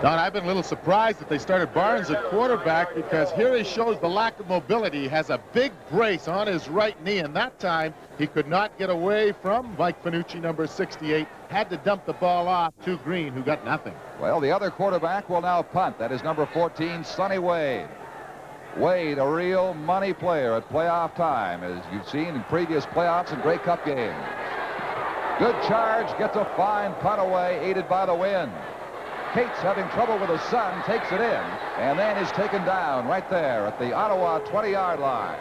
Don, I've been a little surprised that they started Barnes at quarterback, because here he shows the lack of mobility. He has a big brace on his right knee, and that time he could not get away from Mike Finucci, number 68. Had to dump the ball off to Green, who got nothing. Well, the other quarterback will now punt. That is number 14, Sonny Wade. Wade, a real money player at playoff time, as you've seen in previous playoffs and Grey Cup games. Good charge, gets a fine punt away, aided by the wind. Cates, having trouble with his son, takes it in, and then is taken down right there at the Ottawa 20-yard line.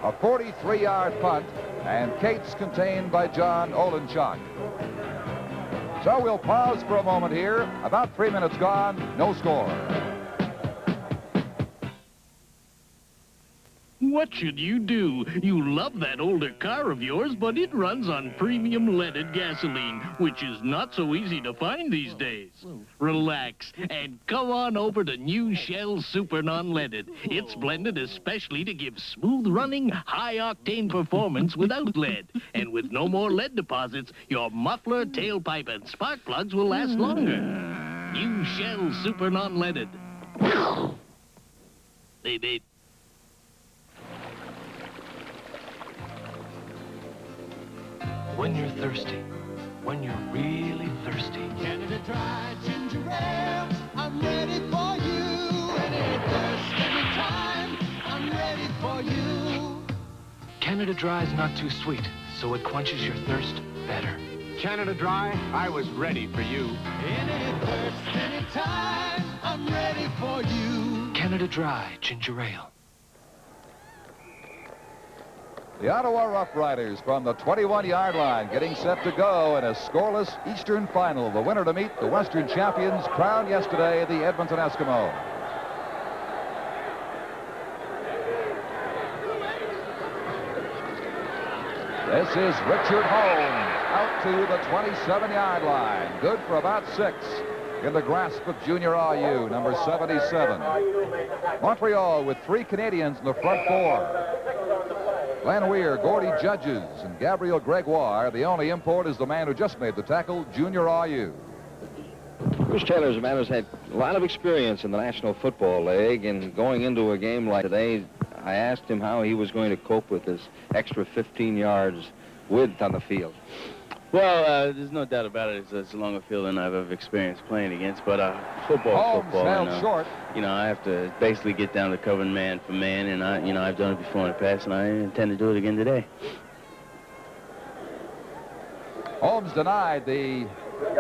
A 43-yard punt, and Cates contained by John Olenchuk. So we'll pause for a moment here. About 3 minutes gone, no score. What should you do? You love that older car of yours, but it runs on premium leaded gasoline, which is not so easy to find these days. Relax and come on over to new Shell Super Non-Leaded. It's blended especially to give smooth-running, high-octane performance without lead. And with no more lead deposits, your muffler, tailpipe, and spark plugs will last longer. New Shell Super Non-Leaded. They When you're thirsty, when you're really thirsty. Canada Dry Ginger Ale, I'm ready for you. Any thirst, anytime, I'm ready for you. Canada Dry is not too sweet, so it quenches your thirst better. Canada Dry, I was ready for you. Any thirst, anytime, I'm ready for you. Canada Dry Ginger Ale. The Ottawa Rough Riders from the 21-yard line getting set to go in a scoreless Eastern final. The winner to meet the Western champions crowned yesterday, the Edmonton Eskimos. This is Richard Holmes out to the 27-yard line. Good for about 6 in the grasp of junior RU, number 77. Montreal with 3 Canadians in the front 4. Glenn Weir, Gordy Judges, and Gabriel Gregoire. The only import is the man who just made the tackle, Junior RU. Bruce Taylor is a man who's had a lot of experience in the National Football League, and going into a game like today, I asked him how he was going to cope with this extra 15 yards width on the field. Well, there's no doubt about it. It's a longer field than I've ever experienced playing against. But football, short. You know, I have to basically get down to covering man for man, and I've done it before in the past, and I intend to do it again today. Holmes denied the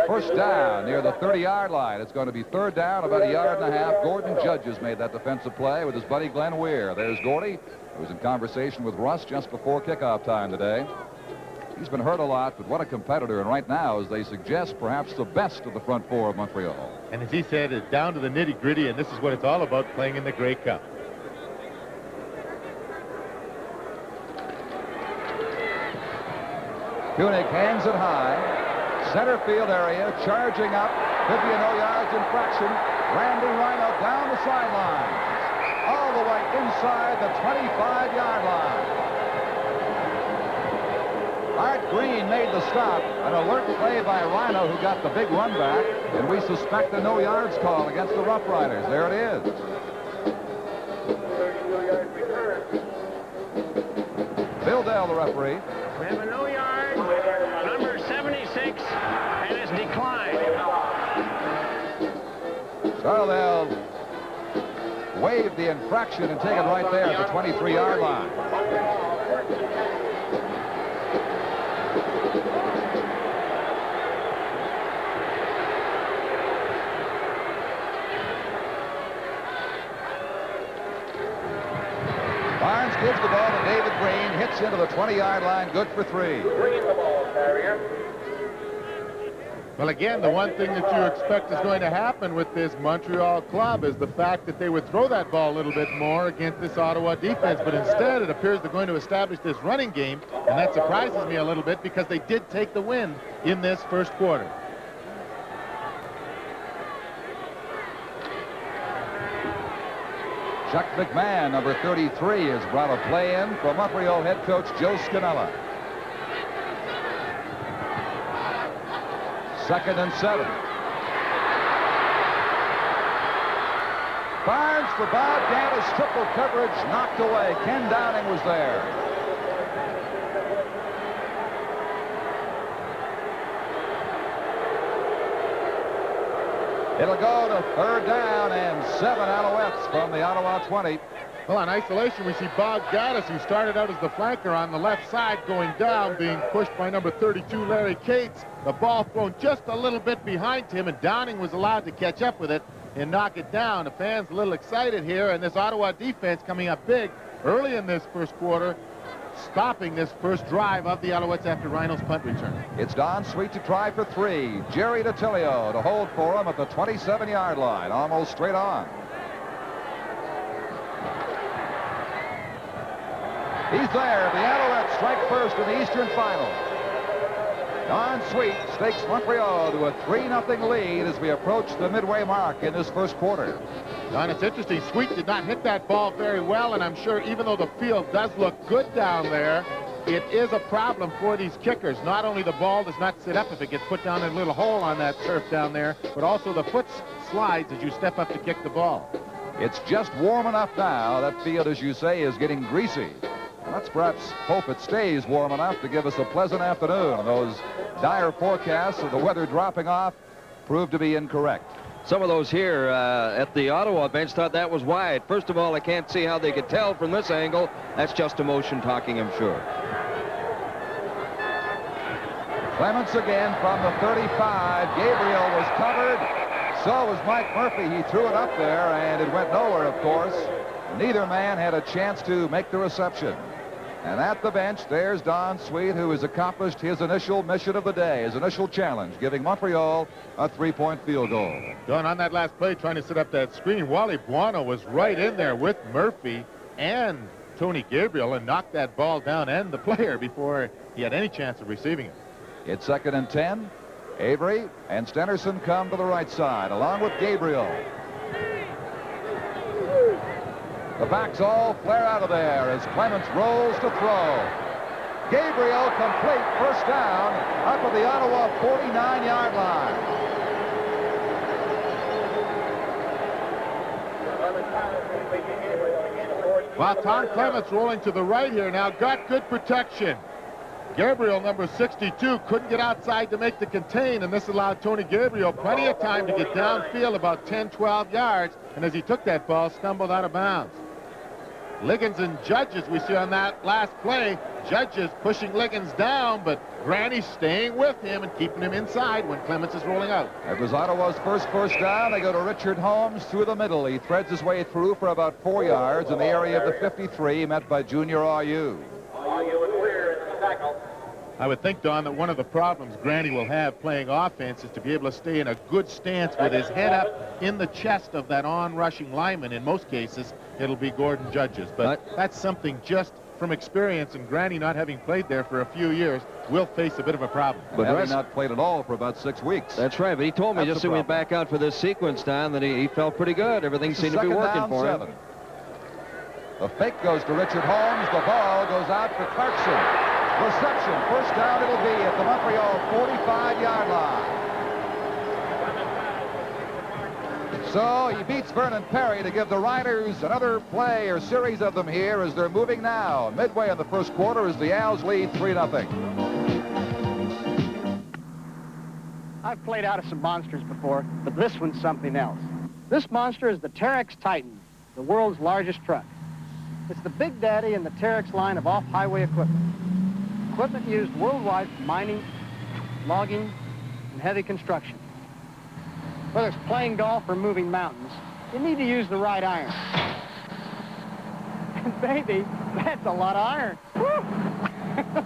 first down near the 30-yard line. It's going to be third down, about 1.5 yards. Gordon Judges made that defensive play with his buddy Glenn Weir. There's Gordy, who was in conversation with Russ just before kickoff time today. He's been hurt a lot, but what a competitor. And right now, as they suggest, perhaps the best of the front 4 of Montreal. And as he said, it's down to the nitty-gritty, and this is what it's all about, playing in the Grey Cup. Koenig hangs it high. Center field area, charging up. Could be a no-yards infraction. Randy Rhino down the sidelines. All the way inside the 25-yard line. Art Green made the stop. An alert play by Rhino, who got the big run back. And we suspect a no-yards call against the Rough Riders. There it is. Bill Dell, the referee. We have a no yard, number 76, and it's declined. So they'll waive the infraction and take it right there at the 23-yard line. Barnes gives the ball to David Green, hits into the 20-yard line, good for 3. Well, again, the one thing that you expect is going to happen with this Montreal club is the fact that they would throw that ball a little bit more against this Ottawa defense, but instead it appears they're going to establish this running game, and that surprises me a little bit because they did take the win in this first quarter. Chuck McMahon, number 33, has brought a play in from Montreal head coach Joe Scannella. 2nd and 7. pitch for Bob Gaddis. Triple coverage knocked away. Ken Downing was there. It'll go to 3rd down and 7 Alouettes from the Ottawa 20. Well, on isolation, we see Bob Gaddis, who started out as the flanker on the left side, going down, being pushed by number 32, Larry Cates. The ball thrown just a little bit behind him, and Downing was allowed to catch up with it and knock it down. The fans a little excited here, and this Ottawa defense coming up big early in this first quarter, stopping this first drive of the Alouettes after Rhino's punt return. It's Don Sweet to try for 3. Jerry DiTilio to hold for him at the 27-yard line, almost straight on. He's there. The Alouettes strike first in the Eastern Final. Don Sweet stakes Montreal to a 3-0 lead as we approach the midway mark in this first quarter. Don, it's interesting. Sweet did not hit that ball very well, and I'm sure even though the field does look good down there, it is a problem for these kickers. Not only the ball does not sit up if it gets put down in a little hole on that turf down there, but also the foot slides as you step up to kick the ball. It's just warm enough now. That field, as you say, is getting greasy. Let's perhaps hope it stays warm enough to give us a pleasant afternoon. Those dire forecasts of the weather dropping off proved to be incorrect. Some of those here at the Ottawa bench thought that was wide. First of all, I can't see how they could tell from this angle. That's just emotion talking, I'm sure. Clements again from the 35. Gabriel was covered. So was Mike Murphy. He threw it up there, and it went nowhere, of course. Neither man had a chance to make the reception. And at the bench, there's Don Sweet, who has accomplished his initial mission of the day, his initial challenge, giving Montreal a 3-point field goal. Don, on that last play, trying to set up that screen, Wally Buono was right in there with Murphy and Tony Gabriel and knocked that ball down and the player before he had any chance of receiving it. It's 2nd and 10. Avery and Stenerson come to the right side, along with Gabriel. The backs all flare out of there as Clements rolls to throw. Gabriel complete, first down, up at the Ottawa 49-yard line. Well, Tom Clements rolling to the right here now, got good protection. Gabriel, number 62, couldn't get outside to make the contain, and this allowed Tony Gabriel plenty of time to get downfield about 10, 12 yards, and as he took that ball, stumbled out of bounds. Liggins and Judges we see on that last play. Judges pushing Liggins down, but Granny staying with him and keeping him inside when Clements is rolling out. That was Ottawa's first down. They go to Richard Holmes through the middle. He threads his way through for about 4 yards in the area of the 53, met by Junior Ayu. I would think, Don, that one of the problems Granny will have playing offense is to be able to stay in a good stance with his head up in the chest of that on-rushing lineman. In most cases, it'll be Gordon Judges. But that's something just from experience, and Granny not having played there for a few years will face a bit of a problem. But having not played at all for about 6 weeks. That's right, but he told me just as he went back out for this sequence, Don, that he felt pretty good. Everything seemed to be working for him. The fake goes to Richard Holmes. The ball goes out for Clarkson. Reception, first down it'll be at the Montreal 45-yard line. So he beats Vernon Perry to give the Riders another play or series of them here as they're moving now. Midway in the first quarter as the Owls lead 3-0. I've played out of some monsters before, but this one's something else. This monster is the Terex Titan, the world's largest truck. It's the big daddy in the Terex line of off-highway equipment. Equipment used worldwide for mining, logging, and heavy construction. Whether it's playing golf or moving mountains, you need to use the right iron. And baby, that's a lot of iron. Woo!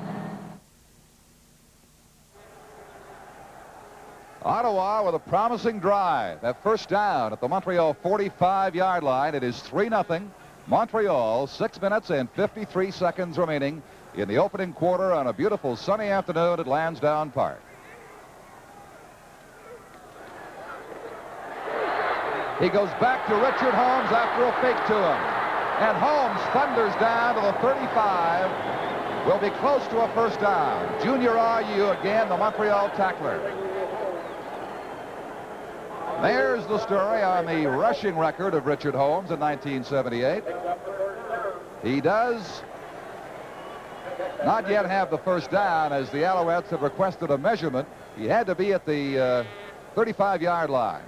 Ottawa with a promising drive. That first down at the Montreal 45-yard line. It is 3-0. Montreal, 6 minutes and 53 seconds remaining in the opening quarter on a beautiful sunny afternoon at Lansdowne Park. He goes back to Richard Holmes after a fake to him. And Holmes thunders down to the 35. Will be close to a first down. Junior Ayu again, the Montreal tackler. There's is the story on the rushing record of Richard Holmes in 1978. He does not yet have the first down, as the Alouettes have requested a measurement. He had to be at the 35-yard line.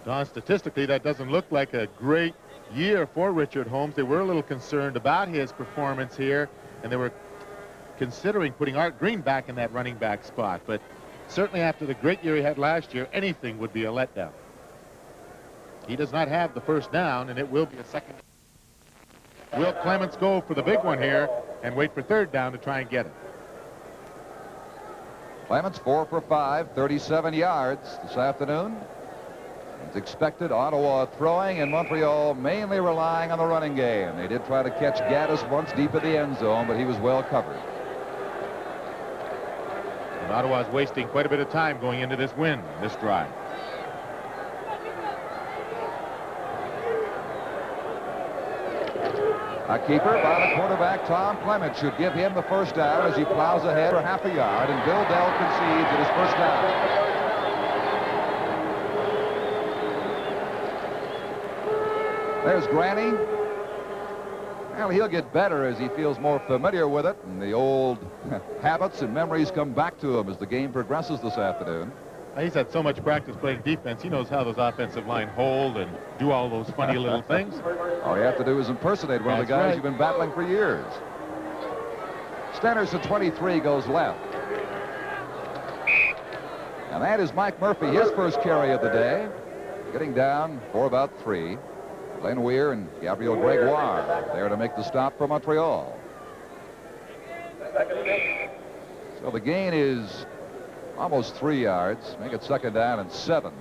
Don, statistically, that doesn't look like a great year for Richard Holmes. They were a little concerned about his performance here, and they were considering putting Art Green back in that running back spot. But certainly after the great year he had last year, anything would be a letdown. He does not have the first down, and it will be a second. Will Clements go for the big one here and wait for third down to try and get it? Clements 4 for 5, 37 yards this afternoon. As expected, Ottawa throwing and Montreal mainly relying on the running game. They did try to catch Gaddis once deep in the end zone, but he was well covered. And Ottawa's wasting quite a bit of time going into this win, this drive. A keeper by the quarterback, Tom Clements, should give him the first down as he plows ahead for half a yard, and Bill Dell concedes at his first down. There's Granny. Well, he'll get better as he feels more familiar with it, and the old habits and memories come back to him as the game progresses this afternoon. He's had so much practice playing defense. He knows how those offensive line hold and do all those funny little things. All you have to do is impersonate one of the guys you've been battling for years. Stennerson 23 goes left. And that is Mike Murphy, his first carry of the day. Getting down for about 3. Glenn Weir and Gabriel Gregoire there to make the stop for Montreal. So the gain is almost 3 yards. Make it second down and 7.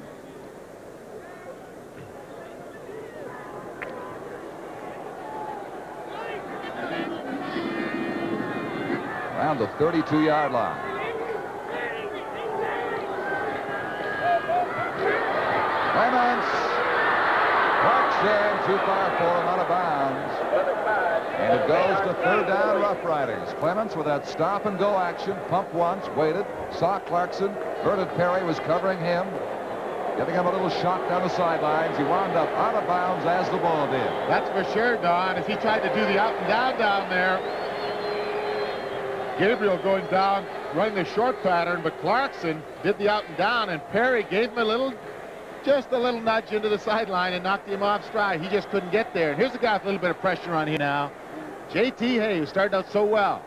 Around the 32-yard line. Clements. Clarkson too far for him, out of bounds. And it goes to third down, Rough Riders. Clements with that stop and go action. Pumped once, waited, saw Clarkson. Vernon Perry was covering him, giving him a little shot down the sidelines. He wound up out of bounds as the ball did. That's for sure, Don, as he tried to do the out and down there. Gabriel going down, running the short pattern, but Clarkson did the out and down, and Perry gave him just a little nudge into the sideline and knocked him off stride. He just couldn't get there. And here's a guy with a little bit of pressure on him now. J.T. Hay, who started out so well.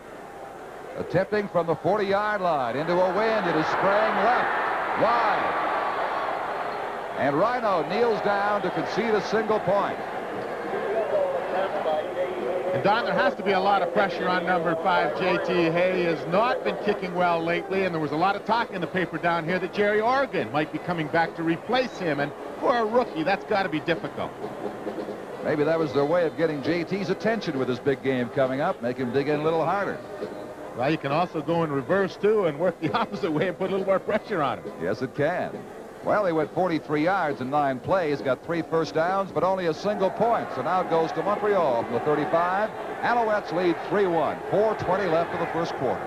Attempting from the 40-yard line into a wind. It is spraying left, wide. And Rhino kneels down to concede a single point. And Don, there has to be a lot of pressure on number 5, J.T. Hay. Has not been kicking well lately, and there was a lot of talk in the paper down here that Jerry Organ might be coming back to replace him. And for a rookie, that's got to be difficult. Maybe that was their way of getting J.T.'s attention with this big game coming up, make him dig in a little harder. Well, you can also go in reverse, too, and work the opposite way and put a little more pressure on him. Yes, it can. Well, he went 43 yards in 9 plays, got 3 first downs, but only a single point. So now it goes to Montreal from the 35. Alouettes lead 3-1. 4:20 left of the first quarter.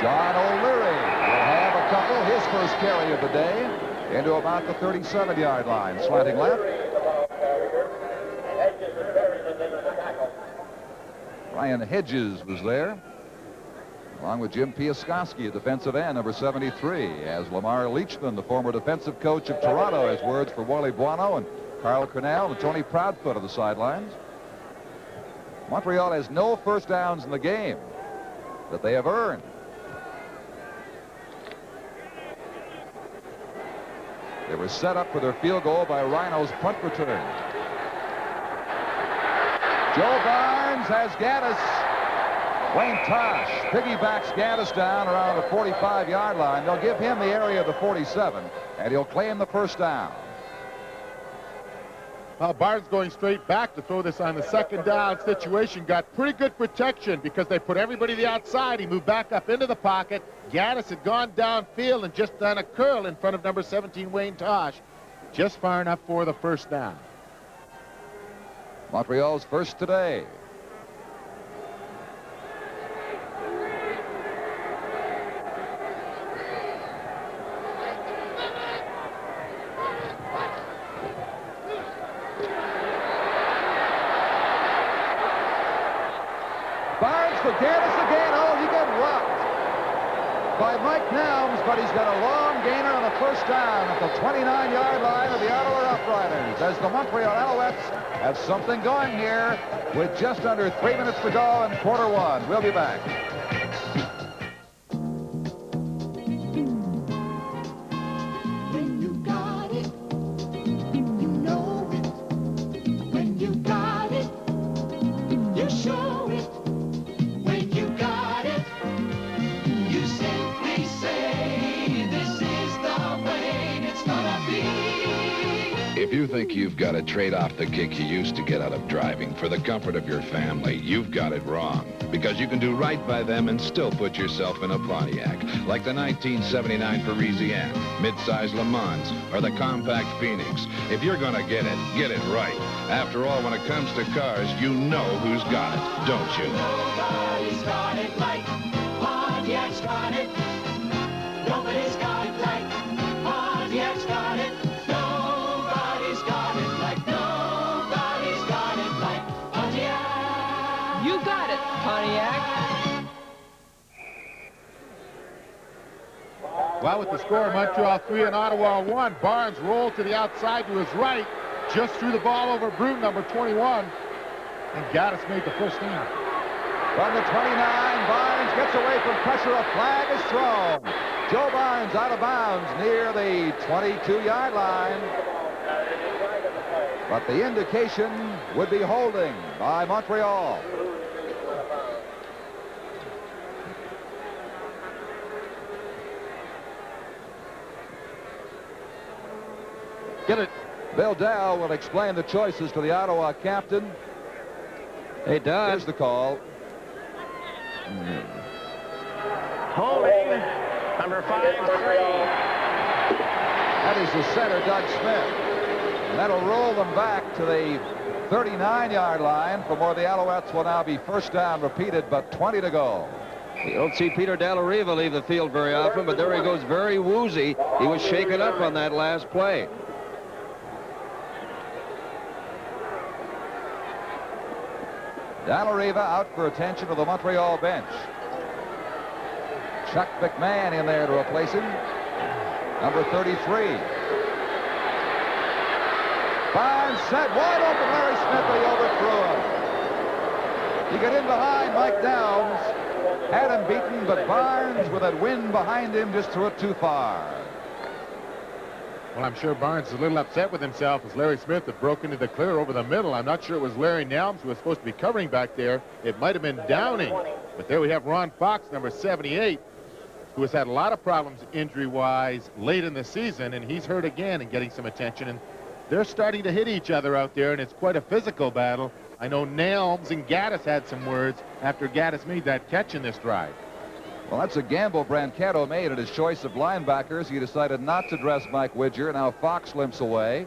John O'Leary will have a couple. His first carry of the day into about the 37-yard line. Slanting left. Ryan Hedges was there, along with Jim Piaskowski, a defensive end, number 73, as Lamar Leachman, the former defensive coach of Toronto, has words for Wally Buono and Carl Cornell and Tony Proudfoot on the sidelines. Montreal has no first downs in the game that they have earned. They were set up for their field goal by Rhino's punt return. Joe Barnes has Gaddis. Wayne Tosh piggybacks Gaddis down around the 45-yard line. They'll give him the area of the 47, and he'll claim the first down. Well, Barnes going straight back to throw this on the second down situation. Got pretty good protection because they put everybody to the outside. He moved back up into the pocket. Gaddis had gone downfield and just done a curl in front of number 17, Wayne Tosh. Just far enough for the first down. Montreal's first today. by Mike Nelms, but he's got a long gainer on the first down at the 29-yard line of the Ottawa Roughriders as the Montreal Alouettes have something going here with just under 3 minutes to go in quarter one. We'll be back. When you got it, you know it. When you got it, you show it. When you got it, you simply say, this is the way it's gonna be. If you think you've got to trade off the kick you used to get out of driving for the comfort of your family, you've got it wrong. Because you can do right by them and still put yourself in a Pontiac, like the 1979 Parisienne, mid-size Le Mans, or the compact Phoenix. If you're going to get it right. After all, when it comes to cars, you know who's got it, don't you? Nobody's got it like Pontiac's got it. Nobody's got it like Pontiac's got it. Nobody's got it like Pontiac. You got it, Pontiac. Well, with the score, Montreal 3 and Ottawa 1. Barnes rolled to the outside to his right, just threw the ball over Brune, number 21, and Gaddis made the first down. From the 29, Barnes gets away from pressure. A flag is thrown. Joe Barnes out of bounds near the 22-yard line. But the indication would be holding by Montreal. Get it. Bill Dell will explain the choices to the Ottawa captain. He does. Here's the call. Holding, number 5-3. That is the center, Doug Smith. And that'll roll them back to the 39-yard line from where the Alouettes will now be first down repeated, but 20 to go. You don't see Peter Dallariva leave the field very often, but there he goes, very woozy. He was shaken up on that last play. Dallariva out for attention of the Montreal bench. Chuck McMahon in there to replace him. Number 33. Barnes set wide open. Larry Smith, but he overthrew him. He got in behind Mike Downs. Had him beaten, but Barnes, with that wind behind him, just threw it too far. Well, I'm sure Barnes is a little upset with himself as Larry Smith had broken into the clear over the middle. I'm not sure it was Larry Nelms who was supposed to be covering back there. It might have been Downing. But there we have Ron Fox, number 78, who has had a lot of problems injury-wise late in the season, and he's hurt again and getting some attention. And they're starting to hit each other out there, and it's quite a physical battle. I know Nelms and Gaddis had some words after Gaddis made that catch in this drive. Well, that's a gamble Brancato made at his choice of linebackers. He decided not to dress Mike Widger. Now Fox limps away.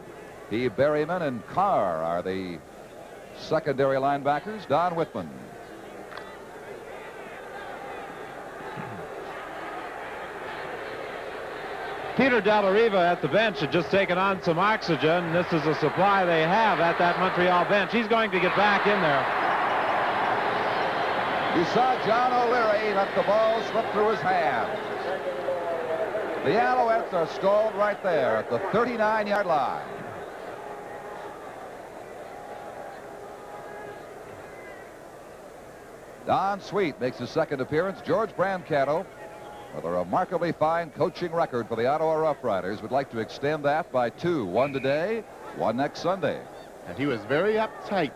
He, Berryman, and Carr are the secondary linebackers. Don Whitman. Peter Dallariva at the bench had just taken on some oxygen. This is a supply they have at that Montreal bench. He's going to get back in there. You saw John O'Leary let the ball slip through his hands. The Alouettes are stalled right there at the 39-yard line. Don Sweet makes his second appearance. George Brancato, with a remarkably fine coaching record for the Ottawa Roughriders, would like to extend that by 2. One today, one next Sunday. And he was very uptight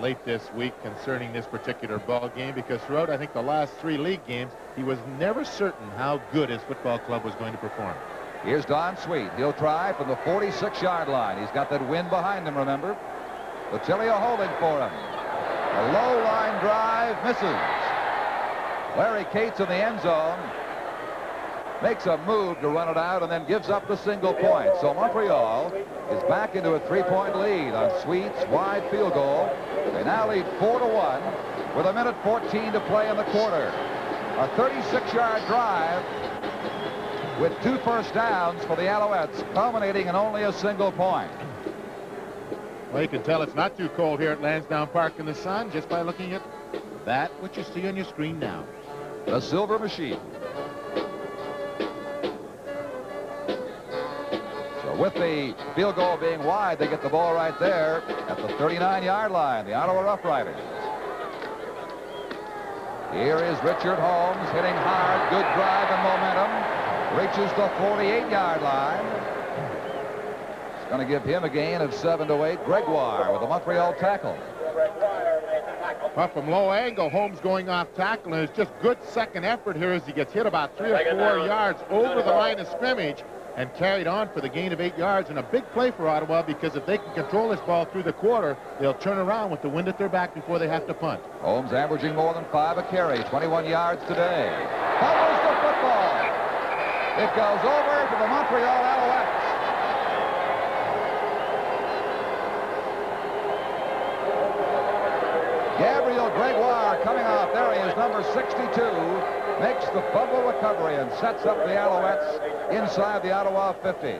late this week concerning this particular ball game, because throughout, I think, the last 3 league games, he was never certain how good his football club was going to perform. Here's Don Sweet. He'll try from the 46-yard line. He's got that wind behind him, remember. Latilio holding for him. A low line drive misses. Larry Cates in the end zone makes a move to run it out and then gives up the single point. So Montreal is back into a 3-point lead on Sweet's wide field goal. They now lead 4-1 with 1:14 to play in the quarter. A 36-yard drive with 2 first downs for the Alouettes, culminating in only a single point. Well, you can tell it's not too cold here at Lansdowne Park in the sun just by looking at that, what you see on your screen now. The Silver Machine. But with the field goal being wide, they get the ball right there at the 39-yard line, the Ottawa Rough Riders. Here is Richard Holmes hitting hard, good drive and momentum. Reaches the 48-yard line. It's going to give him a gain of 7 to 8. Gregoire with a Montreal tackle. Well, from low angle, Holmes going off tackle, and it's just good second effort here as he gets hit about 3 or 4 yards over the line of scrimmage and carried on for the gain of 8 yards. And a big play for Ottawa, because if they can control this ball through the quarter, they'll turn around with the wind at their back before they have to punt. Holmes averaging more than 5 a carry, 21 yards today. Fumbles the football. It goes over to the Montreal Alouettes. Gabriel Gregoire coming off. There he is, number 62. Makes the fumble recovery and sets up the Alouettes inside the Ottawa 50.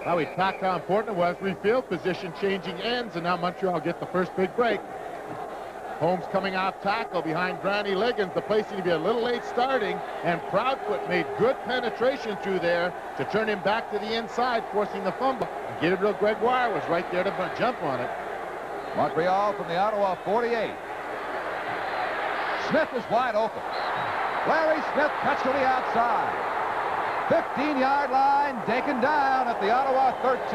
Now we talked how important it was. Refield position changing ends, and now Montreal get the first big break. Holmes coming off tackle behind Granny Liggins. The play seemed to be a little late starting, and Proudfoot made good penetration through there to turn him back to the inside, forcing the fumble. Gabriel Gregoire was right there to jump on it. Montreal from the Ottawa 48. Smith is wide open. Larry Smith cuts to the outside. 15-yard line, taken down at the Ottawa 13.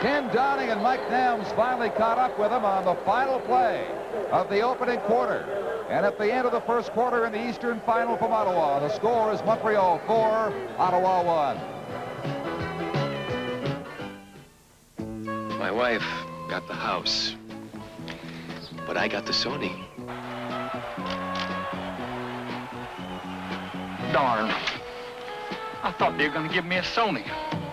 Ken Downing and Mike Nems finally caught up with him on the final play of the opening quarter. And at the end of the first quarter in the Eastern Final from Ottawa, the score is Montreal 4, Ottawa 1. My wife got the house, but I got the Sony. Darn. I thought they were going to give me a Sony.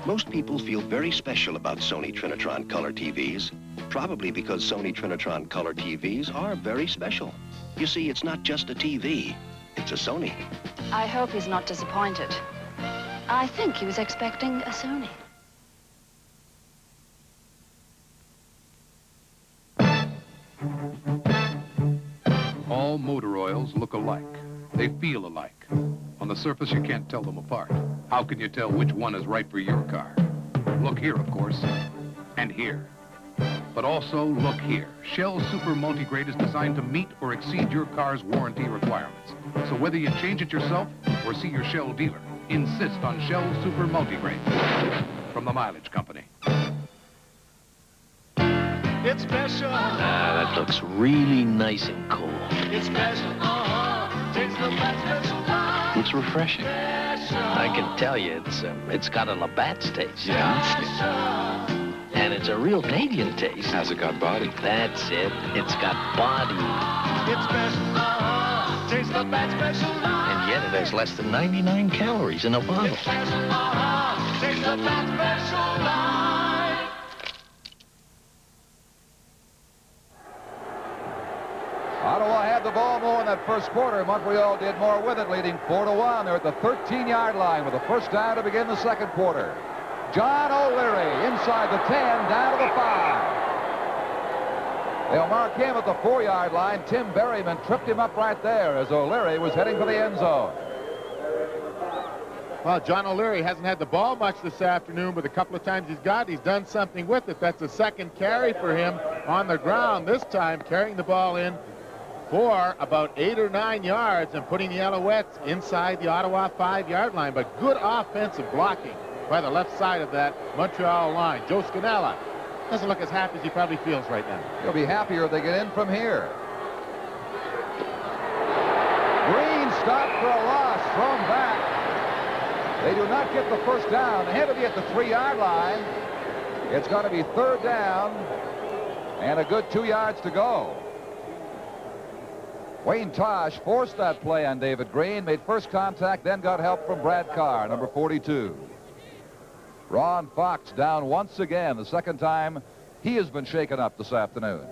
Most people feel very special about Sony Trinitron Color TVs, probably because Sony Trinitron Color TVs are very special. You see, it's not just a TV, it's a Sony. I hope he's not disappointed. I think he was expecting a Sony. All motor oils look alike. They feel alike. On the surface, you can't tell them apart. How can you tell which one is right for your car? Look here, of course, and here. But also look here. Shell Super Multigrade is designed to meet or exceed your car's warranty requirements. So whether you change it yourself or see your Shell dealer, insist on Shell Super Multigrade from the Mileage Company. It's special. Ah, that looks really nice and cool. It's special. Tastes the best special. It's refreshing. Special. I can tell you, it's got a Labatt's taste. Yeah. And it's a real Canadian taste. Has it got body? That's it. It's got body. It's special. Tastes the best special. And yet it has less than 99 calories in a bottle. It's special. Tastes the best special. Ottawa had the ball more in that first quarter. Montreal did more with it, leading 4-1. They're at the 13-yard line with a first down to begin the second quarter. John O'Leary inside the 10, down to the 5. They'll mark him at the 4-yard line. Tim Berryman tripped him up right there as O'Leary was heading for the end zone. Well, John O'Leary hasn't had the ball much this afternoon, but a couple of times he's done something with it. That's a second carry for him on the ground, this time carrying the ball in for about 8 or 9 yards and putting the Alouettes inside the Ottawa 5-yard line. But good offensive blocking by the left side of that Montreal line. Joe Scannella doesn't look as happy as he probably feels right now. He'll be happier if they get in from here. Green stopped for a loss, thrown back. They do not get the first down. Ahead of you at the 3-yard line. It's going to be third down and a good 2 yards to go. Wayne Tosh forced that play on David Green, made first contact, then got help from Brad Carr, number 42. Ron Fox down once again, the second time he has been shaken up this afternoon.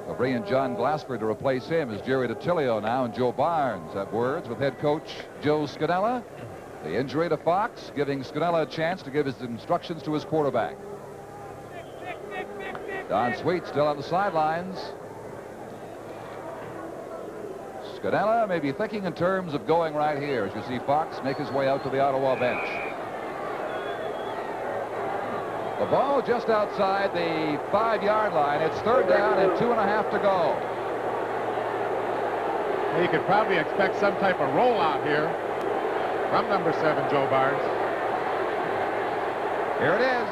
They'll bring in John Glassford to replace him as Jerry DiTilio now, and Joe Barnes have words with head coach Joe Scannella. The injury to Fox giving Scannella a chance to give his instructions to his quarterback. Don Sweet still on the sidelines. Scannella may be thinking in terms of going right here as you see Fox make his way out to the Ottawa bench. The ball just outside the 5-yard line. It's 3rd down and 2.5 to go. You could probably expect some type of rollout here from number 7, Joe Barnes. Here it is.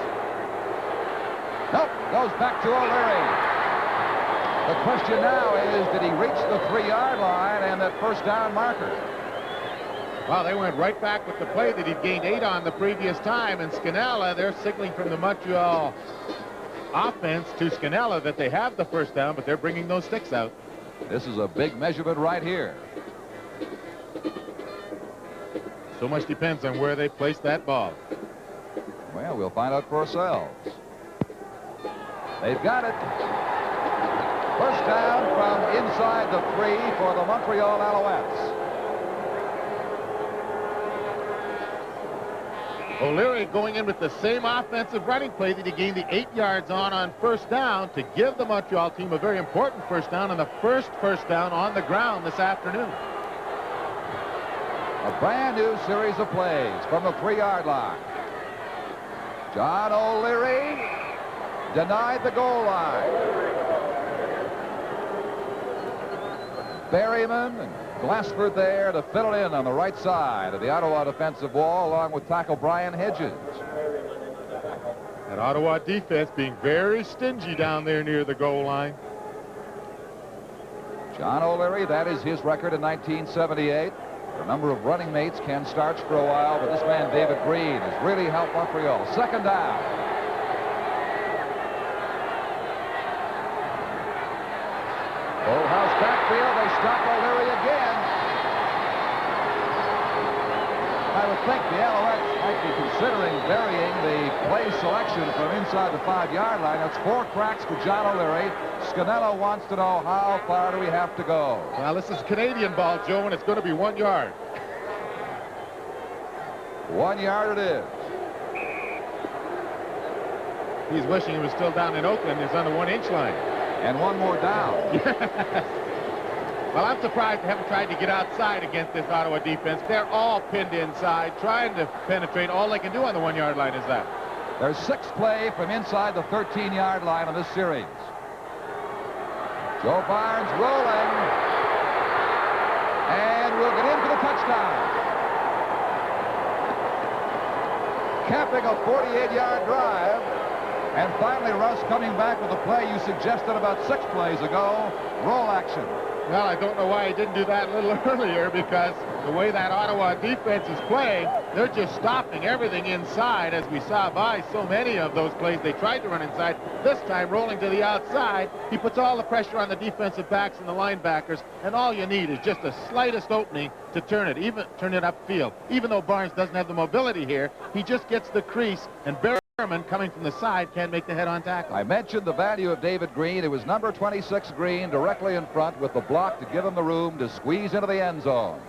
Nope, goes back to O'Leary. The question now is, did he reach the 3-yard line and that first down marker? Well, they went right back with the play that he'd gained 8 on the previous time, and Scannella, they're signaling from the Montreal offense to Scannella that they have the first down, but they're bringing those sticks out. This is a big measurement right here. So much depends on where they place that ball. Well, we'll find out for ourselves. They've got it. First down from inside the 3 for the Montreal Alouettes. O'Leary going in with the same offensive running play that he gained the 8 yards on first down to give the Montreal team a very important first down and the first down on the ground this afternoon. A brand new series of plays from the 3-yard line. John O'Leary denied the goal line. Berryman and Glassford there to fill it in on the right side of the Ottawa defensive wall along with tackle Brian Hedges. That Ottawa defense being very stingy down there near the goal line. John O'Leary, that is his record in 1978. A number of running mates, Ken Starch for a while, but this man David Green has really helped Montreal. Second down. Full house backfield. They stop O'Leary again. I would think the Alouettes might be considering varying the play selection from inside the 5-yard line. That's 4 cracks to John O'Leary. Scannella wants to know how far do we have to go. Well, this is Canadian ball, Joe, and it's going to be 1 yard. 1 yard it is. He's wishing he was still down in Oakland. He's on the 1-inch line. And one more down. Well, I'm surprised they haven't tried to get outside against this Ottawa defense. They're all pinned inside, trying to penetrate. All they can do on the 1-yard line is that. There's 6 play from inside the 13-yard line on this series. Joe Barnes rolling. And we'll get in for the touchdown. Capping a 48-yard drive. And finally, Russ coming back with a play you suggested about 6 plays ago. Roll action. Well, I don't know why he didn't do that a little earlier, because the way that Ottawa defense is playing, they're just stopping everything inside. As we saw by so many of those plays, they tried to run inside. This time, rolling to the outside, he puts all the pressure on the defensive backs and the linebackers, and all you need is just the slightest opening to turn it upfield. Even though Barnes doesn't have the mobility here, he just gets the crease, and Berryman coming from the side can't make the head-on tackle. I mentioned the value of David Green. It was number 26 Green directly in front with the block to give him the room to squeeze into the end zone.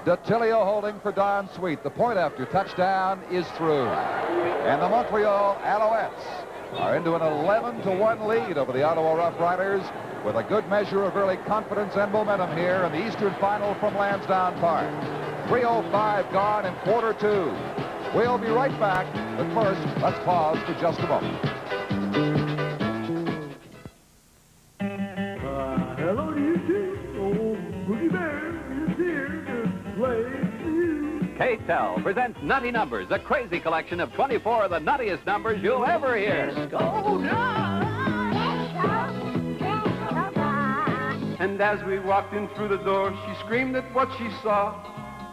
D'Attilio holding for Don Sweet. The point after touchdown is through. And the Montreal Alouettes are into an 11-1 lead over the Ottawa Rough Riders with a good measure of early confidence and momentum here in the Eastern Final from Lansdowne Park. 3:05 gone in quarter 2. We'll be right back, but first, let's pause for just a moment. Hello to you too. Oh, Boogie Bear is here to play for you. K-Tel presents Nutty Numbers, a crazy collection of 24 of the nuttiest numbers you'll ever hear. And as we walked in through the door, she screamed at what she saw.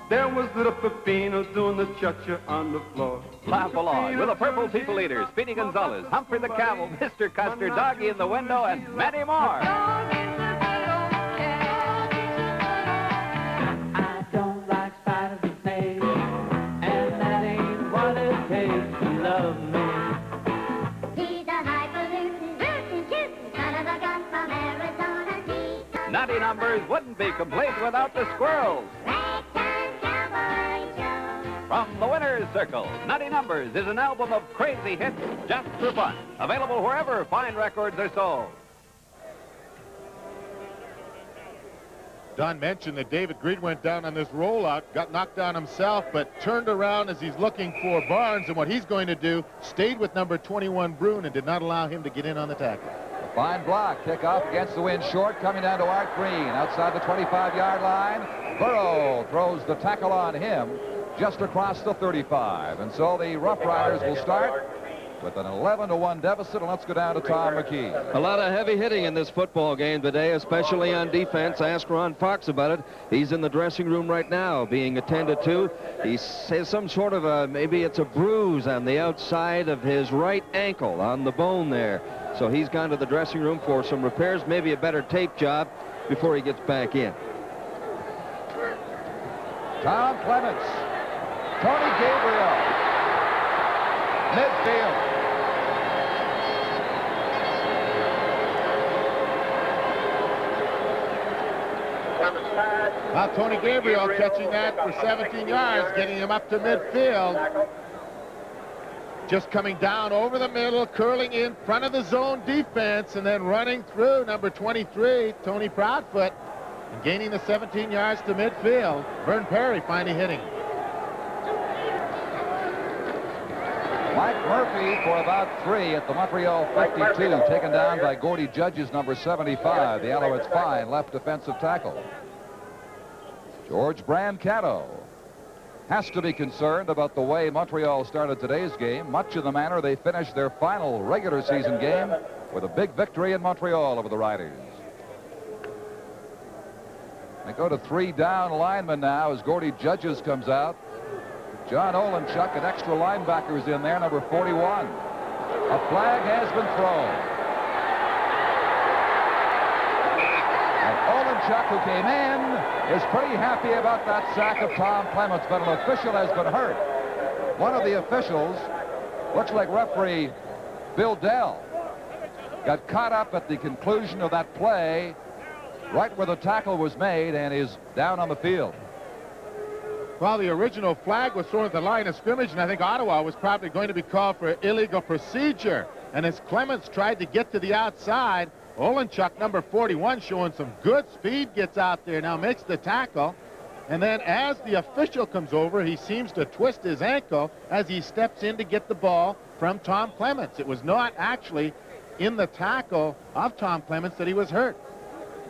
There was little Peppino doing the cha-cha on the floor. Laugh along with the Purple People Eaters, Speedy Gonzales, Humphrey the Camel, Mr. Custer, Doggy in the Window, and many more. I don't like spiders and snakes, and that ain't what it takes to love me. He's a highfalutin, rootin', tootin', son of a gun from Arizona. Nutty Numbers wouldn't be complete without the squirrels. From the Winner's Circle, Nutty Numbers is an album of crazy hits just for fun. Available wherever fine records are sold. Don mentioned that David Green went down on this rollout, got knocked down himself, but turned around as he's looking for Barnes, and what he's going to do, stayed with number 21 Brune and did not allow him to get in on the tackle. A fine block, kickoff against the wind, short, coming down to Art Green, outside the 25-yard line. Burrow throws the tackle on him just across the 35, and so the Rough Riders will start with an 11-1 deficit, and let's go down to Tom McKee. A lot of heavy hitting in this football game today, especially on defense. Ask Ron Fox about it. He's in the dressing room right now being attended to. He says some sort of a, maybe it's a bruise on the outside of his right ankle on the bone there. So he's gone to the dressing room for some repairs, maybe a better tape job before he gets back in. Tom Clements, Tony Gabriel, midfield. Now Tony Gabriel catching that for 17 yards, getting him up to midfield. Just coming down over the middle, curling in front of the zone defense, and then running through number 23, Tony Proudfoot, and gaining the 17 yards to midfield. Vern Perry finally hitting. Mike Murphy for about 3 at the Montreal 52, taken down by Gordy Judge's number 75, the Alouettes' fine left defensive tackle. George Brancato has to be concerned about the way Montreal started today's game, much in the manner they finished their final regular season game with a big victory in Montreal over the Riders. They go to 3 down linemen now as Gordy Judges comes out. John Olenchuk and extra linebackers in there, number 41. A flag has been thrown. And Olenchuk, who came in, is pretty happy about that sack of Tom Clements, but an official has been hurt. One of the officials, looks like referee Bill Dell, got caught up at the conclusion of that play right where the tackle was made and is down on the field. Well, the original flag was thrown at the line of scrimmage, and I think Ottawa was probably going to be called for illegal procedure. And as Clements tried to get to the outside, Olenchuk, number 41, showing some good speed, gets out there now, makes the tackle. And then as the official comes over, he seems to twist his ankle as he steps in to get the ball from Tom Clements. It was not actually in the tackle of Tom Clements that he was hurt.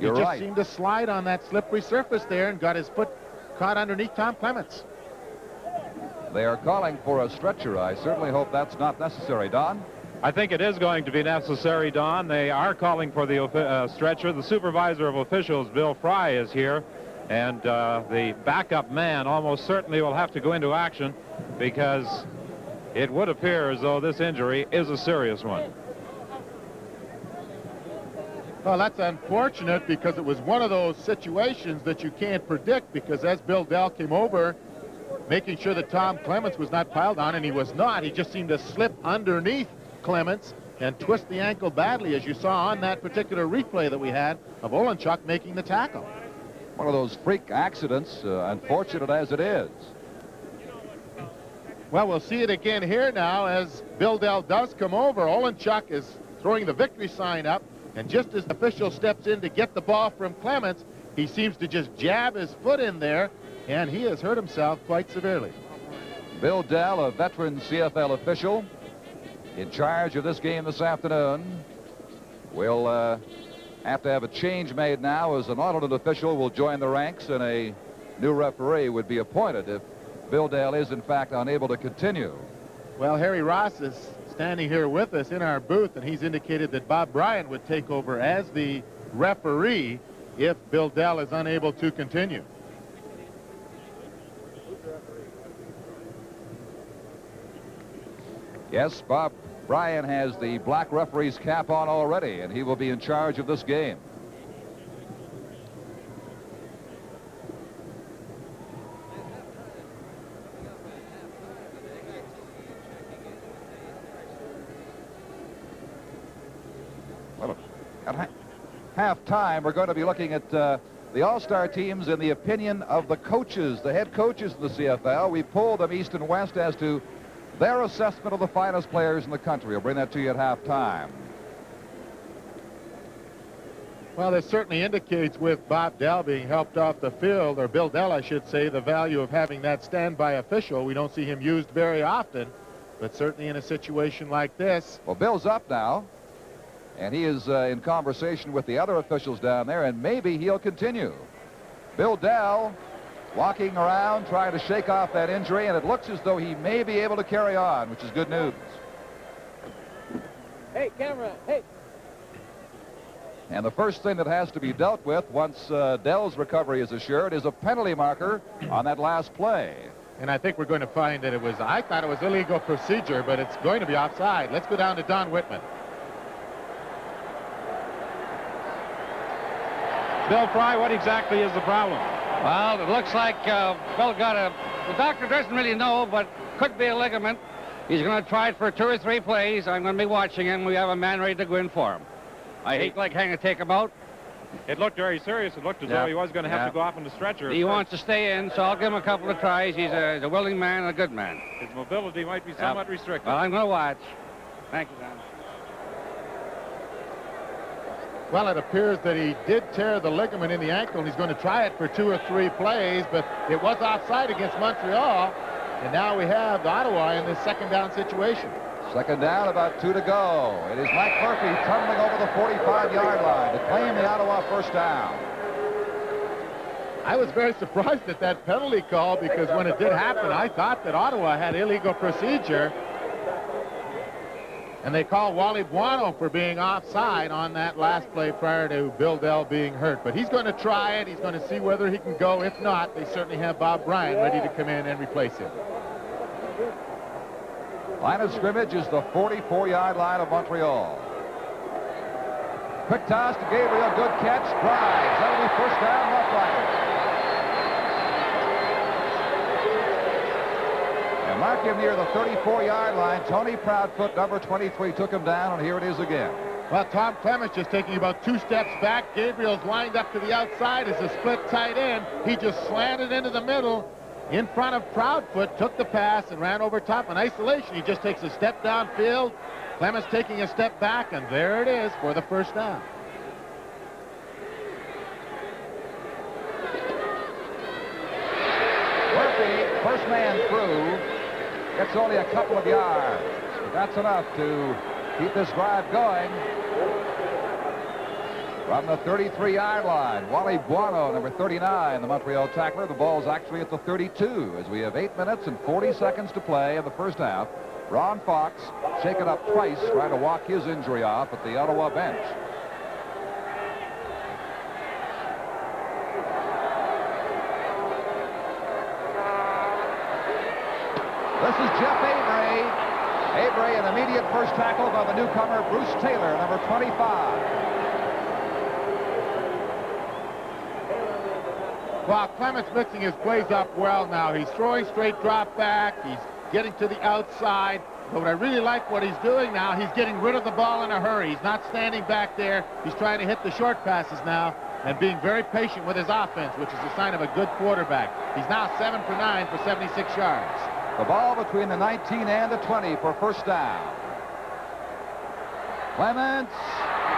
You're he just right. seemed to slide on that slippery surface there and got his foot caught underneath Tom Clements. They are calling for a stretcher. I certainly hope that's not necessary. Don? I think it is going to be necessary, Don. They are calling for the stretcher. The supervisor of officials, Bill Fry, is here, and the backup man almost certainly will have to go into action because it would appear as though this injury is a serious one. Well, that's unfortunate because it was one of those situations that you can't predict, because as Bill Dell came over, making sure that Tom Clements was not piled on, and he was not, he just seemed to slip underneath Clements and twist the ankle badly, as you saw on that particular replay that we had of Olenchuk making the tackle. One of those freak accidents, unfortunate as it is. Well, we'll see it again here now as Bill Dell does come over. Olenchuk is throwing the victory sign up, and just as the official steps in to get the ball from Clements, he seems to just jab his foot in there, and he has hurt himself quite severely. Bill Dell, a veteran CFL official, in charge of this game this afternoon. We'll have to have a change made now, as an alternate official will join the ranks and a new referee would be appointed if Bill Dell is in fact unable to continue. Well, Harry Ross is standing here with us in our booth, and he's indicated that Bob Bryant would take over as the referee if Bill Dell is unable to continue. Yes, Bob Bryant has the black referee's cap on already, and he will be in charge of this game. Well, at halftime, we're going to be looking at the All-Star teams in the opinion of the coaches, the head coaches of the CFL. We polled them east and west as to their assessment of the finest players in the country. We'll bring that to you at halftime. Well, this certainly indicates with Bob Dell being helped off the field, or Bill Dell, I should say, the value of having that standby official. We don't see him used very often, but certainly in a situation like this. Well, Bill's up now, and he is in conversation with the other officials down there, and maybe he'll continue. Bill Dell walking around trying to shake off that injury, and it looks as though he may be able to carry on, which is good news. Hey, camera, hey. And the first thing that has to be dealt with once Dell's recovery is assured is a penalty marker on that last play. And I think we're going to find that I thought it was illegal procedure, but it's going to be offside. Let's go down to Don Whitman. Bill Fry, what exactly is the problem? Well, it looks like Bill got the doctor doesn't really know, but could be a ligament. He's going to try it for 2 or 3 plays. I'm going to be watching him. We have a man ready to go in for him. I hate like hang to take him out. It looked very serious. It looked as though he was going to have to go off on the stretcher. He wants to stay in, so I'll give him a couple of tries. He's a willing man and a good man. His mobility might be somewhat restricted. Well, I'm going to watch. Thank you, Don. Well, it appears that he did tear the ligament in the ankle, and he's going to try it for 2 or 3 plays, but it was offside against Montreal, and now we have Ottawa in this second down situation. Second down, about 2 to go. It is Mike Murphy tumbling over the 45-yard line to claim the Ottawa first down. I was very surprised at that penalty call because when it did happen, I thought that Ottawa had illegal procedure. And they call Wally Buono for being offside on that last play prior to Bill Dell being hurt. But he's going to try it. He's going to see whether he can go. If not, they certainly have Bob Bryan ready to come in and replace him. Line of scrimmage is the 44-yard line of Montreal. Quick toss to Gabriel. Good catch. Drives. That'll be first down, Rough Riders. And mark him near the 34-yard line. Tony Proudfoot, number 23, took him down, and here it is again. Well, Tom Clements just taking about 2 steps back. Gabriel's lined up to the outside as a split tight end. He just slanted into the middle in front of Proudfoot, took the pass, and ran over top. In isolation, he just takes a step downfield. Clements taking a step back, and there it is for the first down. Murphy, first man through, gets only a couple of yards. But that's enough to keep this drive going. From the 33-yard line, Wally Buono, number 39, the Montreal tackler. The ball's actually at the 32 as we have 8 minutes and 40 seconds to play in the first half. Ron Fox shaken up twice, trying to walk his injury off at the Ottawa bench. This is Jeff Avery. Avery, an immediate first tackle by the newcomer, Bruce Taylor, number 25. Well, Clements mixing his plays up well now. He's throwing straight drop back. He's getting to the outside. But what I really like what he's doing now, he's getting rid of the ball in a hurry. He's not standing back there. He's trying to hit the short passes now and being very patient with his offense, which is a sign of a good quarterback. He's now 7 for 9 for 76 yards. The ball between the 19 and the 20 for first down. Clements,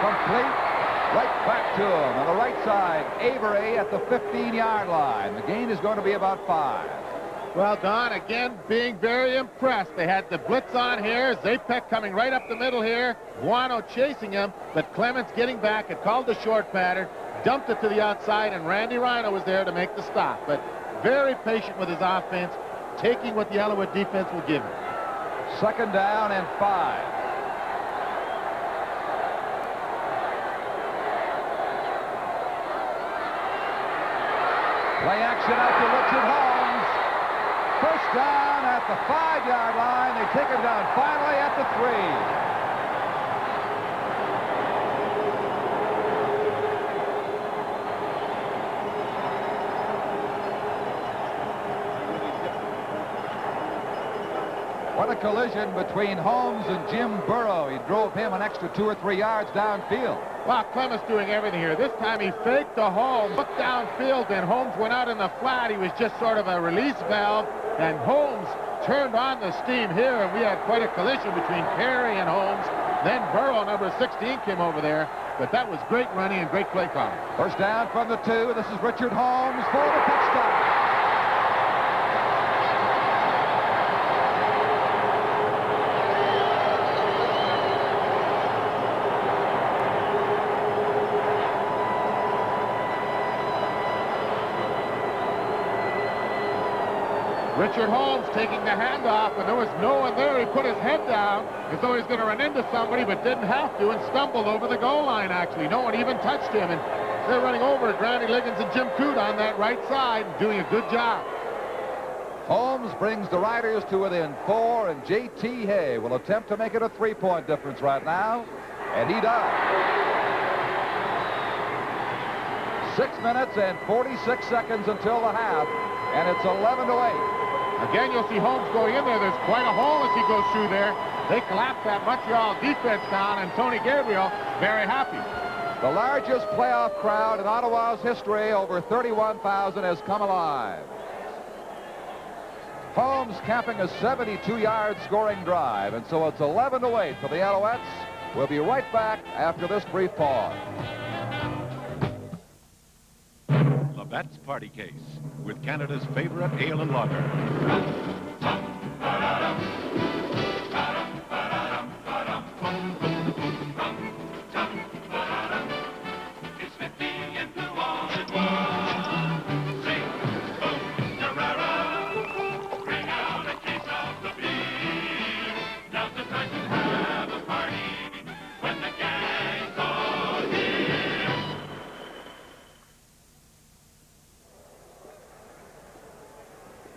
complete. Right back to him on the right side. Avery at the 15-yard line. The gain is going to be about 5. Well, Don, again, being very impressed. They had the blitz on here. Zapek coming right up the middle here. Buono chasing him, but Clements getting back. It called the short pattern, dumped it to the outside, and Randy Rhino was there to make the stop. But very patient with his offense, taking what the Alouette defense will give him. Second down and 5. Play action out to Richard Holmes. First down at the 5-yard line. They take him down finally at the 3. What a collision between Holmes and Jim Burrow. He drove him an extra 2 or 3 yards downfield. Wow, Clements doing everything here. This time he faked to Holmes, looked downfield, and Holmes went out in the flat. He was just sort of a release valve, and Holmes turned on the steam here, and we had quite a collision between Perry and Holmes. Then Burrow, number 16, came over there. But that was great running and great play calling. First down from the 2. This is Richard Holmes for the touchdown. Richard Holmes taking the handoff, and there was no one there. He put his head down as though he's going to run into somebody, but didn't have to, and stumbled over the goal line, actually. No one even touched him, and they're running over Granny Liggins and Jim Coote on that right side, doing a good job. Holmes brings the Riders to within 4, and J.T. Hay will attempt to make it a 3-point difference right now, and he does. 6 minutes and 46 seconds until the half, and it's 11-8. Again, you'll see Holmes going in there. There's quite a hole as he goes through there. They collapse that Montreal defense down, and Tony Gabriel very happy. The largest playoff crowd in Ottawa's history, over 31,000, has come alive. Holmes capping a 72-yard scoring drive, and so it's 11-8 for the Alouettes. We'll be right back after this brief pause. Labatt's Party Case, with Canada's favorite ale and lager. It's 50 and blue all at once. Sing, boom, da-ra-ra. Bring out a case of the beer. Now's the time to have a party when the gang's all here.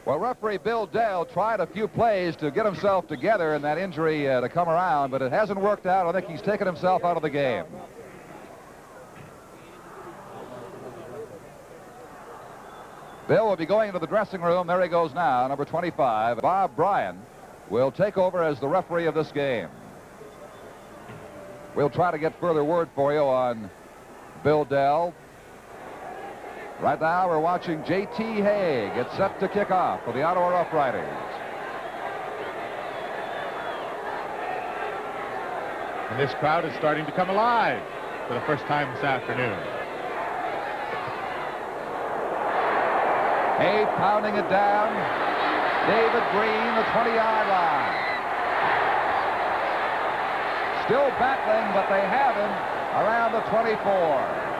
Well, referee Bill Dell tried a few plays to get himself together and that injury to come around, but it hasn't worked out. I think he's taken himself out of the game. Bill will be going into the dressing room. There he goes now, number 25. Bob Bryan will take over as the referee of this game. We'll try to get further word for you on Bill Dell. Right now, we're watching J.T. Hay get set to kick off for the Ottawa Rough Riders. And this crowd is starting to come alive for the first time this afternoon. Hay pounding it down. David Green, the 20-yard line. Still battling, but they have him around the 24.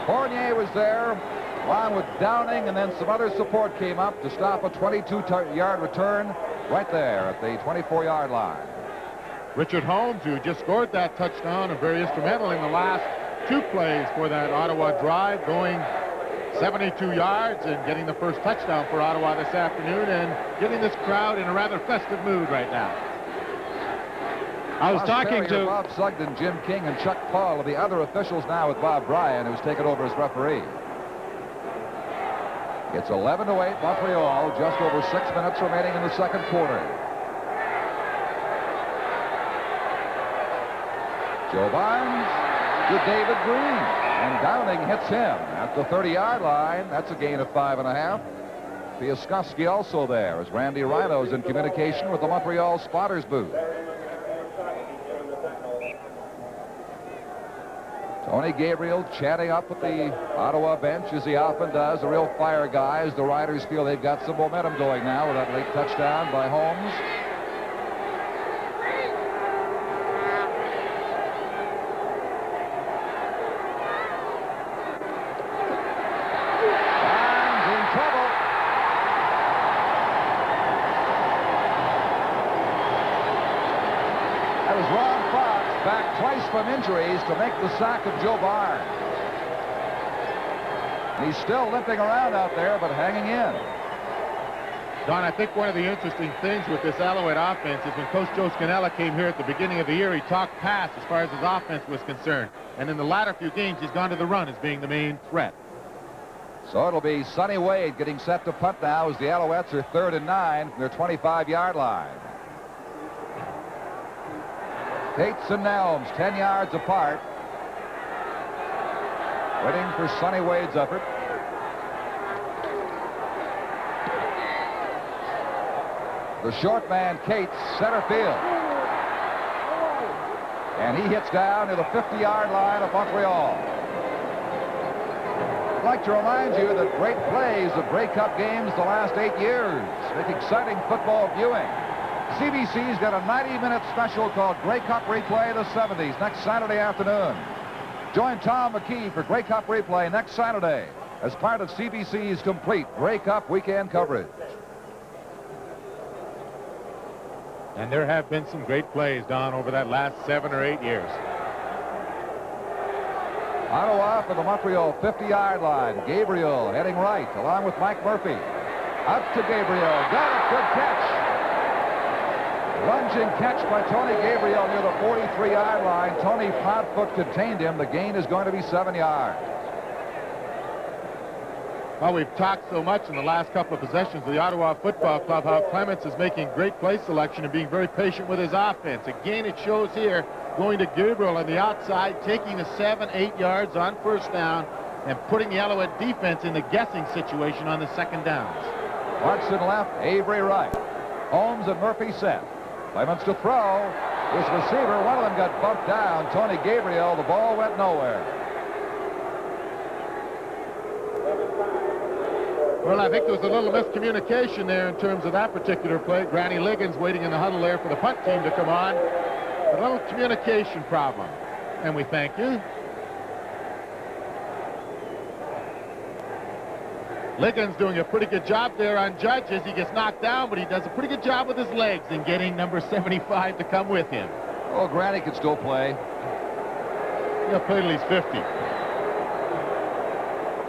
Fournier was there, along with Downing, and then some other support came up to stop a 22-yard return right there at the 24-yard line. Richard Holmes, who just scored that touchdown, and very instrumental in the last 2 plays for that Ottawa drive, going 72 yards and getting the first touchdown for Ottawa this afternoon, and getting this crowd in a rather festive mood right now. I was talking to Bob Sugden, Jim King, and Chuck Paul, of the other officials now with Bob Bryan, who's taken over as referee. It's 11-8 Montreal, just over 6 minutes remaining in the second quarter. Joe Barnes to David Green, and Downing hits him at the 30-yard line. That's a gain of 5.5. Piaskowski also there, as Randy Rhino's in communication with the Montreal spotters booth. Tony Gabriel chatting up with the Ottawa bench, as he often does. A real fire guy, as the Riders feel they've got some momentum going now with that late touchdown by Holmes. Barnes in trouble. That was Ron Fox, back twice from injuries to make the sack of Joe Barnes. He's still limping around out there, but hanging in. Don, I think one of the interesting things with this Alouette offense is when Coach Joe Scannella came here at the beginning of the year, he talked pass as far as his offense was concerned. And in the latter few games, he's gone to the run as being the main threat. So it'll be Sonny Wade getting set to punt now, as the Alouettes are 3rd and 9 from their 25-yard line. Tates and Nelms 10 yards apart, waiting for Sonny Wade's effort. The short man, Cates, center field. And he hits down to the 50-yard line of Montreal. I'd like to remind you that great plays of Grey Cup games the last 8 years make exciting football viewing. CBC's got a 90-minute special called Grey Cup Replay of the 70s next Saturday afternoon. Join Tom McKee for Grey Cup Replay next Saturday as part of CBC's complete Grey Cup weekend coverage. And there have been some great plays, Don, over that last 7 or 8 years. Ottawa for the Montreal 50-yard line. Gabriel heading right along with Mike Murphy. Up to Gabriel. Got it. Good catch. Lunging catch by Tony Gabriel near the 43-yard line. Tony Proudfoot contained him. The gain is going to be 7 yards. Well, we've talked so much in the last couple of possessions of the Ottawa Football Club how Clements is making great play selection and being very patient with his offense. Again, it shows here going to Gabriel on the outside, taking the 7-8 yards on first down and putting the Alouette defense in the guessing situation on the second downs. Watson left, Avery right. Holmes and Murphy set. Clements to throw. His receiver, one of them got bumped down. Tony Gabriel, the ball went nowhere. Well, I think there was a little miscommunication there in terms of that particular play. Granny Liggins waiting in the huddle there for the punt team to come on. A little communication problem. And we thank you. Liggins doing a pretty good job there on Judges. He gets knocked down, but he does a pretty good job with his legs in getting number 75 to come with him. Oh, Granny can still play. He'll play till he's 50.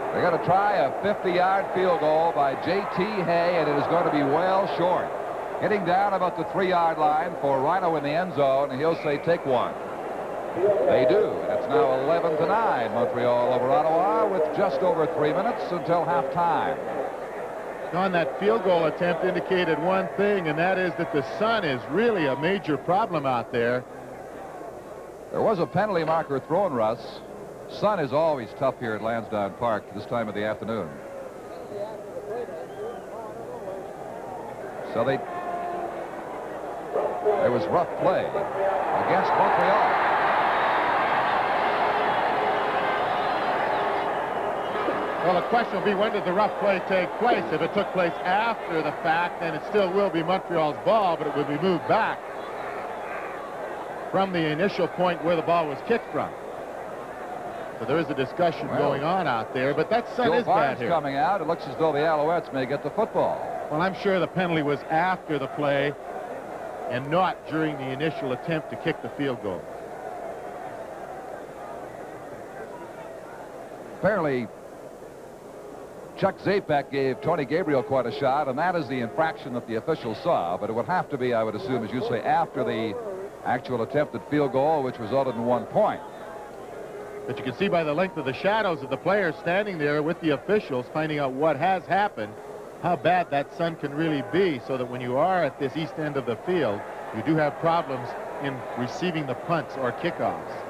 They're going to try a 50-yard field goal by J.T. Hay, and it is going to be well short. Hitting down about the 3-yard line for Rhino in the end zone, and he'll say, take one. They do, and it's now 11-9, Montreal over Ottawa with just over 3 minutes until halftime. On that field goal attempt indicated one thing, and that is that the sun is really a major problem out there. There was a penalty marker thrown, Russ. Sun is always tough here at Lansdowne Park this time of the afternoon. So there was rough play against Montreal. Well, the question will be, when did the rough play take place? If it took place after the fact, then it still will be Montreal's ball, but it will be moved back from the initial point where the ball was kicked from. So there is a discussion going on out there, but that sun is bad here. Coming out, it looks as though the Alouettes may get the football. Well, I'm sure the penalty was after the play and not during the initial attempt to kick the field goal. Apparently, Chuck Zapek gave Tony Gabriel quite a shot, and that is the infraction that the officials saw, but it would have to be, I would assume, as you say, after the actual attempted field goal, which resulted in 1 point. But you can see by the length of the shadows of the players standing there with the officials finding out what has happened, how bad that sun can really be, so that when you are at this east end of the field, you do have problems in receiving the punts or kickoffs.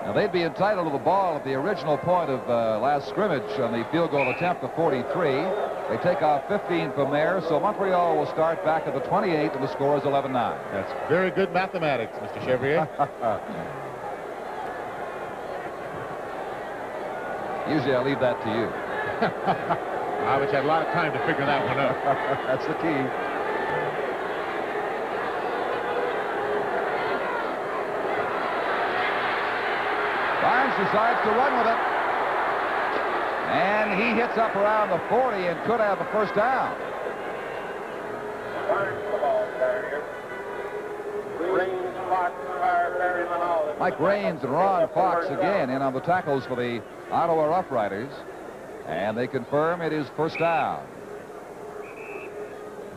Now, they'd be entitled to the ball at the original point of last scrimmage on the field goal attempt of 43. They take off 15 from there, so Montreal will start back at the 28, and the score is 11-9. That's very good mathematics, Mr. Chevrier. Usually I leave that to you. I wish I had a lot of time to figure that one out. That's the key. Barnes decides to run with it. And he hits up around the 40 and could have a first down. Mike Raines and Ron Fox again in on the tackles for the Ottawa Rough Riders. And they confirm it is first down.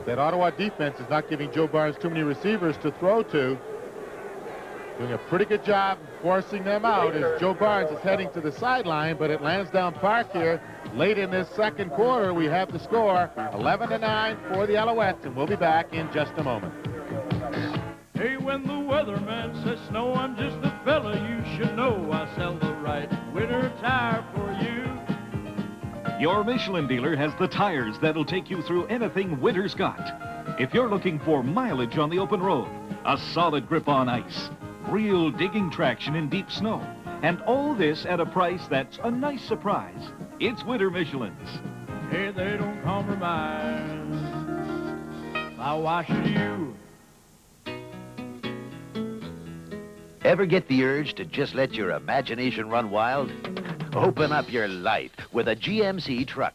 That Ottawa defense is not giving Joe Barnes too many receivers to throw to. Doing a pretty good job forcing them out as Joe Barnes is heading to the sideline, but at Lansdowne Park here, late in this second quarter, we have the score 11-9 for the Alouettes, and we'll be back in just a moment. Hey, when the weatherman says snow, I'm just the fella you should know. I sell the right winter tire for you. Your Michelin dealer has the tires that'll take you through anything winter's got. If you're looking for mileage on the open road, a solid grip on ice, real digging traction in deep snow. And all this at a price that's a nice surprise. It's Winter Michelin's. Hey, they don't compromise. I wash you. Ever get the urge to just let your imagination run wild? Open up your life with a GMC truck.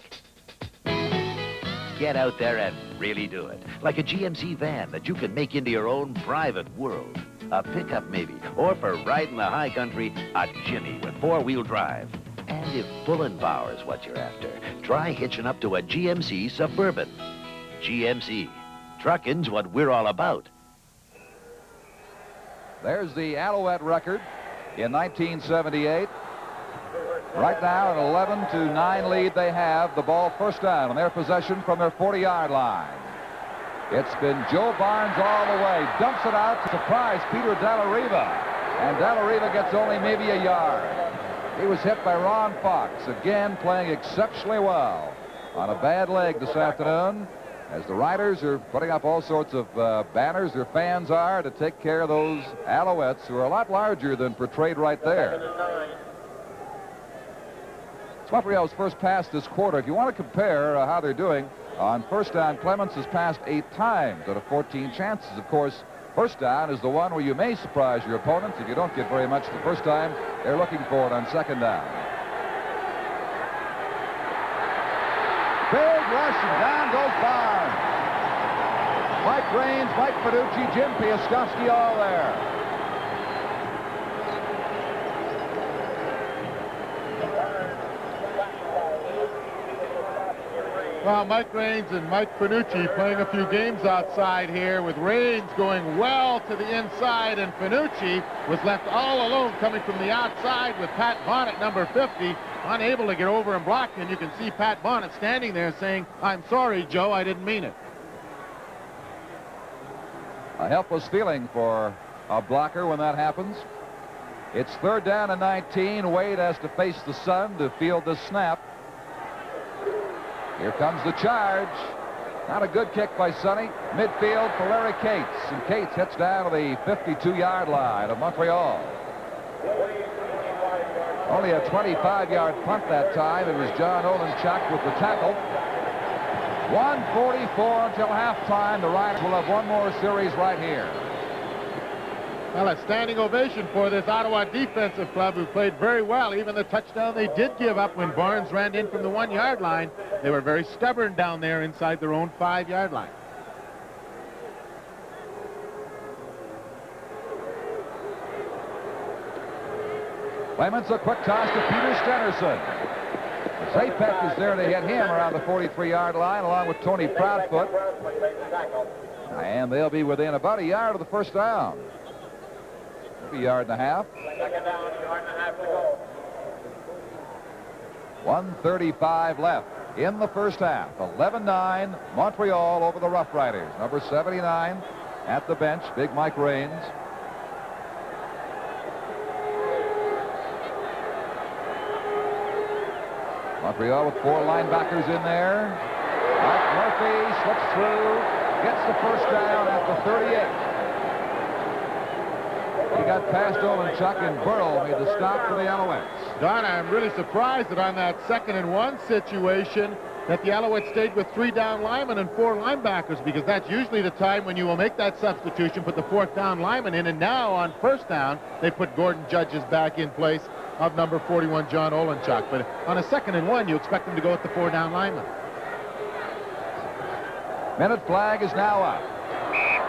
Get out there and really do it. Like a GMC van that you can make into your own private world. A pickup maybe, or for riding the high country, a Jimmy with four-wheel drive. And if pulling power is what you're after, try hitching up to a GMC Suburban. GMC. Trucking's what we're all about. There's the Alouette record in 1978. Right now, an 11-9 lead they have. The ball first down in their possession from their 40-yard line. It's been Joe Barnes all the way. Dumps it out to surprise Peter Dallariva. And Dallariva gets only maybe a yard. He was hit by Ron Fox, again playing exceptionally well on a bad leg this afternoon. As the riders are putting up all sorts of banners, their fans are, to take care of those Alouettes, who are a lot larger than portrayed right there. It's Montreal's first pass this quarter. If you want to compare how they're doing, on first down, Clements has passed 8 times out of 14 chances. Of course, first down is the one where you may surprise your opponents. If you don't get very much the first time, they're looking for it on second down. Big rush, and down goes Barnes. Mike Raines, Mike Paducci, Jim Piaskowski all there. Well, Mike Raines and Mike Panucci playing a few games outside here, with Raines going well to the inside, and Panucci was left all alone coming from the outside with Pat Bonnet, number 50, unable to get over and block. And you can see Pat Bonnet standing there saying, "I'm sorry, Joe, I didn't mean it." A helpless feeling for a blocker when that happens. It's third down and 19. Wade has to face the sun to field the snap. Here comes the charge. Not a good kick by Sonny. Midfield for Larry Cates. And Cates hits down to the 52-yard line of Montreal. Only a 25-yard punt that time. It was John Olenchuk with the tackle. 1:44 until halftime. The Riders will have one more series right here. Well, a standing ovation for this Ottawa defensive club, who played very well. Even the touchdown they did give up when Barnes ran in from the 1-yard line. They were very stubborn down there inside their own 5-yard line. Clements, a quick toss to Peter Stennerson. Zapek is there to hit him around the 43-yard line, along with Tony Proudfoot. And they'll be within about a yard of the first down. Maybe a yard and a half. 1:35 left in the first half. 11-9, Montreal over the Rough Riders. Number 79 at the bench, big Mike Raines. Montreal with 4 linebackers in there. Mike Murphy slips through, gets the first down at the 38. He got past Olenchuk, and Burrow made the stop for the Alouettes. Don, I'm really surprised that on that 2nd and 1 situation that the Alouettes stayed with 3 down linemen and 4 linebackers, because that's usually the time when you will make that substitution, put the 4th down lineman in. And now on first down, they put Gordon Judges back in place of number 41, John Olenchuk. But on a 2nd and 1, you expect them to go with the 4 down lineman. Minute flag is now up.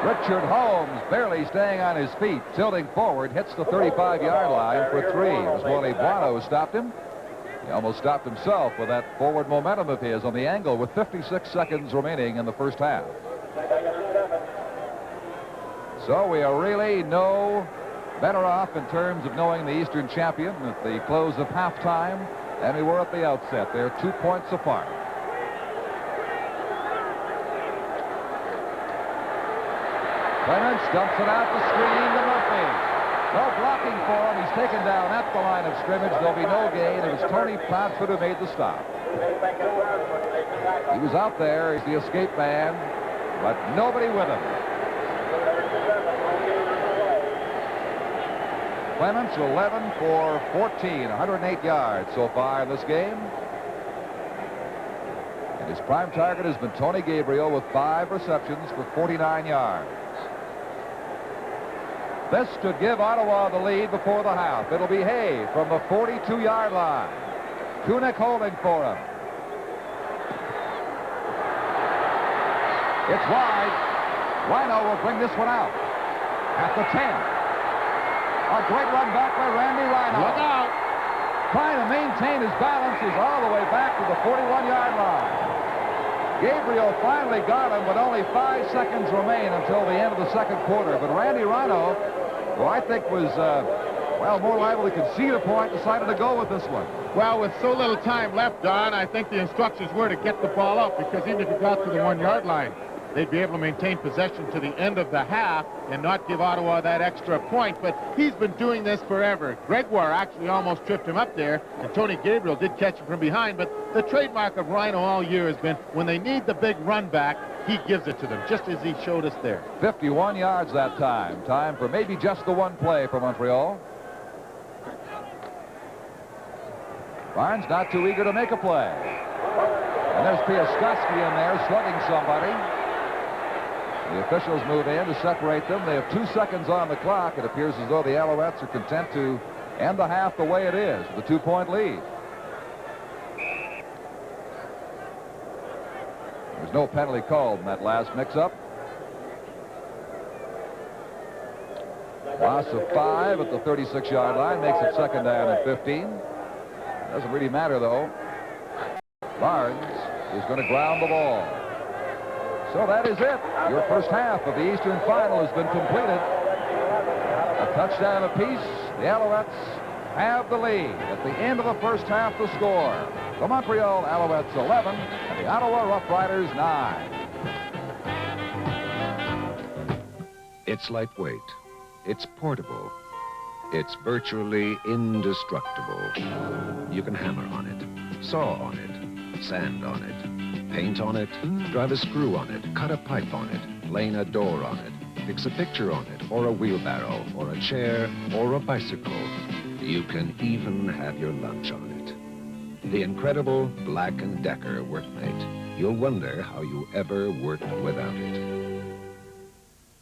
Richard Holmes barely staying on his feet, tilting forward, hits the 35-yard line for 3. It was Wally Buono who stopped him. He almost stopped himself with that forward momentum of his on the angle with 56 seconds remaining in the first half. So we are really no better off in terms of knowing the Eastern champion at the close of halftime than we were at the outset. They're 2 points apart. Clements dumps it out the screen to Murphy. No blocking for him. He's taken down at the line of scrimmage. There'll be no gain. It was Tony Proudfoot who made the stop. He was out there. He's the escape man, but nobody with him. Clements, 11 for 14, 108 yards so far in this game. And his prime target has been Tony Gabriel with 5 receptions for 49 yards. This should give Ottawa the lead before the half. It'll be Hay from the 42-yard line. Kunick holding for him. It's wide. Rhino will bring this one out at the 10. A great run back by Randy Rhino. Look out. Trying to maintain his balance. He's all the way back to the 41-yard line. Gabriel finally got him, but only 5 seconds remain until the end of the second quarter. But Randy Rhino, who I think was, well, more liable to concede a point, decided to go with this one. Well, with so little time left, Don, I think the instructions were to get the ball up, because even if you got to the 1-yard line, they'd be able to maintain possession to the end of the half and not give Ottawa that extra point. But he's been doing this forever. Gregoire actually almost tripped him up there, and Tony Gabriel did catch him from behind. But the trademark of Rhino all year has been when they need the big run back, he gives it to them, just as he showed us there. 51 yards that time. Time for maybe just the one play for Montreal. Barnes not too eager to make a play. And there's Piaskowski in there slugging somebody. The officials move in to separate them. They have 2 seconds on the clock. It appears as though the Alouettes are content to end the half the way it is, with a 2-point lead. There's no penalty called in that last mix-up. Loss of 5 at the 36-yard line makes it second down and 15. Doesn't really matter, though. Barnes is going to ground the ball. So that is it. Your first half of the Eastern Final has been completed. A touchdown apiece. The Alouettes have the lead. At the end of the first half, the score: the Montreal Alouettes 11 and the Ottawa Rough Riders 9. It's lightweight. It's portable. It's virtually indestructible. You can hammer on it, saw on it, sand on it, paint on it, drive a screw on it, cut a pipe on it, plane a door on it, fix a picture on it, or a wheelbarrow, or a chair, or a bicycle. You can even have your lunch on it. The incredible Black & Decker Workmate. You'll wonder how you ever worked without it.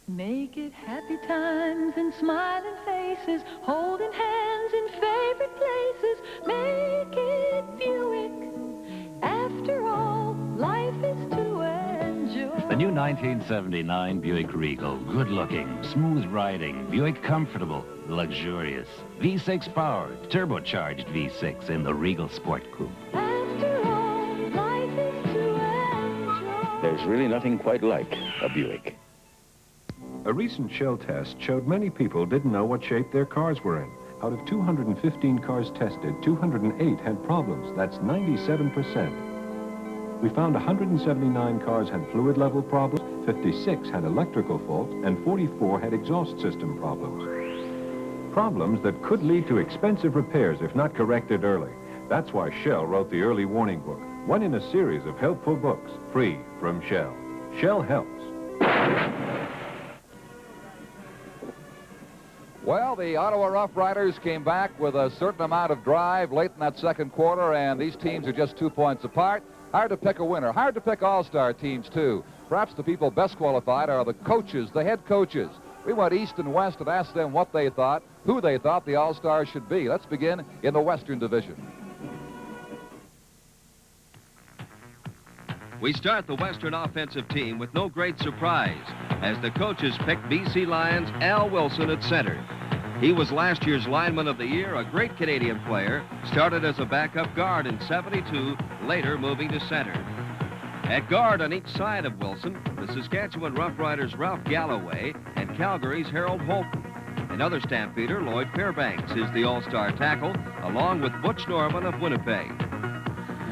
Make it happy times and smiling faces, holding hands in favorite places. Make it Buick. After all, life is to enjoy. The new 1979 Buick Regal. Good-looking, smooth-riding, Buick comfortable, luxurious. V6 powered, turbocharged V6 in the Regal Sport Coupe. After all, life is to enjoy. There's really nothing quite like a Buick. A recent Shell test showed many people didn't know what shape their cars were in. Out of 215 cars tested, 208 had problems. That's 97%. We found 179 cars had fluid level problems, 56 had electrical faults, and 44 had exhaust system problems. Problems that could lead to expensive repairs if not corrected early. That's why Shell wrote the Early Warning Book, one in a series of helpful books, free from Shell. Shell helps. Well, the Ottawa Rough Riders came back with a certain amount of drive late in that second quarter, and these teams are just 2 points apart. Hard to pick a winner. Hard to pick all-star teams, too. Perhaps the people best qualified are the coaches, the head coaches. We went east and west and asked them what they thought, who they thought the all-stars should be. Let's begin in the Western Division. We start the Western offensive team with no great surprise, as the coaches picked BC Lions' Al Wilson at center. He was last year's Lineman of the Year, a great Canadian player, started as a backup guard in '72, later moving to center. At guard on each side of Wilson, the Saskatchewan Roughriders' Ralph Galloway and Calgary's Harold Holton. Another Stampeder, Lloyd Fairbanks, is the all-star tackle, along with Butch Norman of Winnipeg.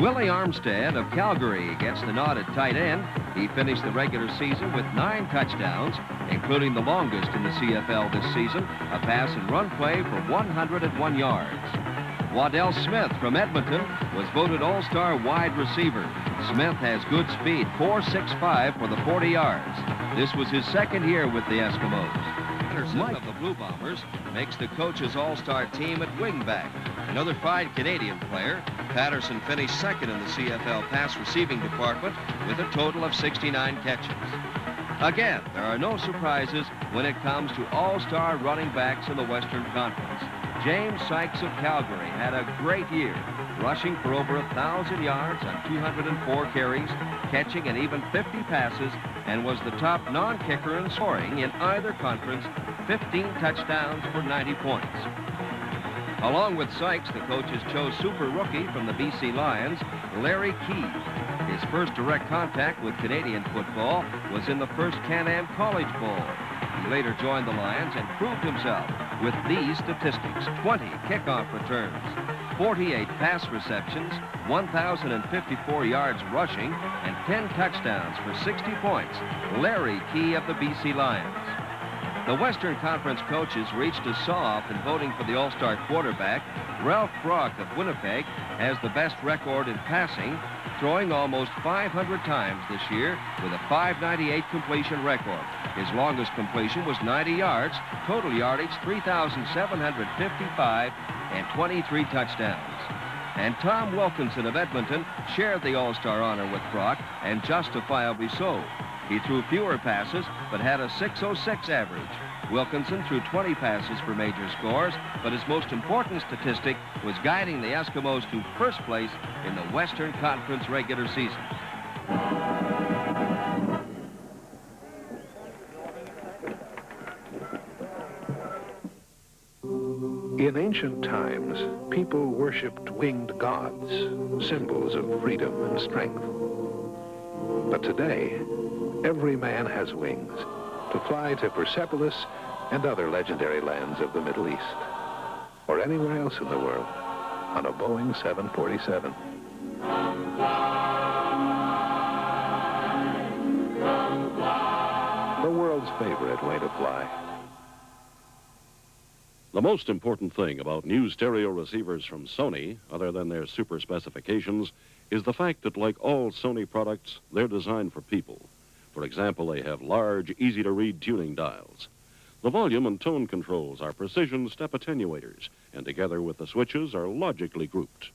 Willie Armstead of Calgary gets the nod at tight end. He finished the regular season with 9 touchdowns, including the longest in the CFL this season, a pass and run play for 101 yards. Waddell Smith from Edmonton was voted all-star wide receiver. Smith has good speed, 4.65 for the 40 yards. This was his second year with the Eskimos. Patterson of the Blue Bombers makes the coach's all-star team at wingback. Another fine Canadian player, Patterson finished second in the CFL pass receiving department with a total of 69 catches. Again, there are no surprises when it comes to all-star running backs in the Western Conference. James Sykes of Calgary had a great year, rushing for over 1,000 yards on 204 carries, catching an even 50 passes, and was the top non-kicker in scoring in either conference, 15 touchdowns for 90 points. Along with Sykes, the coaches chose super rookie from the BC Lions, Larry Key. His first direct contact with Canadian football was in the first Can-Am College Bowl. He later joined the Lions and proved himself with these statistics: 20 kickoff returns, 48 pass receptions, 1,054 yards rushing, and 10 touchdowns for 60 points. Larry Key of the BC Lions. The Western Conference coaches reached a saw-off in voting for the All-Star quarterback. Ralph Brock of Winnipeg has the best record in passing, throwing almost 500 times this year with a 598 completion record. His longest completion was 90 yards, total yardage 3,755, and 23 touchdowns. And Tom Wilkinson of Edmonton shared the All-Star honor with Brock, and justifiably so. He threw fewer passes, but had a 606 average. Wilkinson threw 20 passes for major scores, but his most important statistic was guiding the Eskimos to first place in the Western Conference regular season. In ancient times, people worshipped winged gods, symbols of freedom and strength. But today, every man has wings to fly to Persepolis and other legendary lands of the Middle East, or anywhere else in the world, on a Boeing 747. The world's favorite way to fly. The most important thing about new stereo receivers from Sony, other than their super specifications, is the fact that, like all Sony products, they're designed for people. For example, they have large, easy-to-read tuning dials. The volume and tone controls are precision step attenuators, and together with the switches are logically grouped.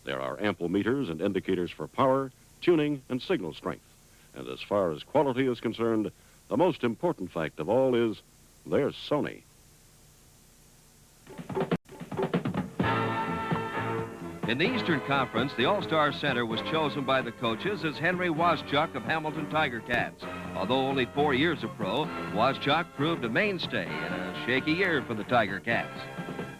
There are ample meters and indicators for power, tuning, and signal strength. And as far as quality is concerned, the most important fact of all is they're Sony. In the Eastern Conference, the All-Star center was chosen by the coaches as Henry Waszczuk of Hamilton Tiger Cats. Although only 4 years a pro, Waszczuk proved a mainstay in a shaky year for the Tiger Cats.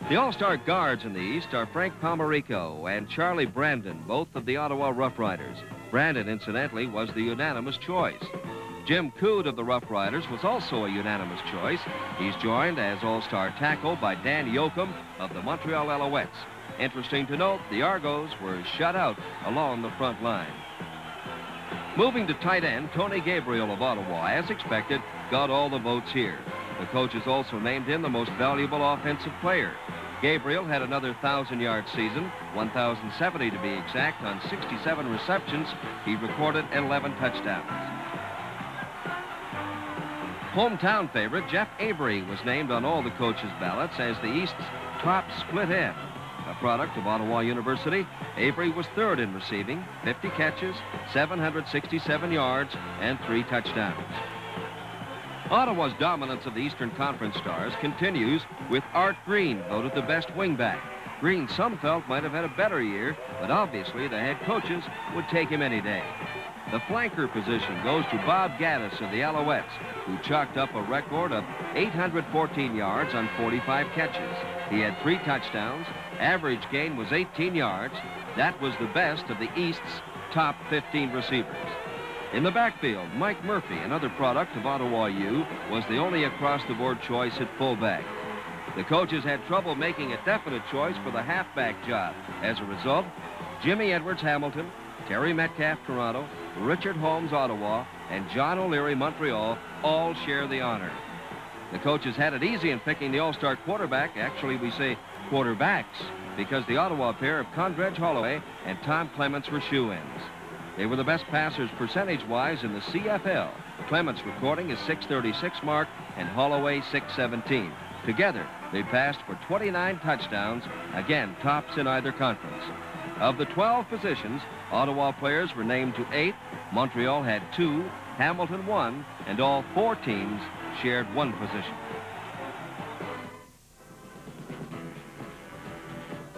The All-Star guards in the East are Frank Palmerico and Charlie Brandon, both of the Ottawa Rough Riders. Brandon, incidentally, was the unanimous choice. Jim Coode of the Rough Riders was also a unanimous choice. He's joined as All-Star tackle by Dan Yoakum of the Montreal Alouettes. Interesting to note, the Argos were shut out along the front line. Moving to tight end, Tony Gabriel of Ottawa, as expected, got all the votes here. The coaches also named him the most valuable offensive player. Gabriel had another 1,000-yard season, 1,070 to be exact, on 67 receptions. He recorded 11 touchdowns. Hometown favorite Jeff Avery was named on all the coaches' ballots as the East's top split end. A product of Ottawa University, Avery was third in receiving, 50 catches, 767 yards, and 3 touchdowns. Ottawa's dominance of the Eastern Conference Stars continues with Art Green, voted the best wingback. Green, some felt, might have had a better year, but obviously the head coaches would take him any day. The flanker position goes to Bob Gaddis of the Alouettes, who chalked up a record of 814 yards on 45 catches. He had 3 touchdowns. Average gain was 18 yards. That was the best of the East's top 15 receivers. In the backfield, Mike Murphy, another product of Ottawa U, was the only across-the-board choice at fullback. The coaches had trouble making a definite choice for the halfback job. As a result, Jimmy Edwards, Hamilton, Terry Metcalf, Toronto, Richard Holmes, Ottawa, and John O'Leary, Montreal, all share the honor. The coaches had it easy in picking the All-Star quarterback. Actually, we say quarterbacks, because the Ottawa pair of Condredge Holloway and Tom Clements were shoe-ins. They were the best passers percentage-wise in the CFL. Clement's recording is 636 mark and Holloway 617. Together, they passed for 29 touchdowns, again tops in either conference. Of the 12 positions, Ottawa players were named to 8, Montreal had 2, Hamilton 1, and all 4 teams shared 1 position.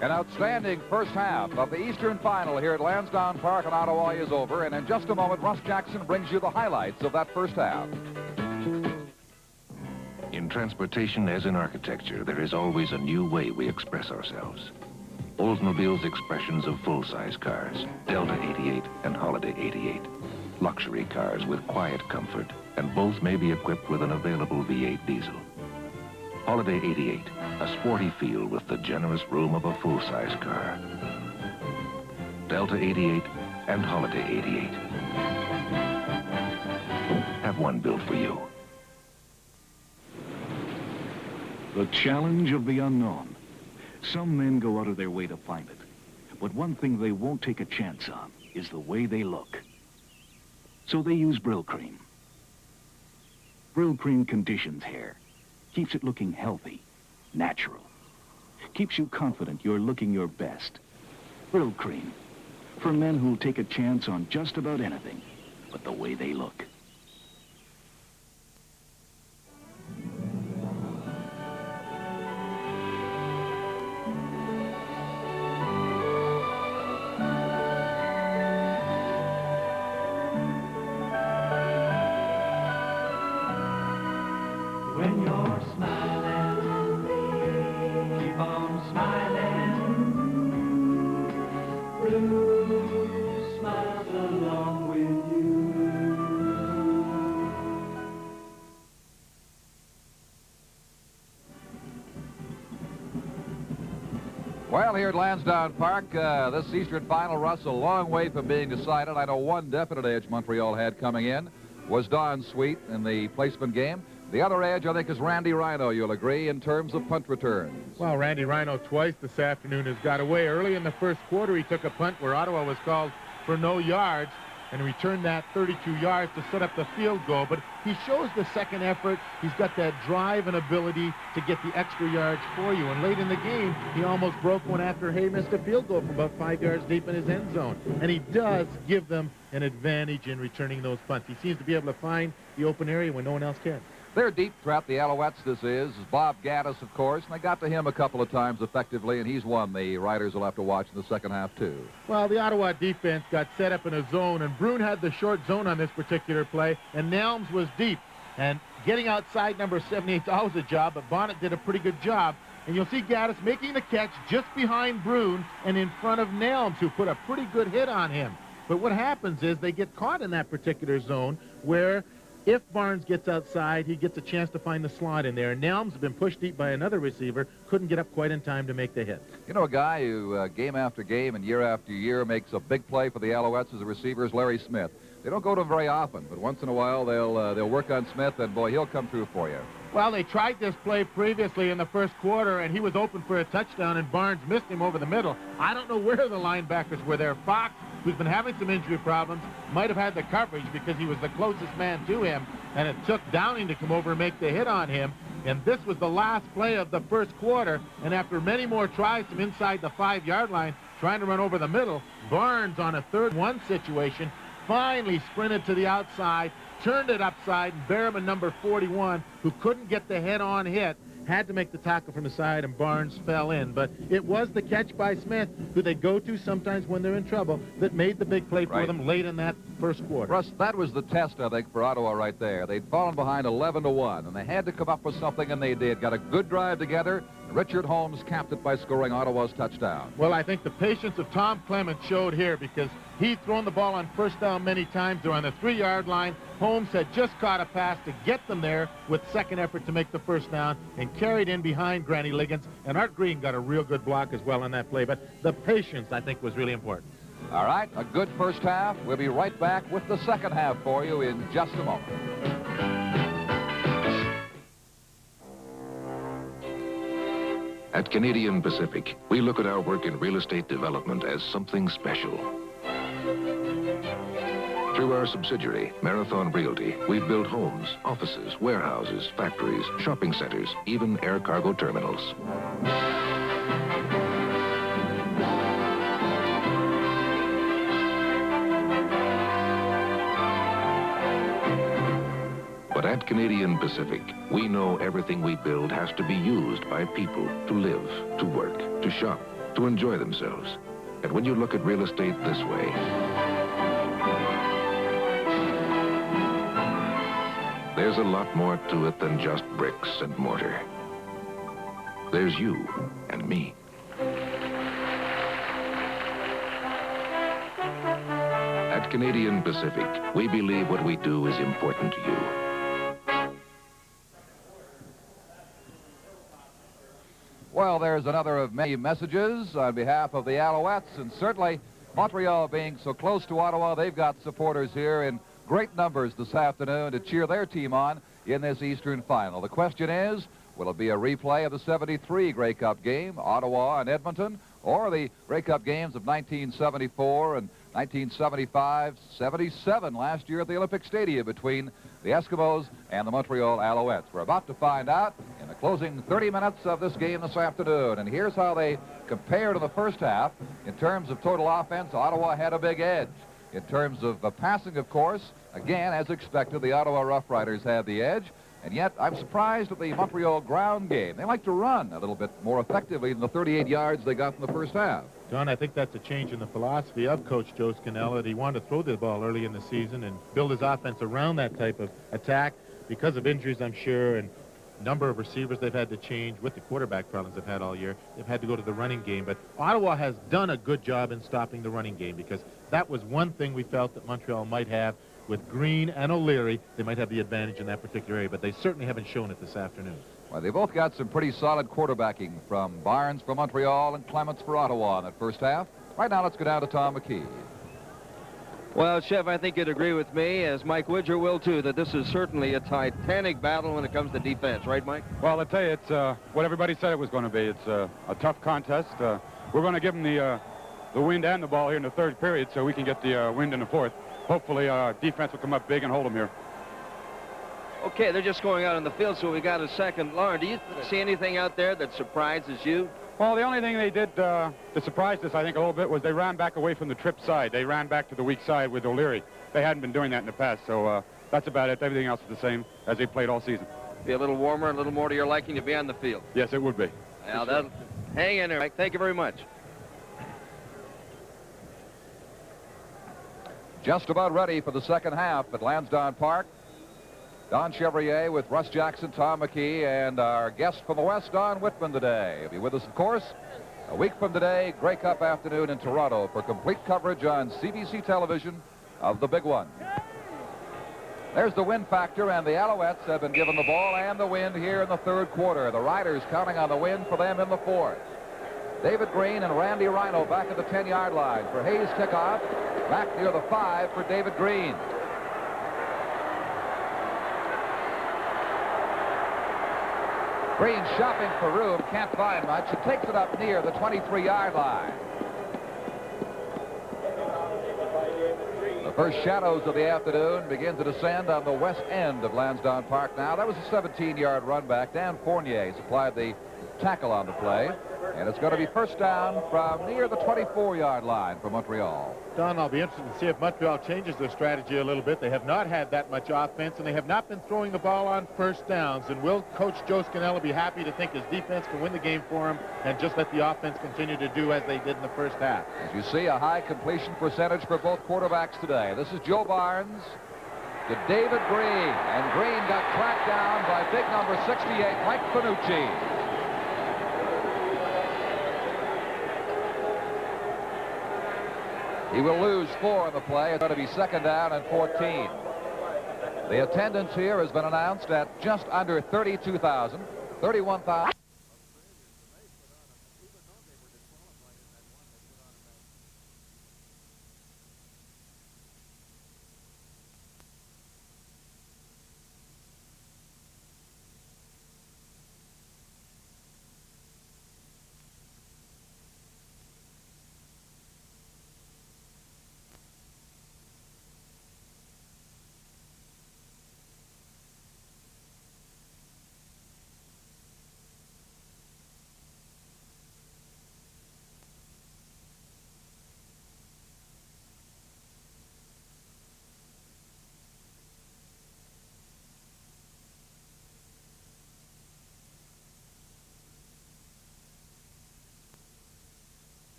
An outstanding first half of the Eastern Final here at Lansdowne Park in Ottawa is over, and in just a moment, Russ Jackson brings you the highlights of that first half. In transportation, as in architecture, there is always a new way we express ourselves. Oldsmobile's expressions of full-size cars, Delta 88 and Holiday 88. Luxury cars with quiet comfort, and both may be equipped with an available V8 diesel. Holiday 88, a sporty feel with the generous room of a full-size car. Delta 88 and Holiday 88. Have one built for you. The challenge of the unknown. Some men go out of their way to find it. But one thing they won't take a chance on is the way they look. So they use Brill Cream. Brill Cream conditions hair. Keeps it looking healthy, natural. Keeps you confident you're looking your best. Brill Cream. For men who'll take a chance on just about anything but the way they look. When you're smiling, keep on smiling. Blue smiles along with Well, here at Lansdowne Park, this Eastern Final, Russ, a long way from being decided. I know one definite edge Montreal had coming in was Don Sweet in the placement game. The other edge, I think, is Randy Rhino, you'll agree, in terms of punt returns. Well, Randy Rhino twice this afternoon has got away. Early in the first quarter, he took a punt where Ottawa was called for no yards and returned that 32 yards to set up the field goal. But he shows the second effort. He's got that drive and ability to get the extra yards for you. And late in the game, he almost broke one after Hay missed a field goal from about 5 yards deep in his end zone. And he does give them an advantage in returning those punts. He seems to be able to find the open area when no one else can. Their deep threat, the Alouettes, this is Bob Gaddis, of course, and they got to him a couple of times effectively, and he's one the Riders will have to watch in the second half, too. Well, the Ottawa defense got set up in a zone, and Brune had the short zone on this particular play, and Nelms was deep. And getting outside number 78 is always a job, but Bonnet did a pretty good job. And you'll see Gaddis making the catch just behind Brune and in front of Nelms, who put a pretty good hit on him. But what happens is they get caught in that particular zone where if Barnes gets outside, he gets a chance to find the slot in there. And Nelms has been pushed deep by another receiver, couldn't get up quite in time to make the hit. You know, a guy who game after game and year after year makes a big play for the Alouettes as a receiver is Larry Smith. They don't go to him very often, but once in a while they'll work on Smith, and boy, he'll come through for you. Well, they tried this play previously in the first quarter, and he was open for a touchdown, and Barnes missed him over the middle. I don't know where the linebackers were there. Fox, who's been having some injury problems, might have had the coverage because he was the closest man to him, and it took Downing to come over and make the hit on him. And this was the last play of the first quarter, and after many more tries from inside the 5-yard line, trying to run over the middle, Barnes on a 3rd-1 situation finally sprinted to the outside, turned it upside, and Berriman, number 41, who couldn't get the head-on hit, had to make the tackle from the side, and Barnes fell in. But it was the catch by Smith, who they go to sometimes when they're in trouble, that made the big play for them late in that first quarter. Russ, that was the test, I think, for Ottawa right there. They'd fallen behind 11-1, and they had to come up with something, and they did. Got a good drive together. Richard Holmes capped it by scoring Ottawa's touchdown. Well, I think the patience of Tom Clement showed here, because he'd thrown the ball on first down many times. They're on the 3-yard line. Holmes had just caught a pass to get them there with second effort to make the first down and carried in behind Granny Liggins. And Art Green got a real good block as well on that play. But the patience, I think, was really important. All right, a good first half. We'll be right back with the second half for you in just a moment. At Canadian Pacific, we look at our work in real estate development as something special. Through our subsidiary, Marathon Realty, we've built homes, offices, warehouses, factories, shopping centers, even air cargo terminals. But at Canadian Pacific, we know everything we build has to be used by people to live, to work, to shop, to enjoy themselves. And when you look at real estate this way, there's a lot more to it than just bricks and mortar. There's you and me. At Canadian Pacific, we believe what we do is important to you. Well, there's another of many messages on behalf of the Alouettes, and certainly Montreal being so close to Ottawa, they've got supporters here in great numbers this afternoon to cheer their team on in this Eastern Final. The question is, will it be a replay of the '73 Grey Cup game, Ottawa and Edmonton, or the Grey Cup games of 1974 and 1975, 77 last year at the Olympic Stadium between the Eskimos and the Montreal Alouettes? We're about to find out in the closing 30 minutes of this game this afternoon. And here's how they compare to the first half. In terms of total offense, Ottawa had a big edge. In terms of passing, of course, again, as expected, the Ottawa Rough Riders had the edge. And yet, I'm surprised at the Montreal ground game. They like to run a little bit more effectively than the 38 yards they got in the first half. John, I think that's a change in the philosophy of Coach Joe Scannella, that he wanted to throw the ball early in the season and build his offense around that type of attack. Because of injuries, I'm sure, and number of receivers they've had to change with the quarterback problems they've had all year, they've had to go to the running game. But Ottawa has done a good job in stopping the running game, because that was one thing we felt that Montreal might have. With Green and O'Leary, they might have the advantage in that particular area, but they certainly haven't shown it this afternoon. Well, they both got some pretty solid quarterbacking from Barnes for Montreal and Clements for Ottawa in that first half. Right now, let's go down to Tom McKee. Well, Chef, I think you'd agree with me, as Mike Widger will too, that this is certainly a titanic battle when it comes to defense. Right, Mike? Well, I'll tell you, it's what everybody said it was going to be. It's a tough contest. We're going to give them the wind and the ball here in the third period so we can get the wind in the fourth. Hopefully, our defense will come up big and hold them here. Okay, they're just going out on the field, so we got a second. Lauren, do you see anything out there that surprises you? Well, the only thing they did that surprised us, I think, a little bit was they ran back away from the trip side. They ran back to the weak side with O'Leary. They hadn't been doing that in the past, so that's about it. Everything else is the same as they played all season. Be a little warmer, a little more to your liking to be on the field. Yes, it would be. Now, that'll hang in there, Mike. Thank you very much. Just about ready for the second half at Lansdowne Park. Don Chevrier with Russ Jackson, Tom McKee, and our guest from the West, Don Whitman, today. He'll be with us, of course, a week from today, Grey Cup afternoon in Toronto for complete coverage on CBC television of the big one. There's the wind factor, and the Alouettes have been given the ball and the wind here in the third quarter. The Riders counting on the wind for them in the fourth. David Green and Randy Rhino back at the 10-yard line for Hayes' kickoff. Back near the 5 for David Green. Green shopping for room, can't find much. He takes it up near the 23-yard line. The first shadows of the afternoon begin to descend on the west end of Lansdowne Park now. That was a 17-yard run back. Dan Fournier supplied the tackle on the play. And it's going to be first down from near the 24-yard line for Montreal. Don, I'll be interested to see if Montreal changes their strategy a little bit. They have not had that much offense, and they have not been throwing the ball on first downs. And will Coach Joe Scannella be happy to think his defense can win the game for him and just let the offense continue to do as they did in the first half? As you see, a high completion percentage for both quarterbacks today. This is Joe Barnes to David Green. And Green got tracked down by big number 68, Mike Finucci. He will lose 4 on the play. It's going to be second down and 14. The attendance here has been announced at just under 32,000, 31,000.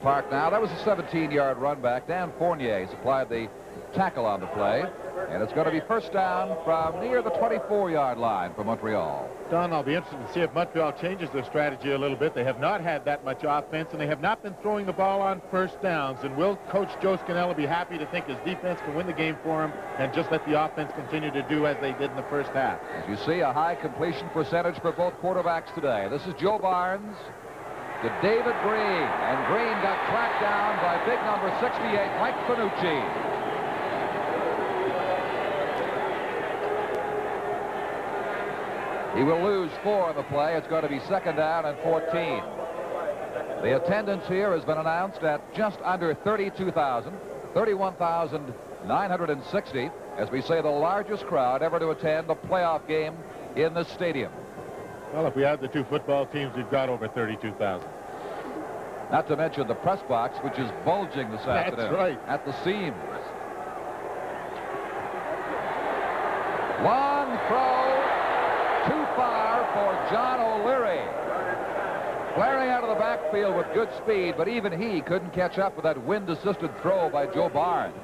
Park now. That was a 17-yard run back. Dan Fournier supplied the tackle on the play. And it's going to be first down from near the 24-yard line for Montreal. Don, I'll be interested to see if Montreal changes their strategy a little bit. They have not had that much offense, and they have not been throwing the ball on first downs. And will Coach Joe Scannella be happy to think his defense can win the game for him and just let the offense continue to do as they did in the first half? As you see, a high completion percentage for both quarterbacks today. This is Joe Barnes to David Green, and Green got tracked down by big number 68, Mike Finucci. He will lose 4 on the play. It's going to be second down and 14. The attendance here has been announced at just under 32,000, 31,960, as we say the largest crowd ever to attend a playoff game in this stadium. Well, if we add the 2 football teams, we've got over 32,000. Not to mention the press box, which is bulging this afternoon. That's right. At the seams. Long throw. Too far for John O'Leary. Flaring out of the backfield with good speed, but even he couldn't catch up with that wind-assisted throw by Joe Barnes.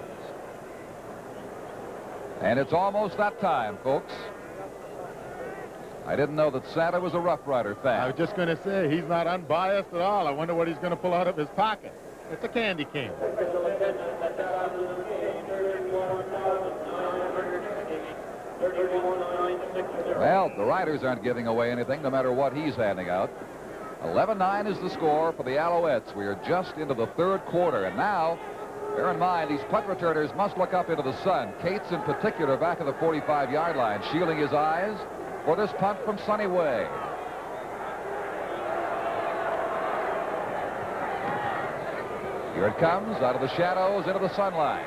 And it's almost that time, folks. I didn't know that Santa was a Rough Rider fan. I was just going to say, he's not unbiased at all. I wonder what he's going to pull out of his pocket. It's a candy cane. Well, the Riders aren't giving away anything, no matter what he's handing out. 11-9 is the score for the Alouettes. We are just into the third quarter, and now, bear in mind, these punt returners must look up into the sun. Cates, in particular, back at the 45-yard line, shielding his eyes for this punt from Sonny Way. Here it comes, out of the shadows, into the sunlight,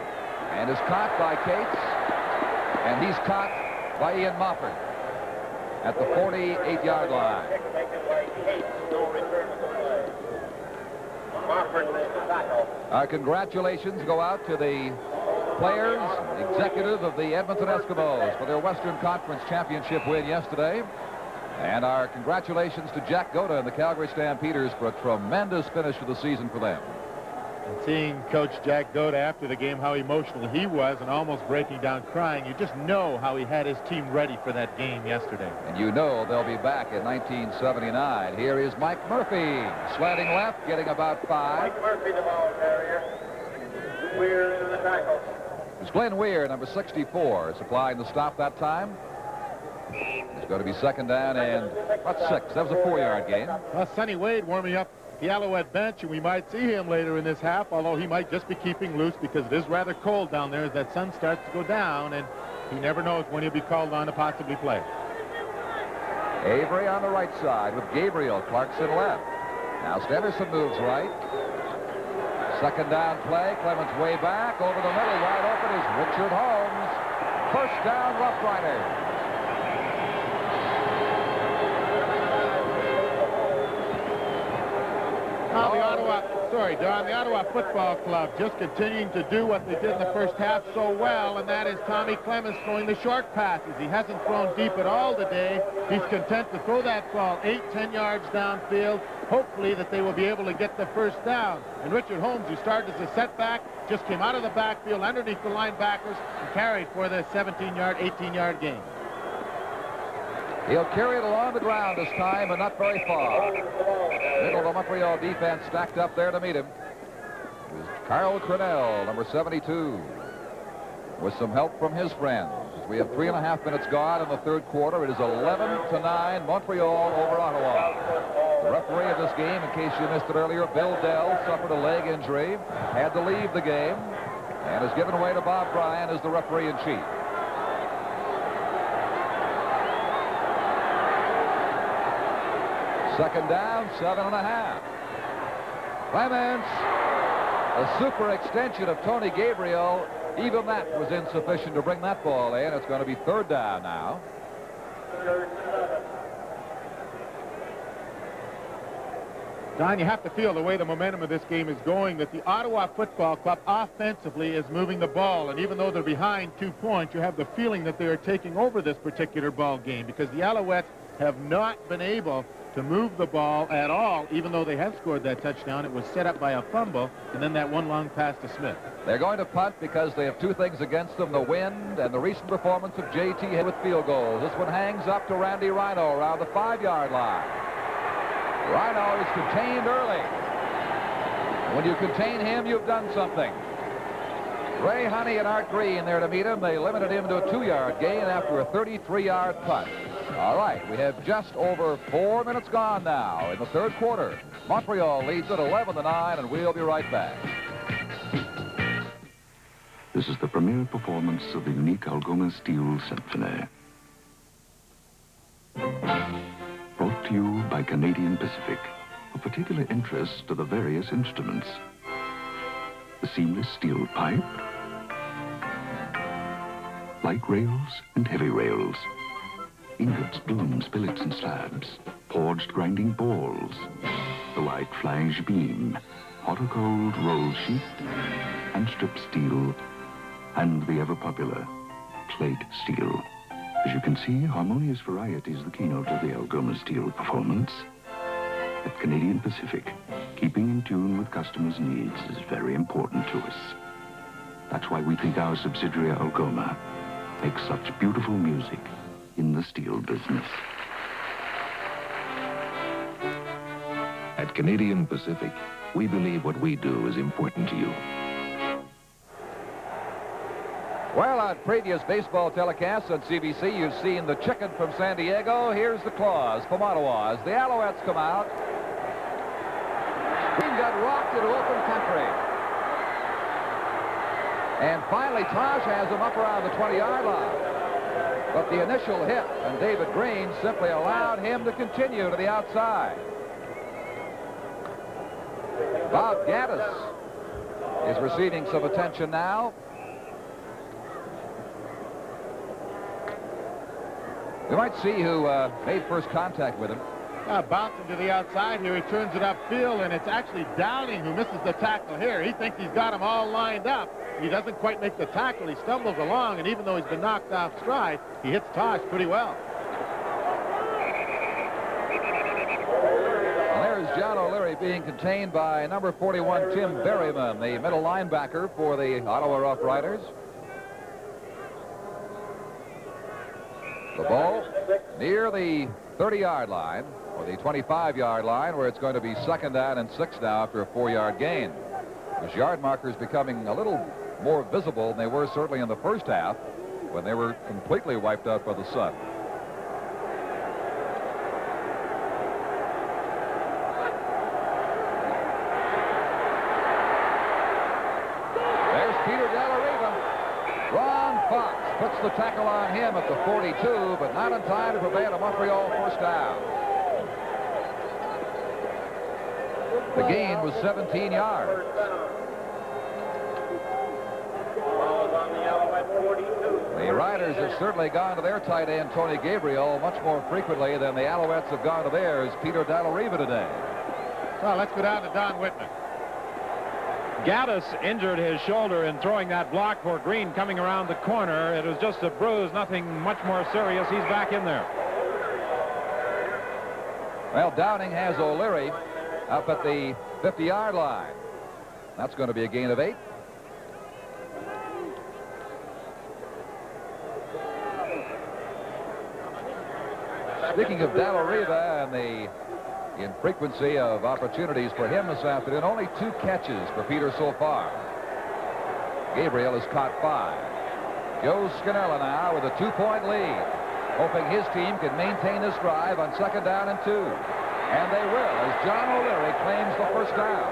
and is caught by Cates, and he's caught by Ian Mofford at the 48-yard line. Our congratulations go out to the players, the executive of the Edmonton Eskimos for their Western Conference Championship win yesterday. And our congratulations to Jack Goda and the Calgary Stampeders for a tremendous finish to the season for them. And seeing Coach Jack Goda after the game, how emotional he was and almost breaking down crying, you just know how he had his team ready for that game yesterday. And you know they'll be back in 1979. Here is Mike Murphy, slanting left, getting about 5. Mike Murphy, the ball carrier. Weir into the tackle. It's Glenn Weir, number 64, supplying the stop that time. It's going to be second down and about 6. That was a 4-yard gain. Well, Sonny Wade warming up the Alouette bench, and we might see him later in this half, although he might just be keeping loose because it is rather cold down there as that sun starts to go down, and he never knows when he'll be called on to possibly play. Avery on the right side with Gabriel, Clarkson left. Now Stenderson moves right. Second down play, Clements way back, over the middle, wide open is Richard Holmes. First down, Rough Riders. Now the Ottawa Football Club just continuing to do what they did in the first half so well, and that is Tommy Clements throwing the short passes. He hasn't thrown deep at all today. He's content to throw that ball 8-10 yards downfield, hopefully that they will be able to get the first down. And Richard Holmes, who started as a setback, just came out of the backfield underneath the linebackers and carried for the 17-yard, 18-yard gain. He'll carry it along the ground this time, but not very far. Middle of the Montreal defense stacked up there to meet him. Is Carl Crennel, number 72, with some help from his friends. We have 3.5 minutes gone in the third quarter. It is 11-9, Montreal over Ottawa. The referee of this game, in case you missed it earlier, Bill Dell, suffered a leg injury, had to leave the game, and is given away to Bob Bryan as the referee-in-chief. Second down, 7.5. Clements, a super extension of Tony Gabriel. Even that was insufficient to bring that ball in. It's going to be third down now. Don, you have to feel the way the momentum of this game is going, that the Ottawa Football Club offensively is moving the ball. And even though they're behind 2 points, you have the feeling that they are taking over this particular ball game because the Alouettes have not been able to move the ball at all, even though they have scored that touchdown. It was set up by a fumble, and then that one long pass to Smith. They're going to punt because they have two things against them, the wind and the recent performance of J.T. with field goals. This one hangs up to Randy Rhino around the 5-yard line. Rhino is contained early. When you contain him, you've done something. Ray Honey and Art Green there to meet him. They limited him to a 2-yard gain after a 33-yard punt. All right, we have just over 4 minutes gone now in the third quarter. Montreal leads at 11-9, and we'll be right back. This is the premiere performance of the unique Algoma Steel Symphony. Brought to you by Canadian Pacific, of particular interest to the various instruments. The seamless steel pipe, light rails and heavy rails, ingots, blooms, billets and slabs, forged grinding balls, the white flange beam, hot or cold roll sheet, and strip steel, and the ever-popular plate steel. As you can see, harmonious variety is the keynote of the Algoma Steel performance. At Canadian Pacific, keeping in tune with customers' needs is very important to us. That's why we think our subsidiary Algoma makes such beautiful music in the steel business. At Canadian Pacific, we believe what we do is important to you. Well, on previous baseball telecasts on CBC, you've seen the chicken from San Diego. Here's the claws from Ottawa as the Alouettes come out. Green got rocked into open country. And finally, Tosh has him up around the 20-yard line. But the initial hit, and David Green simply allowed him to continue to the outside. Bob Gaddis is receiving some attention now. We might see who made first contact with him. Bouncing to the outside here, he turns it upfield, and it's actually Downing who misses the tackle here. He thinks he's got them all lined up. He doesn't quite make the tackle. He stumbles along, and even though he's been knocked off stride, he hits Tosh pretty well. And there's John O'Leary being contained by number 41, Tim Berryman, the middle linebacker for the Ottawa Rough Riders. The ball near the 30-yard line, or the 25-yard line, where it's going to be 2nd down and 6 now after a 4-yard gain. Those yard markers becoming a little more visible than they were certainly in the first half, when they were completely wiped out by the sun. There's Peter Delariva. Ron Fox puts the tackle on him at the 42, but not in time to prevent a Montreal first down. The gain was 17 yards. The Riders have certainly gone to their tight end, Tony Gabriel, much more frequently than the Alouettes have gone to theirs, Peter Delariva, today. Well, let's go down to Don Whitman. Gaddis injured his shoulder in throwing that block for Green coming around the corner. It was just a bruise, nothing much more serious. He's back in there. Well, Downing has O'Leary up at the 50-yard line. That's going to be a gain of 8. Speaking of Delariva and the infrequency of opportunities for him this afternoon, only 2 catches for Peter so far. Gabriel has caught 5. Joe Scanella now with a 2-point lead, hoping his team can maintain this drive on 2nd down and 2. And they will, as John O'Leary claims the first down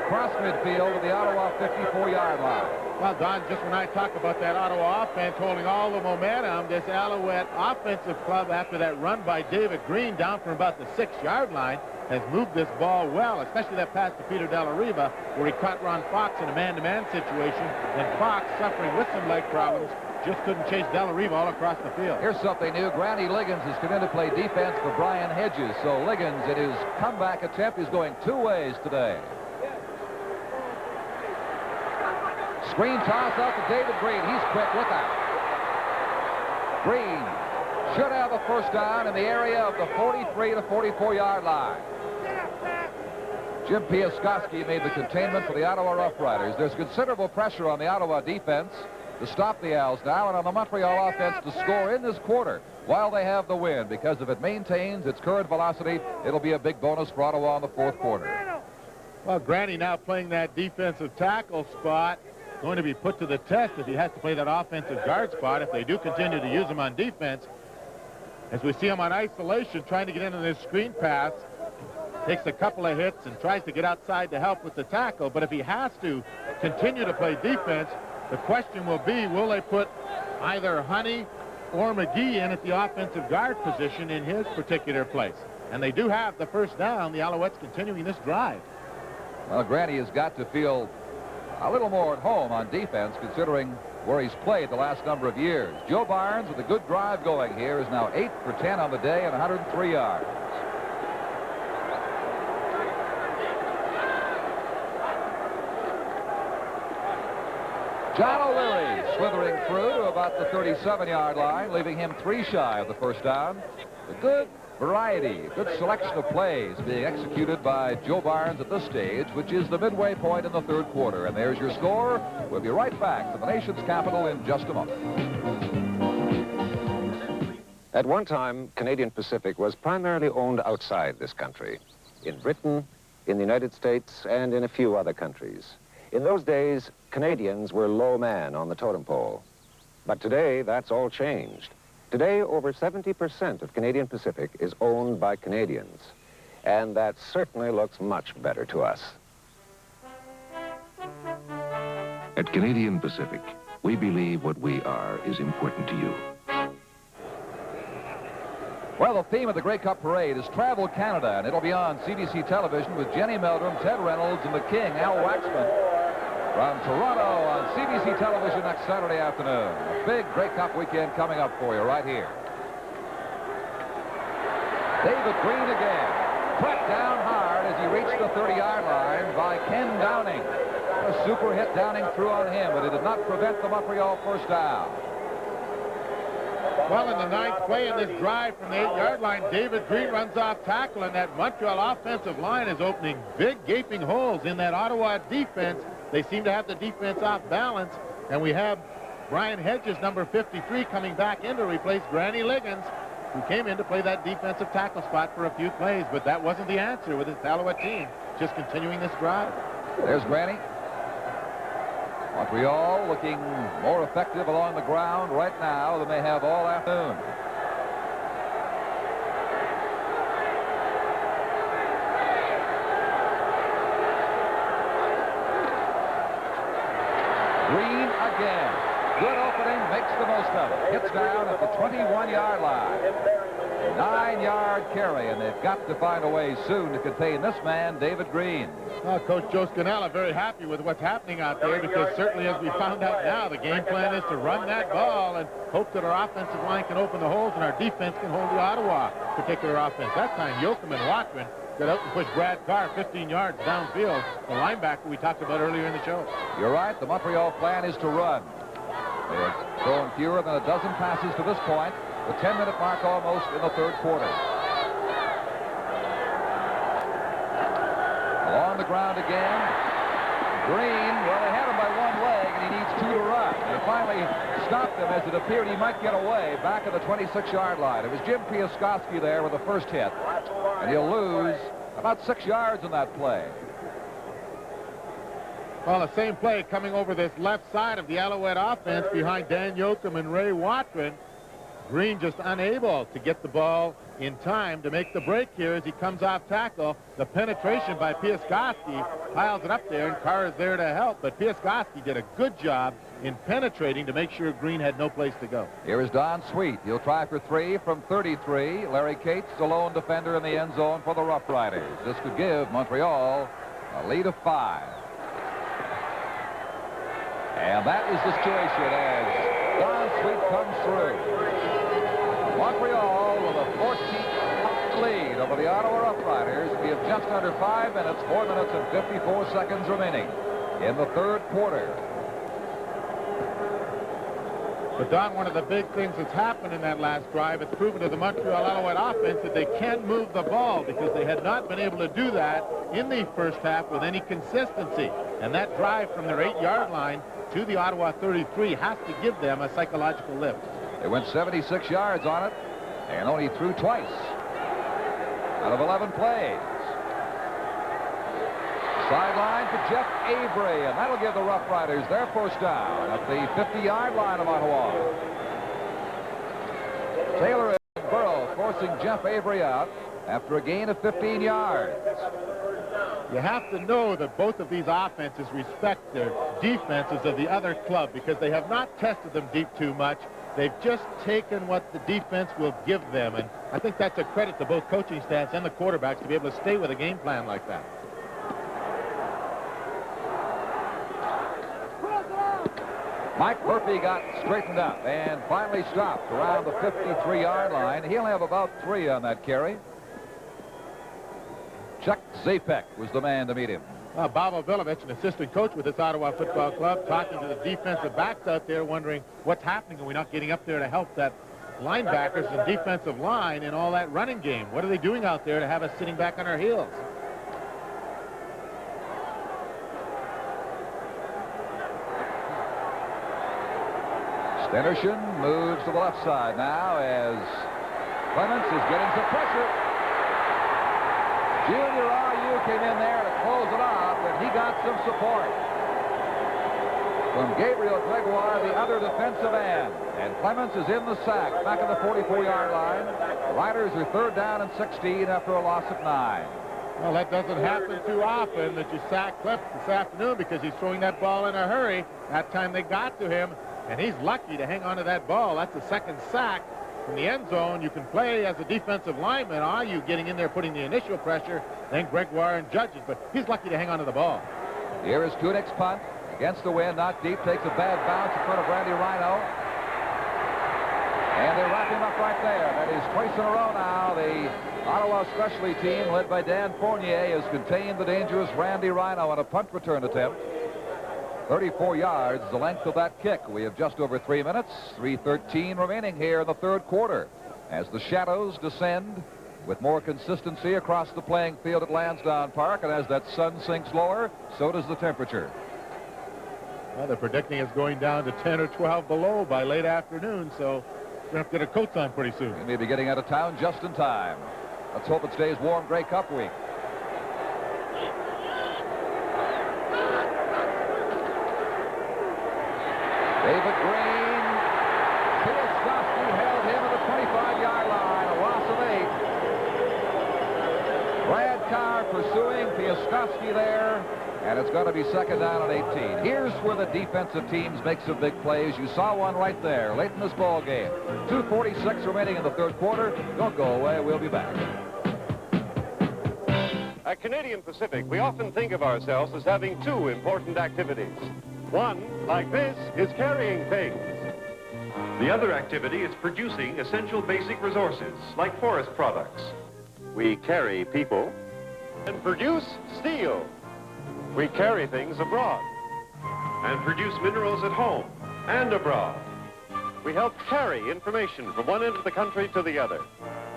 across midfield to the Ottawa 54-yard line. Well, Don, just when I talk about that Ottawa offense holding all the momentum, this Alouette offensive club, after that run by David Green down from about the 6-yard line, has moved this ball well, especially that pass to Peter Delariva, where he caught Ron Fox in a man-to-man situation, and Fox, suffering with some leg problems, just couldn't chase Delariva all across the field. Here's something new. Granny Liggins has come in to play defense for Brian Hedges, so Liggins, in his comeback attempt, is going 2 ways today. Screen toss out to David Green. He's quick. Look out. Green should have the first down in the area of the 43 to 44-yard line. Jim Piaskowski made the containment for the Ottawa Rough Riders. There's considerable pressure on the Ottawa defense to stop the Owls now, and on the Montreal offense to score in this quarter while they have the win, because if it maintains its current velocity, it'll be a big bonus for Ottawa in the fourth quarter. Well, Granny now playing that defensive tackle spot, going to be put to the test if he has to play that offensive guard spot, if they do continue to use him on defense. As we see him on isolation, trying to get into this screen pass, takes a couple of hits and tries to get outside to help with the tackle. But if he has to continue to play defense, the question will be, will they put either Honey or McGee in at the offensive guard position in his particular place? And they do have the first down, the Alouettes continuing this drive. Well, Granny has got to feel a little more at home on defense, considering where he's played the last number of years. Joe Barnes, with a good drive going here, is now 8 for 10 on the day and 103 yards. John O'Leary slithering through to about the 37-yard line, leaving him 3 shy of the first down. A good variety, a good selection of plays being executed by Joe Barnes at this stage, which is the midway point in the third quarter. And there's your score. We'll be right back to the nation's capital in just a moment. At one time, Canadian Pacific was primarily owned outside this country, in Britain, in the United States, and in a few other countries. In those days, Canadians were low man on the totem pole. But today, that's all changed. Today, over 70% of Canadian Pacific is owned by Canadians. And that certainly looks much better to us. At Canadian Pacific, we believe what we are is important to you. Well, the theme of the Grey Cup Parade is Travel Canada, and it'll be on CBC television with Jenny Meldrum, Ted Reynolds, and the King, Al Waxman, from Toronto on CBC television next Saturday afternoon. A big Grey Cup weekend coming up for you right here. David Green again. Cracked down hard as he reached the 30-yard line by Ken Downing. A super hit Downing threw on him, but it did not prevent the Montreal first down. Well, in the ninth play in this drive from the 8-yard line, David Green runs off tackle, and that Montreal offensive line is opening big gaping holes in that Ottawa defense. They seem to have the defense off balance, and we have Brian Hedges, number 53, coming back in to replace Granny Liggins, who came in to play that defensive tackle spot for a few plays, but that wasn't the answer with this Alouette team, just continuing this drive. There's Granny. Montreal looking more effective along the ground right now than they have all afternoon. Green again. Good opening, makes the most of it. Hits down at the 21-yard line. 9-yard carry, and they've got to find a way soon to contain this man, David Green. Well, Coach Joe Scannella very happy with what's happening out there, because certainly, as we found out now, the game plan is to run that ball and hope that our offensive line can open the holes and our defense can hold the Ottawa particular offense. That time, Yoakum and Watman got out and pushed Brad Carr 15 yards downfield, the linebacker we talked about earlier in the show. You're right. The Montreal plan is to run. They've thrown fewer than a dozen passes to this point. The 10-minute mark almost in the third quarter. Along the ground again. Green, well, they had him by one leg, and he needs 2 to run. They finally stopped him as it appeared he might get away back at the 26-yard line. It was Jim Piaskowski there with the first hit, and he'll lose about 6 yards in that play. Well, the same play coming over this left side of the Alouette offense behind Dan Yoakum and Ray Watman. Green just unable to get the ball in time to make the break here as he comes off tackle. The penetration by Piaskowski piles it up there, and Carr is there to help. But Piaskowski did a good job in penetrating to make sure Green had no place to go. Here is Don Sweet. He'll try for 3 from 33. Larry Cates, the lone defender in the end zone for the Rough Riders. This could give Montreal a lead of 5. And that is the situation as Don Sweet comes through. Montreal with a 14-point lead over the Ottawa Rough Riders. We have just under 5 minutes, 4 minutes and 54 seconds remaining in the third quarter. But Don, one of the big things that's happened in that last drive, it's proven to the Montreal Alouette offense that they can't move the ball because they had not been able to do that in the first half with any consistency. And that drive from their 8-yard line to the Ottawa 33 has to give them a psychological lift. They went 76 yards on it and only threw twice out of 11 plays. Sideline to Jeff Avery, and that'll give the Rough Riders their first down at the 50-yard line of Ottawa. Taylor and Burrow forcing Jeff Avery out after a gain of 15 yards. You have to know that both of these offenses respect their defenses of the other club because they have not tested them deep too much. They've just taken what the defense will give them, and I think that's a credit to both coaching staffs and the quarterbacks to be able to stay with a game plan like that. Mike Murphy got straightened up and finally stopped around the 53-yard line. He'll have about 3 on that carry. Chuck Zapek was the man to meet him. Bob Ovilovich, an assistant coach with this Ottawa football club, talking to the defensive backs out there, wondering what's happening. Are we not getting up there to help that linebackers and defensive line in all that running game? What are they doing out there to have us sitting back on our heels? Stenerson moves to the left side now as Clements is getting some pressure. Junior Ayu came in there to close it off, and he got some support from Gabriel Gregoire, the other defensive end. And Clements is in the sack, back at the 44-yard line. The Riders are 3rd down and 16 after a loss of 9. Well, that doesn't happen too often that you sack Clements this afternoon because he's throwing that ball in a hurry. That time they got to him, and he's lucky to hang on to that ball. That's the 2nd sack from the end zone. You can play as a defensive lineman. Are you getting in there putting the initial pressure, then Gregoire and Judges, but he's lucky to hang on to the ball. Here is Kunick's punt against the wind, not deep, takes a bad bounce in front of Randy Rhino. And they wrap him up right there. That is twice in a row now. The Ottawa specialty team, led by Dan Fournier, has contained the dangerous Randy Rhino on a punt return attempt. 34 yards, the length of that kick. We have just over 3 minutes, 3:13 remaining here in the 3rd quarter. As the shadows descend with more consistency across the playing field at Lansdowne Park, and as that sun sinks lower, so does the temperature. Well, they're predicting it's going down to 10 or 12 below by late afternoon, so we're going to have to get our coats on pretty soon. We may be getting out of town just in time. Let's hope it stays warm Grey Cup week. David Green, Piastowski held him at the 25-yard line, a loss of 8. Brad Carr pursuing Piastowski there, and it's going to be 2nd down and 18. Here's where the defensive teams make some big plays. You saw one right there late in this ball game. 2:46 remaining in the 3rd quarter. Don't go away. We'll be back. At Canadian Pacific, we often think of ourselves as having 2 important activities. One, like this, is carrying things. The other activity is producing essential basic resources, like forest products. We carry people and produce steel. We carry things abroad and produce minerals at home and abroad. We help carry information from one end of the country to the other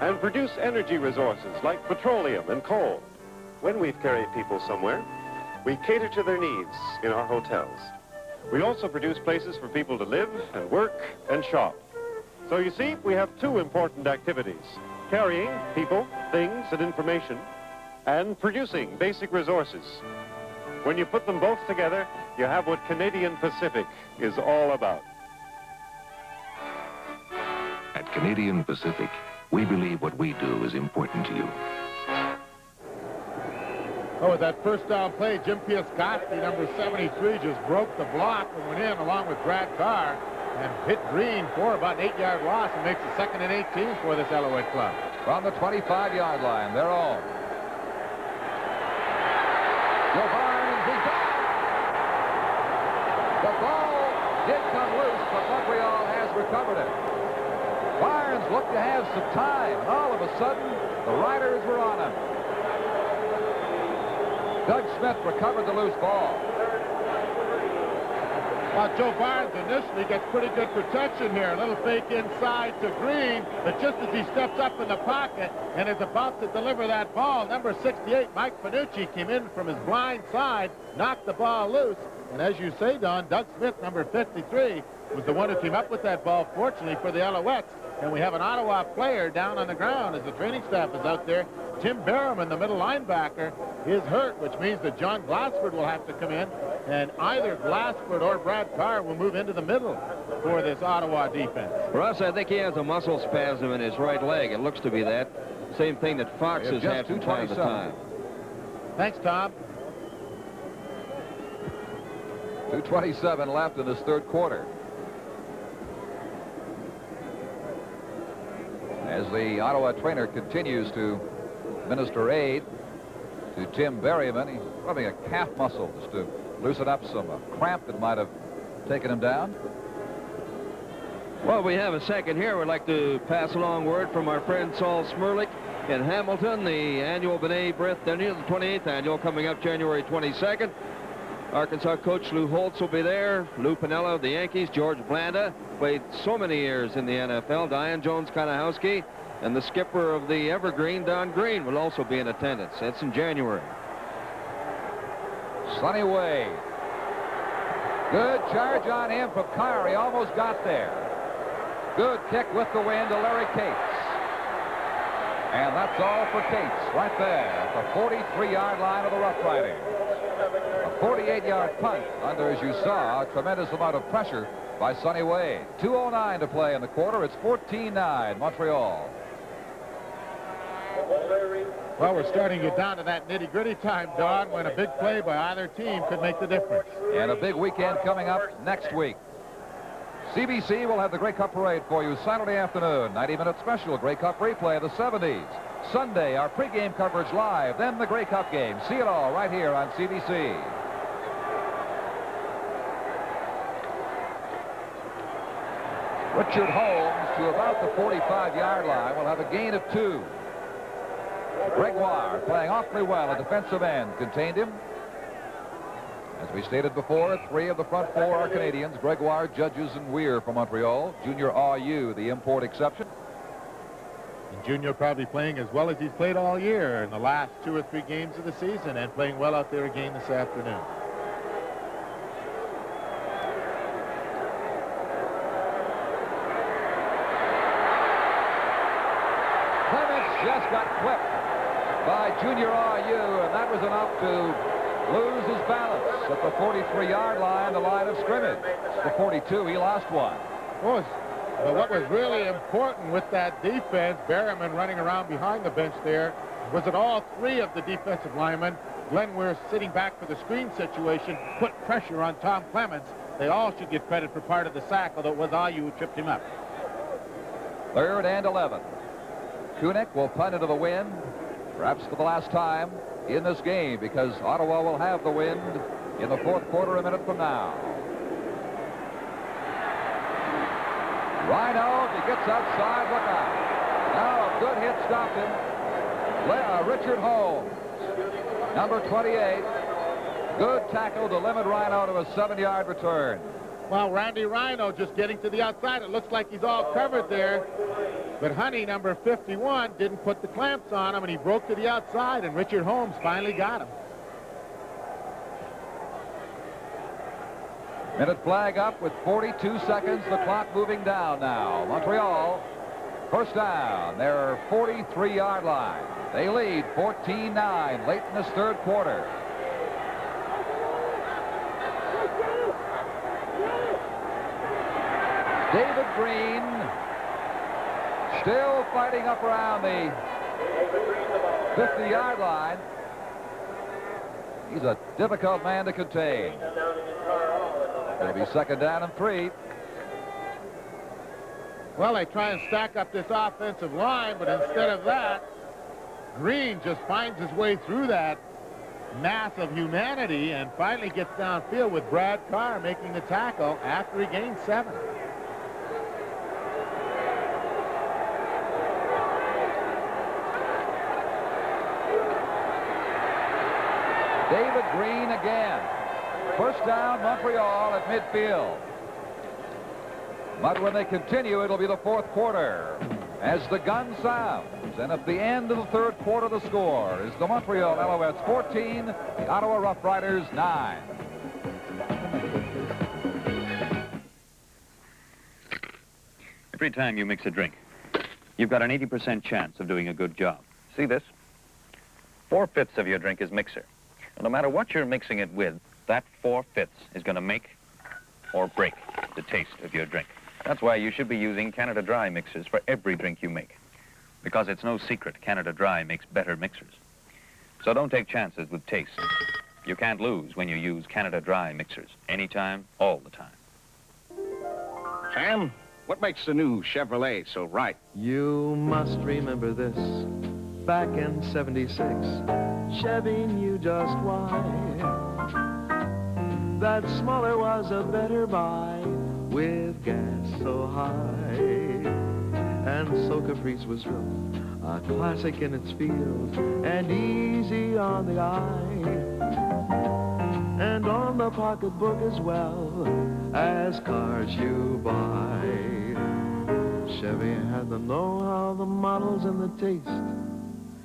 and produce energy resources like petroleum and coal. When we've carried people somewhere, we cater to their needs in our hotels. We also produce places for people to live and work and shop. So you see, we have 2 important activities: carrying people, things, and information, and producing basic resources. When you put them both together, you have what Canadian Pacific is all about. At Canadian Pacific, we believe what we do is important to you. Oh, with that first down play, Jim Piastowski, number 73, just broke the block and went in along with Brad Carr and hit Green for about an 8-yard loss and makes it 2nd and 18 for this Alouette club. From the 25-yard line, they're on. Joe Barnes is down. The ball did come loose, but Montreal has recovered it. Barnes looked to have some time, and all of a sudden, the Riders were on him. Doug Smith recovered the loose ball. Well, Joe Barnes initially gets pretty good protection here. A little fake inside to Green, but just as he steps up in the pocket and is about to deliver that ball, number 68, Mike Panucci, came in from his blind side, knocked the ball loose, and as you say, Don, Doug Smith, number 53, was the one who came up with that ball, fortunately for the Alouettes. And we have an Ottawa player down on the ground as the training staff is out there. Tim Barham, the middle linebacker, is hurt, which means that John Glassford will have to come in, and either Glassford or Brad Carr will move into the middle for this Ottawa defense. Russ, I think he has a muscle spasm in his right leg. It looks to be that. Same thing that Fox has had from time to time. Thanks, Tom. 2:27 left in this third quarter. As the Ottawa trainer continues to minister aid to Tim Berryman, he's rubbing a calf muscle just to loosen up some cramp that might have taken him down. Well, we have a second here. We'd like to pass along word from our friend Saul Smirlik in Hamilton, the annual B'nai B'rith dinner, the 28th annual, coming up January 22nd. Arkansas coach Lou Holtz will be there. Lou Piniella of the Yankees, George Blanda, played so many years in the NFL. Diane Jones-Kanahowski, and the skipper of the Evergreen, Don Green, will also be in attendance. That's in January. Sonny Wade. Good charge on him from Carr. He almost got there. Good kick with the wind to Larry Cates. And that's all for Cates right there at the 43-yard line of the Rough Riders. A 48-yard punt under, as you saw, a tremendous amount of pressure by Sonny Wade. 2:09 to play in the quarter. It's 14-9 Montreal. Well, we're starting to get down to that nitty-gritty time, Don, when a big play by either team could make the difference. And a big weekend coming up next week. CBC will have the Grey Cup Parade for you Saturday afternoon. 90-minute special Grey Cup replay of the 70s. Sunday, our pregame coverage live, then the Grey Cup game. See it all right here on CBC. Richard Holmes to about the 45-yard line will have a gain of 2. Gregoire playing awfully well. A defensive end contained him. As we stated before, 3 of the front 4 are Canadians. Gregoire, Judges, and Weir from Montreal. Junior Ayu, the import exception. And Junior probably playing as well as he's played all year in the last 2 or 3 games of the season, and playing well out there again this afternoon. Clements just got clipped by Junior Ayu, and that was enough to lose his balance at the 43-yard line, the line of scrimmage. The 42, he lost one. Well, what was really important with that defense, Berryman running around behind the bench there, was that all 3 of the defensive linemen, Glenn Weir sitting back for the screen situation, put pressure on Tom Clements. They all should get credit for part of the sack, although it was Ayu who tripped him up. 3rd and 11. Kunick will punt into the wind, perhaps for the last time in this game, because Ottawa will have the wind in the 4th quarter a minute from now. Rhino, if he gets outside, look out. Now a good hit stopped him. Richard Holmes, number 28. Good tackle to limit Rhino to a 7-yard return. Well, Randy Rhino just getting to the outside. It looks like he's all covered there. But Honey, number 51, didn't put the clamps on him, and he broke to the outside, and Richard Holmes finally got him. Minute flag up with 42 seconds. The clock moving down now. Montreal, first down. Their 43-yard line. They lead 14-9 late in this 3rd quarter. David Green still fighting up around the 50-yard line. He's a difficult man to contain. It'll be 2nd down and 3. Well, they try and stack up this offensive line, but instead of that, Green just finds his way through that mass of humanity and finally gets downfield with Brad Carr making the tackle after he gained 7. David Green again. First down, Montreal at midfield. But when they continue, it'll be the fourth quarter as the gun sounds. And at the end of the third quarter, the score is the Montreal Alouettes 14, the Ottawa Rough Riders 9. Every time you mix a drink, you've got an 80% chance of doing a good job. See this? 4/5 of your drink is mixer. And no matter what you're mixing it with, that 4/5 is going to make or break the taste of your drink. That's why you should be using Canada Dry mixers for every drink you make. Because it's no secret Canada Dry makes better mixers. So don't take chances with taste. You can't lose when you use Canada Dry mixers. Anytime, all the time. Sam, what makes the new Chevrolet so right? You must remember this. Back in '76, Chevy knew just why. That smaller was a better buy with gas so high. And so Caprice was real, a classic in its field, and easy on the eye. And on the pocketbook as well as cars you buy. Chevy had the know-how, the models, and the taste.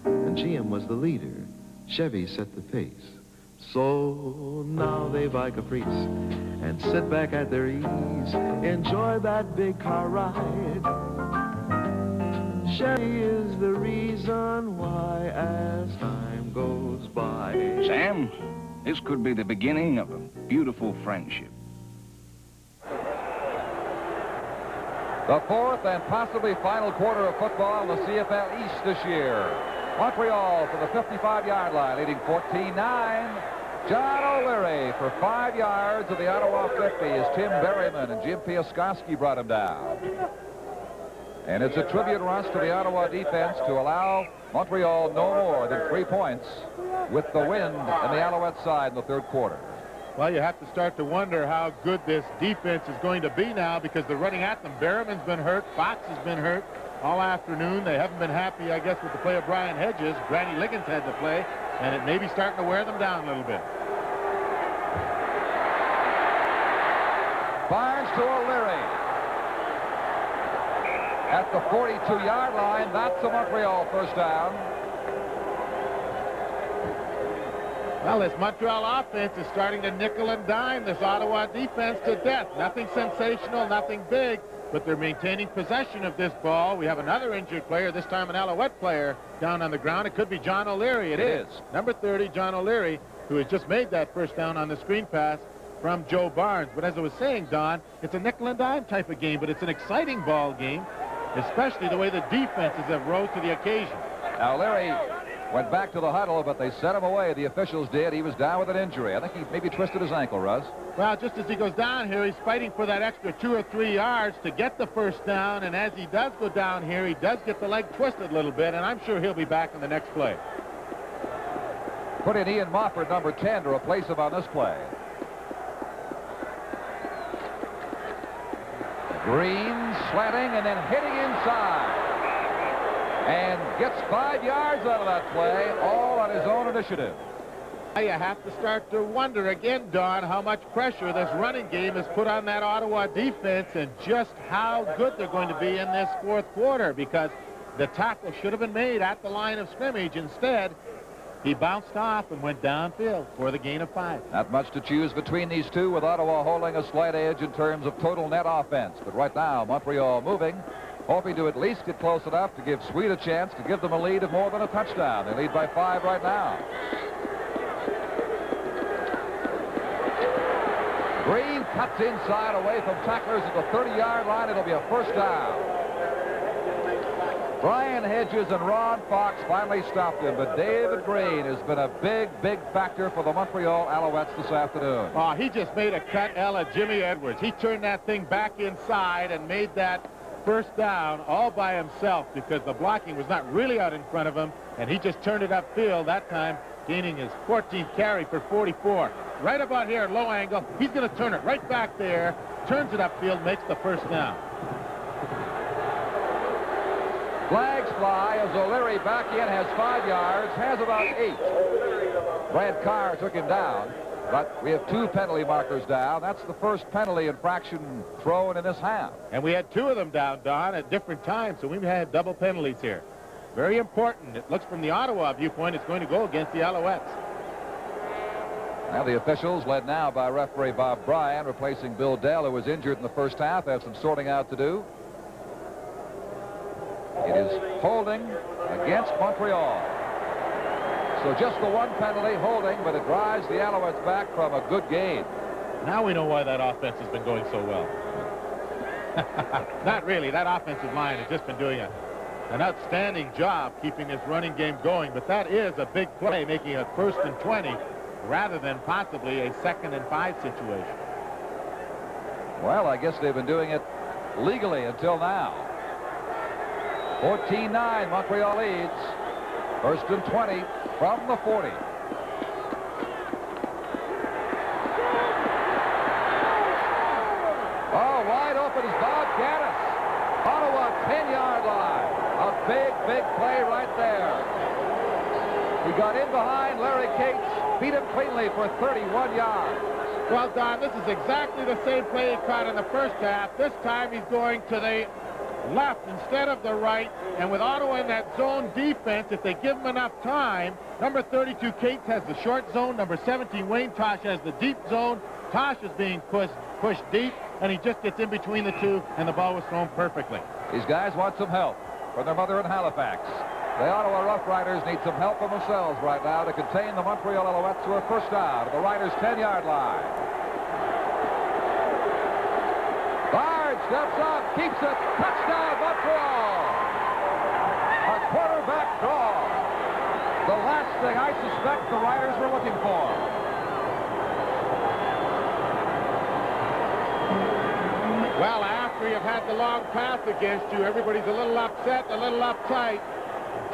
And GM was the leader. Chevy set the pace. So now they buy Caprice and sit back at their ease, enjoy that big car ride. Chevy is the reason why as time goes by. Sam, this could be the beginning of a beautiful friendship. The fourth and possibly final quarter of football in the CFL East this year. Montreal from the 55-yard line, leading 14-9. John O'Leary for 5 yards of the Ottawa 50 as Tim Berryman and Jim Piaskowski brought him down. And it's a tribute, Russ, to the Ottawa defense to allow Montreal no more than 3 points with the wind in the Alouette side in the third quarter. Well, you have to start to wonder how good this defense is going to be now because they're running at them. Berryman's been hurt. Fox has been hurt all afternoon. They haven't been happy, I guess, with the play of Brian Hedges. Granny Liggins had to play, and it may be starting to wear them down a little bit. Barnes to O'Leary. At the 42-yard line, that's a Montreal first down. Well, this Montreal offense is starting to nickel and dime this Ottawa defense to death. Nothing sensational, nothing big, but they're maintaining possession of this ball. We have another injured player, this time an Alouette player, down on the ground. It could be John O'Leary. It is. Number 30, John O'Leary, who has just made that first down on the screen pass from Joe Barnes. But as I was saying, Don, it's a nickel and dime type of game, but it's an exciting ball game, especially the way the defenses have rose to the occasion. Now, O'Leary went back to the huddle, but they set him away. The officials did. He was down with an injury. I think he maybe twisted his ankle, Russ. Well, just as he goes down here, he's fighting for that extra 2 or 3 yards to get the first down. And as he does go down here, he does get the leg twisted a little bit, and I'm sure he'll be back in the next play. Put in Ian Mofford, number 10, to replace him on this play. Green slanting and then hitting inside. And gets 5 yards out of that play, all on his own initiative. You have to start to wonder again, Don, how much pressure this running game has put on that Ottawa defense and just how good they're going to be in this fourth quarter, because the tackle should have been made at the line of scrimmage. Instead, he bounced off and went downfield for the gain of 5. Not much to choose between these two, with Ottawa holding a slight edge in terms of total net offense. But right now, Montreal moving, hoping to at least get close enough to give Sweet a chance to give them a lead of more than a touchdown. They lead by 5 right now. Green cuts inside away from tacklers at the 30-yard line. It'll be a first down. Brian Hedges and Ron Fox finally stopped him, but David Green has been a big, big factor for the Montreal Alouettes this afternoon. Oh, he just made a cut, Ella, Jimmy Edwards. He turned that thing back inside and made that first down all by himself because the blocking was not really out in front of him, and he just turned it upfield that time, gaining his 14th carry for 44. Right about here, low angle. He's going to turn it right back there, turns it upfield, makes the first down. Flags fly as O'Leary back in, has 5 yards, has about 8. Brad Carr took him down. But we have 2 penalty markers down. That's the first penalty infraction thrown in this half. And we had 2 of them down, Don, at different times, so we've had double penalties here. Very important. It looks from the Ottawa viewpoint it's going to go against the Alouettes. Now the officials, led now by referee Bob Bryan, replacing Bill Dell, who was injured in the first half, have some sorting out to do. It is holding against Montreal. So just the 1 penalty, holding, but it drives the Alouettes back from a good gain. Now we know why that offense has been going so well. Not really. That offensive line has just been doing an outstanding job keeping this running game going, but that is a big play, making a 1st and 20 rather than possibly a 2nd and 5 situation. Well, I guess they've been doing it legally until now. 14-9, Montreal leads. 1st and 20 from the 40. Oh, wide open is Bob Gaddis. Ottawa 10-yard line. A big play right there. He got in behind Larry Cates, beat him cleanly for 31 yards. Well, Don, this is exactly the same play he caught in the first half. This time he's going to the left instead of the right, and with Ottawa in that zone defense, if they give him enough time, number 32 Cates has the short zone, number 17 Wayne Tosh has the deep zone. Tosh is being pushed deep, and he just gets in between the 2, and the ball was thrown perfectly. These guys want some help from their mother in Halifax. The Ottawa Rough Riders need some help from themselves right now to contain the Montreal Alouettes to a first down at the Riders' 10-yard line. Bard steps up, keeps it, touchdown Montreal! A quarterback draw. The last thing I suspect the Riders were looking for. Well, after you've had the long pass against you, everybody's a little upset, a little uptight.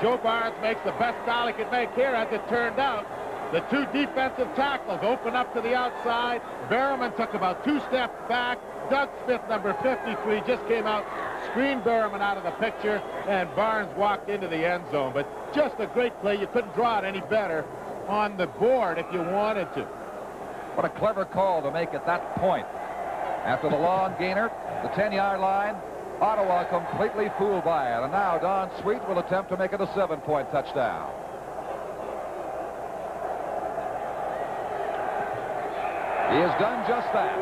Joe Barnes makes the best call he could make here, as it turned out. The 2 defensive tackles open up to the outside. Berriman took about 2 steps back. Doug Smith, number 53, just came out, screened Berriman out of the picture, and Barnes walked into the end zone. But just a great play. You couldn't draw it any better on the board if you wanted to. What a clever call to make at that point. After the long gainer, the 10-yard line, Ottawa completely fooled by it. And now Don Sweet will attempt to make it a 7-point touchdown. He has done just that.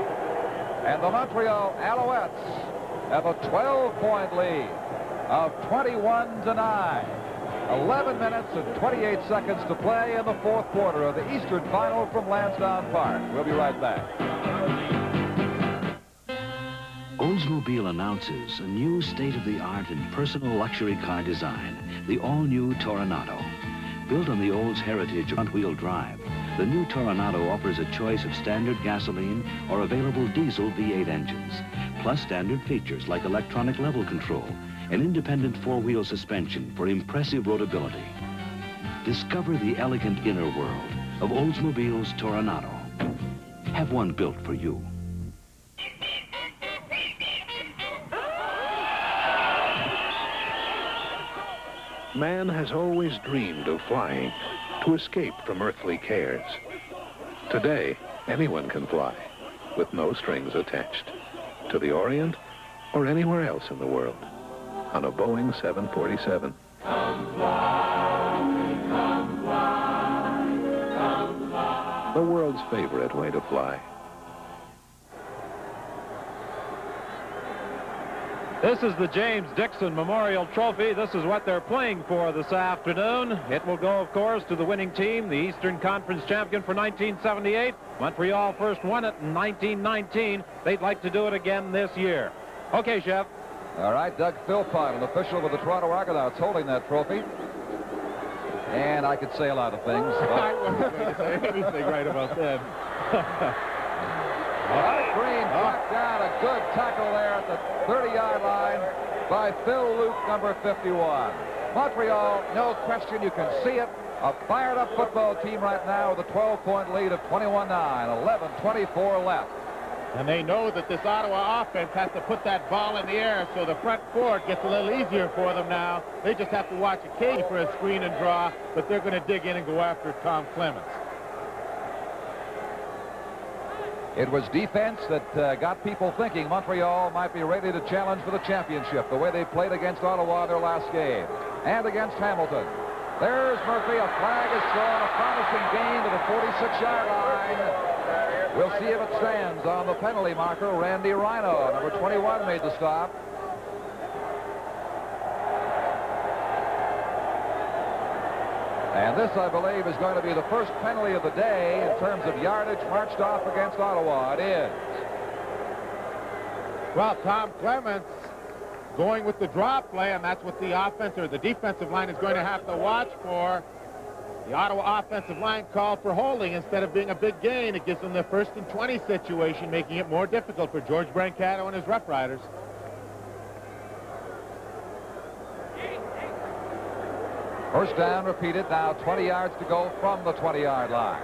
And the Montreal Alouettes have a 12-point lead of 21-9. 11 minutes and 28 seconds to play in the 4th quarter of the Eastern Final from Lansdowne Park. We'll be right back. Oldsmobile announces a new state-of-the-art and personal luxury car design, the all-new Toronado. Built on the Olds heritage of front-wheel drive, the new Toronado offers a choice of standard gasoline or available diesel V8 engines, plus standard features like electronic level control and independent 4-wheel suspension for impressive roadability. Discover the elegant inner world of Oldsmobile's Toronado. Have one built for you. Man has always dreamed of flying to escape from earthly cares. Today, anyone can fly with no strings attached to the Orient or anywhere else in the world on a Boeing 747. Come fly, come fly, come fly. The world's favorite way to fly. This is the James Dixon Memorial Trophy. This is what they're playing for this afternoon. It will go, of course, to the winning team, the Eastern Conference champion for 1978. Montreal first won it in 1919. They'd like to do it again this year. Okay, Chef. All right, Doug Philpott, an official with the Toronto Argonauts, holding that trophy. And I could say a lot of things. I wasn't going to say anything right about that. Art Green brought down a good tackle there at the 30-yard line by Phil Luke, number 51. Montreal, no question, you can see it. A fired-up football team right now with a 12-point lead of 21-9, 11:24 left. And they know that this Ottawa offense has to put that ball in the air, so the front four gets a little easier for them now. They just have to watch occasionally for a screen and draw, but they're going to dig in and go after Tom Clements. It was defense that got people thinking Montreal might be ready to challenge for the championship, the way they played against Ottawa in their last game, and against Hamilton. There's Murphy. A flag is thrown, a promising gain to the 46-yard line. We'll see if it stands on the penalty marker. Randy Rhino, number 21, made the stop. And this, I believe, is going to be the first penalty of the day in terms of yardage marched off against Ottawa. It is. Well, Tom Clements going with the drop play, and that's what the the defensive line is going to have to watch for. The Ottawa offensive line called for holding instead of being a big gain. It gives them the 1st and 20 situation, making it more difficult for George Brancato and his Rough Riders. First down repeated, now 20 yards to go from the 20-yard line.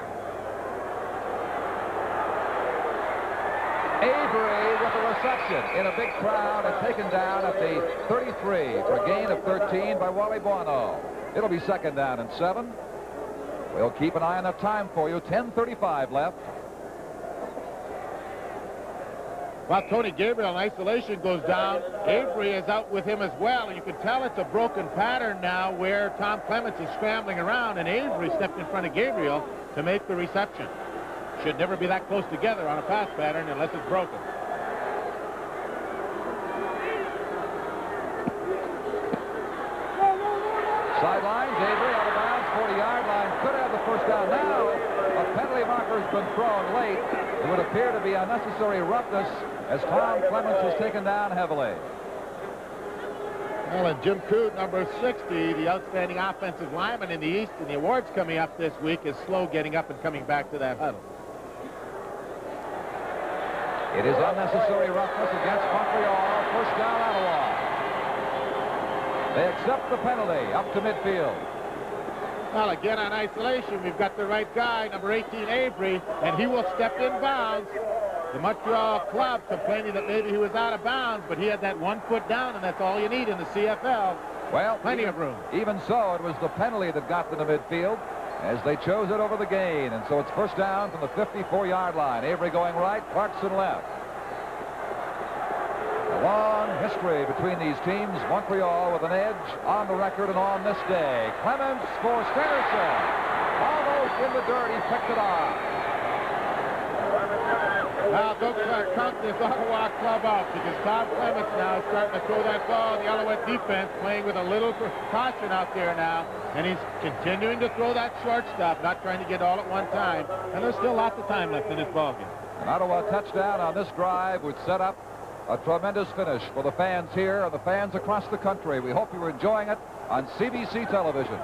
Avery with a reception in a big crowd and taken down at the 33 for a gain of 13 by Wally Bono. It'll be 2nd down and 7. We'll keep an eye on that time for you. 10:35 left. Well, Tony Gabriel in isolation goes down. Avery is out with him as well, and you can tell it's a broken pattern now where Tom Clements is scrambling around, and Avery stepped in front of Gabriel to make the reception. Should never be that close together on a pass pattern unless it's broken. Sidelines, Avery out of bounds, 40-yard line. Could have the first down now. A penalty marker has been thrown late. It would appear to be unnecessary roughness as Tom Clements is taken down heavily. Well, and Jim Coote, number 60, the outstanding offensive lineman in the East, and the awards coming up this week, is slow getting up and coming back to that huddle. It is unnecessary roughness against Montreal. First down, Ottawa. They accept the penalty up to midfield. Well, again on isolation, we've got the right guy, number 18, Avery, and he will step in bounds. The Montreal club complaining that maybe he was out of bounds, but he had that 1 foot down, and that's all you need in the CFL. Well, plenty of room. Even so, it was the penalty that got them to midfield as they chose it over the gain, and so it's first down from the 54-yard line. Avery going right, Clarkson left. A long history between these teams. Montreal with an edge on the record and on this day. Clements for Stennerson. Almost in the dirt. He picked it off. Now, don't count this Ottawa club out because Tom Clements now is starting to throw that ball. The Alouette defense playing with a little caution out there now. And he's continuing to throw that short stuff, not trying to get all at one time. And there's still lots of time left in this ballgame. An Ottawa touchdown on this drive would set up a tremendous finish for the fans here and the fans across the country. We hope you're enjoying it on CBC television.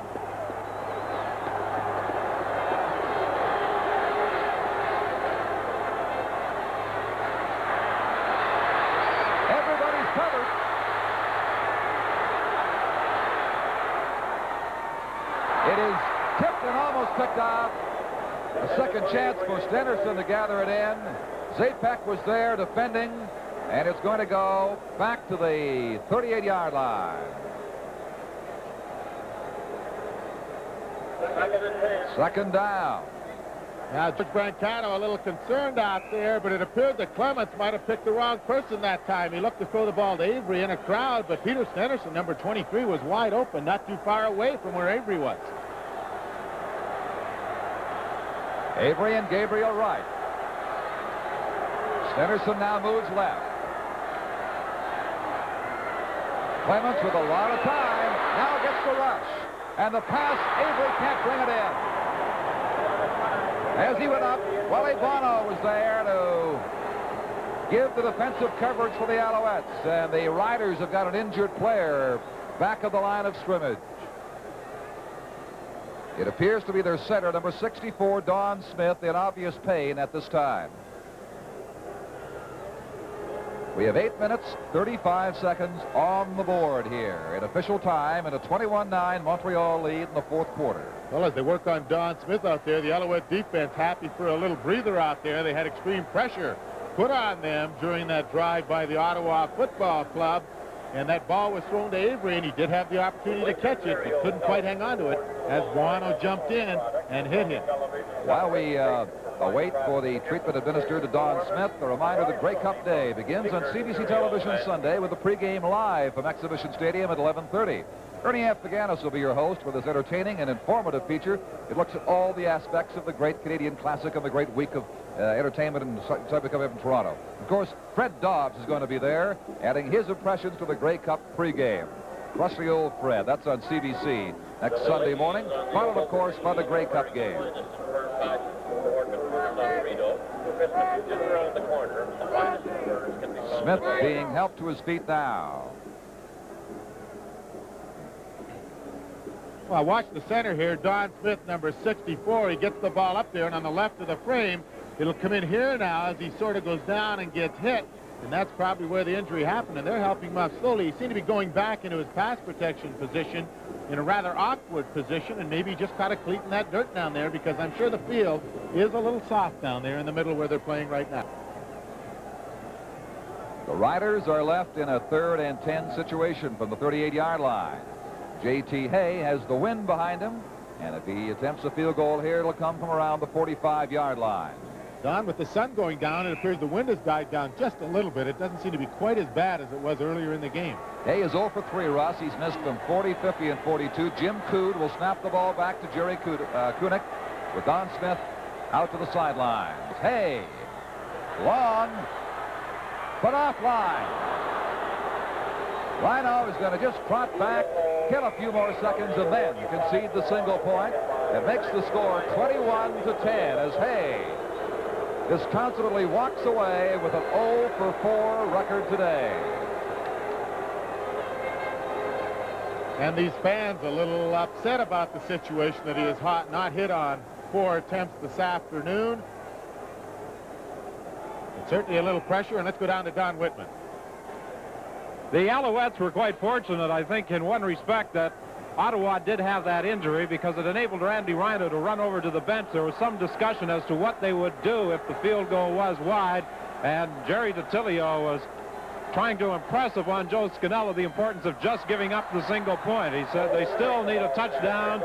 Everybody's covered. It is tipped and almost picked out. A second chance for Stennerson to gather it in. Zapek was there defending. And it's going to go back to the 38-yard line. Second down. Now, George Brancato a little concerned out there, but it appeared that Clements might have picked the wrong person that time. He looked to throw the ball to Avery in a crowd, but Peter Stennerson, number 23, was wide open, not too far away from where Avery was. Avery and Gabriel right. Stennerson now moves left. Clements with a lot of time, now gets the rush. And the pass, Avery can't bring it in. As he went up, Wally Bono was there to give the defensive coverage for the Alouettes. And the Riders have got an injured player back of the line of scrimmage. It appears to be their center, number 64, Don Smith, in obvious pain at this time. We have 8 minutes, 35 seconds on the board here in official time and a 21-9 Montreal lead in the 4th quarter. Well, as they work on Don Smith out there, the Alouette defense happy for a little breather out there. They had extreme pressure put on them during that drive by the Ottawa Football Club. And that ball was thrown to Avery, and he did have the opportunity to catch it, but couldn't quite hang on to it as Bono jumped in and hit him. While we await for the treatment administered to Don Smith, a reminder that Grey Cup Day begins on CBC television Sunday with a pregame live from Exhibition Stadium at 11:30. Ernie F. Paganis will be your host for this entertaining and informative feature. It looks at all the aspects of the great Canadian Classic and the great week of entertainment in Cyber Cup in Toronto. Of course, Fred Dobbs is going to be there, adding his impressions to the Grey Cup pregame. Rusty old Fred, that's on CBC next Sunday morning, followed, of course, by the Grey Cup game. Smith being helped to his feet now. Well, watch the center here. Don Smith, number 64. He gets the ball up there, and on the left of the frame, it'll come in here now as he sort of goes down and gets hit. And that's probably where the injury happened, and they're helping him up slowly. He seemed to be going back into his pass protection position in a rather awkward position, and maybe just caught a cleat in that dirt down there, because I'm sure the field is a little soft down there in the middle where they're playing right now. The Riders are left in a 3rd and 10 situation from the 38-yard line. J.T. Hay has the wind behind him, and if he attempts a field goal here, it'll come from around the 45-yard line. Don, with the sun going down, it appears the wind has died down just a little bit. It doesn't seem to be quite as bad as it was earlier in the game. Hay is 0 for 3, Russ. He's missed from 40, 50, and 42. Jim Cood will snap the ball back to Jerry Kunick with Don Smith out to the sidelines. Hay, long, but offline. Rhino is going to just trot back, kill a few more seconds, and then concede the single point. It makes the score 21-10 as Hay disconsolately walks away with an 0 for 4 record today. And these fans a little upset about the situation that he is not hit on 4 attempts this afternoon. It's certainly a little pressure, and let's go down to Don Whitman. The Alouettes were quite fortunate, I think, in one respect, that Ottawa did have that injury, because it enabled Randy Rhino to run over to the bench. There was some discussion as to what they would do if the field goal was wide, and Jerry DiTilio was trying to impress upon Joe Scannella the importance of just giving up the single point. He said they still need a touchdown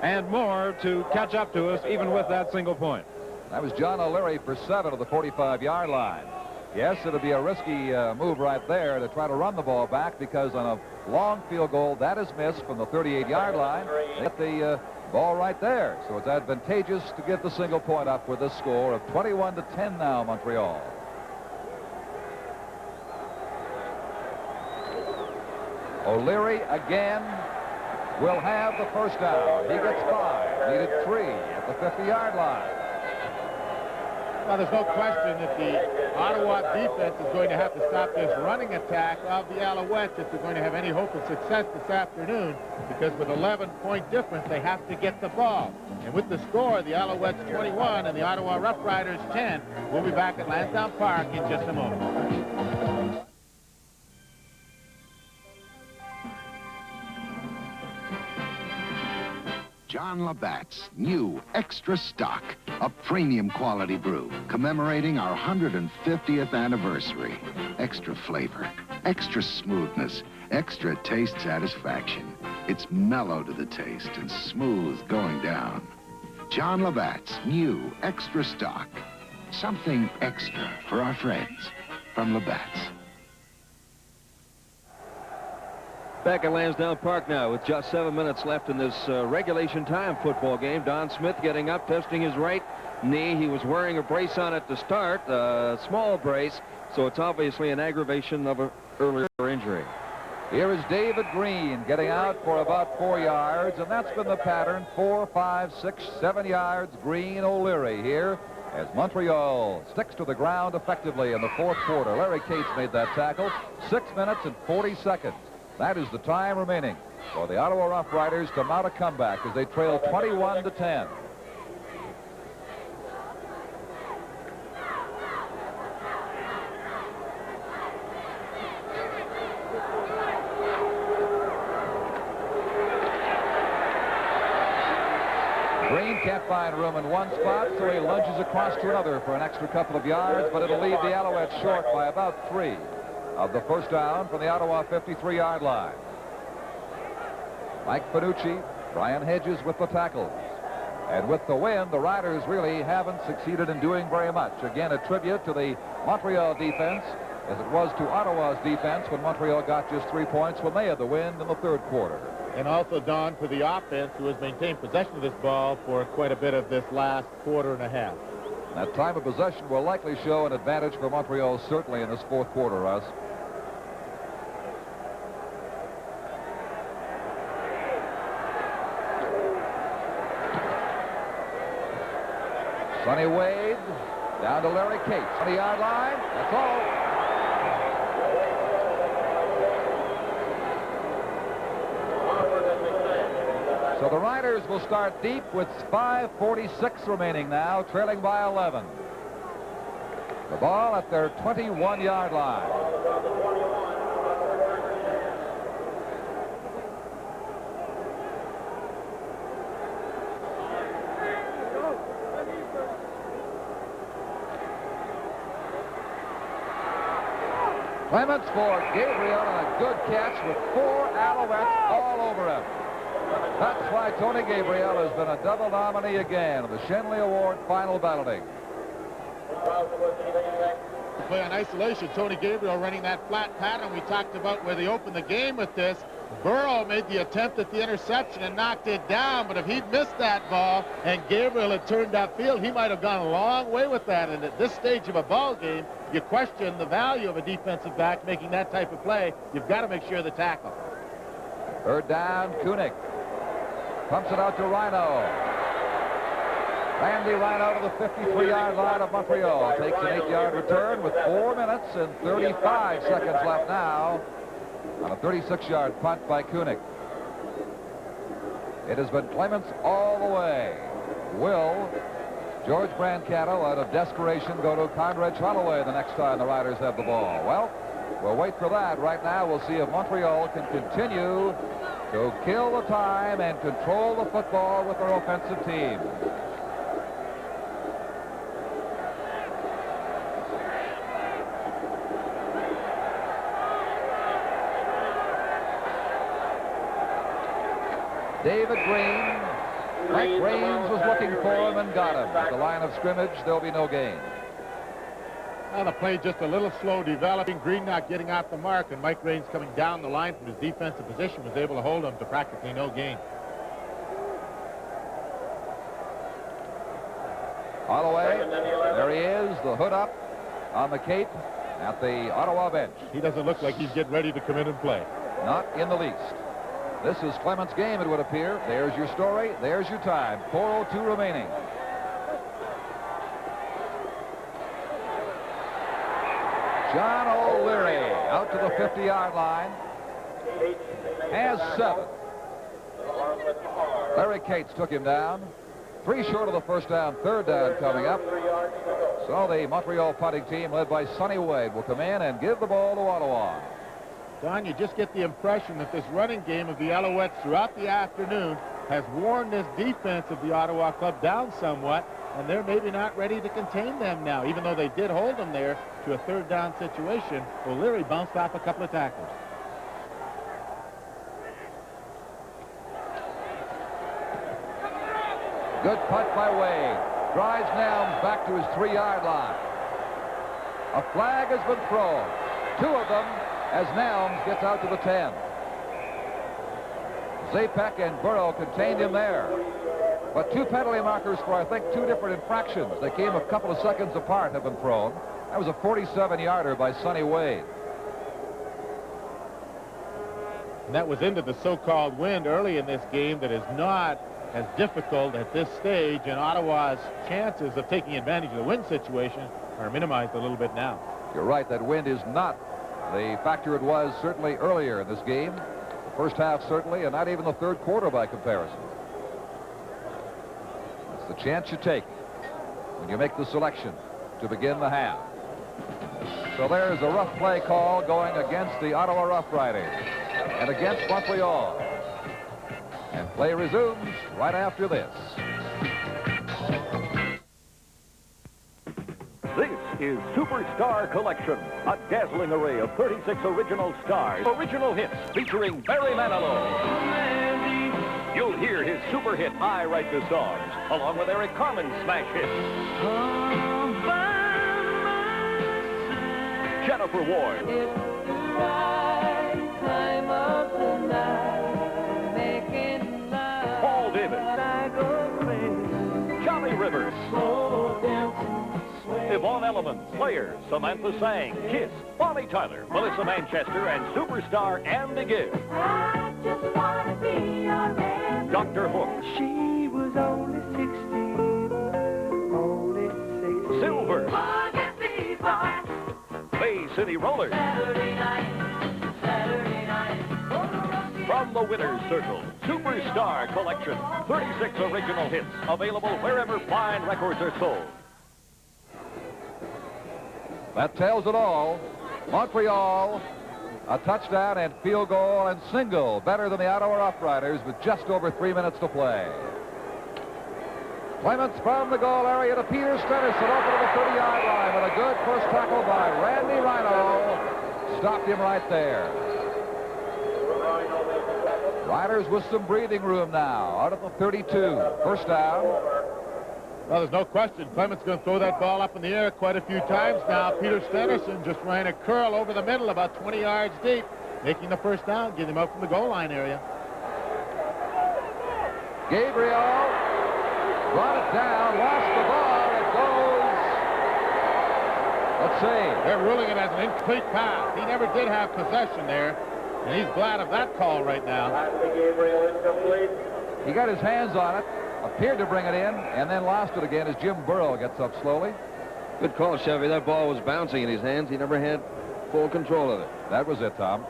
and more to catch up to us, even with that single point. That was John O'Leary for 7 of the 45-yard line. Yes, it'll be a risky move right there to try to run the ball back, because on a long field goal that is missed from the 38-yard line, they get the ball right there. So it's advantageous to get the single point up with this score of 21-10 now, Montreal. O'Leary again will have the first down. He gets 5, needed 3 at the 50-yard line. Well, there's no question that the Ottawa defense is going to have to stop this running attack of the Alouettes if they're going to have any hope of success this afternoon, because with 11-point difference, they have to get the ball. And with the score, the Alouettes 21 and the Ottawa Rough Riders 10, we'll be back at Lansdowne Park in just a moment. John Labatt's new Extra Stock, a premium quality brew commemorating our 150th anniversary. Extra flavor, extra smoothness, extra taste satisfaction. It's mellow to the taste and smooth going down. John Labatt's new Extra Stock. Something extra for our friends from Labatt's. Back at Lansdowne Park now with just 7 minutes left in this regulation time football game. Don Smith getting up, testing his right knee. He was wearing a brace on it to start, a small brace, so it's obviously an aggravation of an earlier injury. Here is David Green getting out for about 4 yards, and that's been the pattern. 4, 5, 6, 7 yards. Green, O'Leary here as Montreal sticks to the ground effectively in the 4th quarter. Larry Cates made that tackle. 6 minutes and 40 seconds. That is the time remaining for the Ottawa Rough Riders to mount a comeback as they trail 21-10. Green can't find room in one spot, so he lunges across to another for an extra couple of yards, but it'll leave the Alouettes short by about 3 of the first down from the Ottawa 53-yard line. Mike Panucci, Brian Hedges with the tackles. And with the win, the Riders really haven't succeeded in doing very much. Again, a tribute to the Montreal defense, as it was to Ottawa's defense when Montreal got just 3 points when they had the win in the third quarter. And also, Don, to the offense, who has maintained possession of this ball for quite a bit of this last quarter and a half. That time of possession will likely show an advantage for Montreal, certainly in this fourth quarter, Russ. Sonny Wade down to Larry Cates on the yard line. That's all. So the Riders will start deep with 5:46 remaining now, trailing by 11. The ball at their 21-yard line. Clements for Gabriel, and a good catch with 4 Alouettes all over him. That's why Tony Gabriel has been a double nominee again in the Shenley Award final balloting. Play on isolation. Tony Gabriel running that flat pattern we talked about where they opened the game with this. Burrow made the attempt at the interception and knocked it down, but if he'd missed that ball and Gabriel had turned upfield, he might have gone a long way with that. And at this stage of a ball game, you question the value of a defensive back making that type of play. You've got to make sure the tackle. Third down, Kunick pumps it out to Rhino. Randy Rhino to the 53-yard line of Montreal. Takes an 8-yard return with 4 minutes and 35 seconds left now on a 36-yard punt by Kunick. It has been Clements all the way. Will George Brancato, out of desperation, go to Conrad Holloway the next time the Riders have the ball? Well, we'll wait for that. Right now, we'll see if Montreal can continue to kill the time and control the football with their offensive team. David Green. Mike Raines was looking for him and got him. At the line of scrimmage, there'll be no gain. Well, the play just a little slow developing. Green not getting off the mark, and Mike Raines coming down the line from his defensive position was able to hold him to practically no gain. Holloway, there he is, the hood up on the cape at the Ottawa bench. He doesn't look like he's getting ready to come in and play. Not in the least. This is Clements' game, it would appear. There's your story. There's your time. 4:02 remaining. John O'Leary out to the 50-yard line. Has 7. Larry Cates took him down. 3 short of the first down. Third down coming up. So the Montreal punting team, led by Sonny Wade, will come in and give the ball to Ottawa. Don, you just get the impression that this running game of the Alouettes throughout the afternoon has worn this defense of the Ottawa club down somewhat, and they're maybe not ready to contain them now, even though they did hold them there to a third down situation. O'Leary bounced off a couple of tackles. Good punt by Wade. Drives Nelms back to his 3-yard line. A flag has been thrown. 2 of them as Nelms gets out to the 10. Zapek and Burrow contained him there. But 2 penalty markers for, I think, 2 different infractions. They came a couple of seconds apart, have been thrown. That was a 47-yarder by Sonny Wade. And that was into the so-called wind early in this game that is not as difficult at this stage, and Ottawa's chances of taking advantage of the wind situation are minimized a little bit now. You're right, that wind is not the factor it was certainly earlier in this game. The first half certainly, and not even the third quarter by comparison. That's the chance you take when you make the selection to begin the half. So there's a rough play call going against the Ottawa Rough Riders and against Montreal. And play resumes right after this. This is Superstar Collection, a dazzling array of 36 original stars, original hits featuring Barry Manilow. You'll hear his super hit I Write the Songs, along with Eric Carmen's smash hit. Jennifer Ward. It's the right time of the night, making love. Paul David. Like a race. Johnny Rivers. Slow dancing, sway. Yvonne Elliman, Slayer, Samantha Sang, Kiss, Bonnie Tyler, Melissa Manchester, and superstar Andy Gibb. I just wanna be your man. Dr. Hook. She was only 16, only 16. Silver. Forget me, boy. Bay City Rollers. Saturday night. From the Winner's Circle, Superstar Collection. 36 original hits, available wherever fine records are sold. That tells it all. Montreal, a touchdown and field goal and single, better than the Ottawa Rough Riders with just over 3 minutes to play. Clements from the goal area to Peter Stennerson over to the 30-yard line with a good first tackle by Randy Rhino. Stopped him right there. Riders with some breathing room now out of the 32. First down. Well, there's no question. Clements going to throw that ball up in the air quite a few times now. Peter Stennerson just ran a curl over the middle about 20 yards deep, making the first down, getting him out from the goal line area. Gabriel brought it down, lost the ball. It goes. Let's see. They're ruling it as an incomplete pass. He never did have possession there, and he's glad of that call right now. He got his hands on it, appeared to bring it in, and then lost it again as Jim Burrow gets up slowly. Good call, Chevy. That ball was bouncing in his hands. He never had full control of it. That was it, Tom.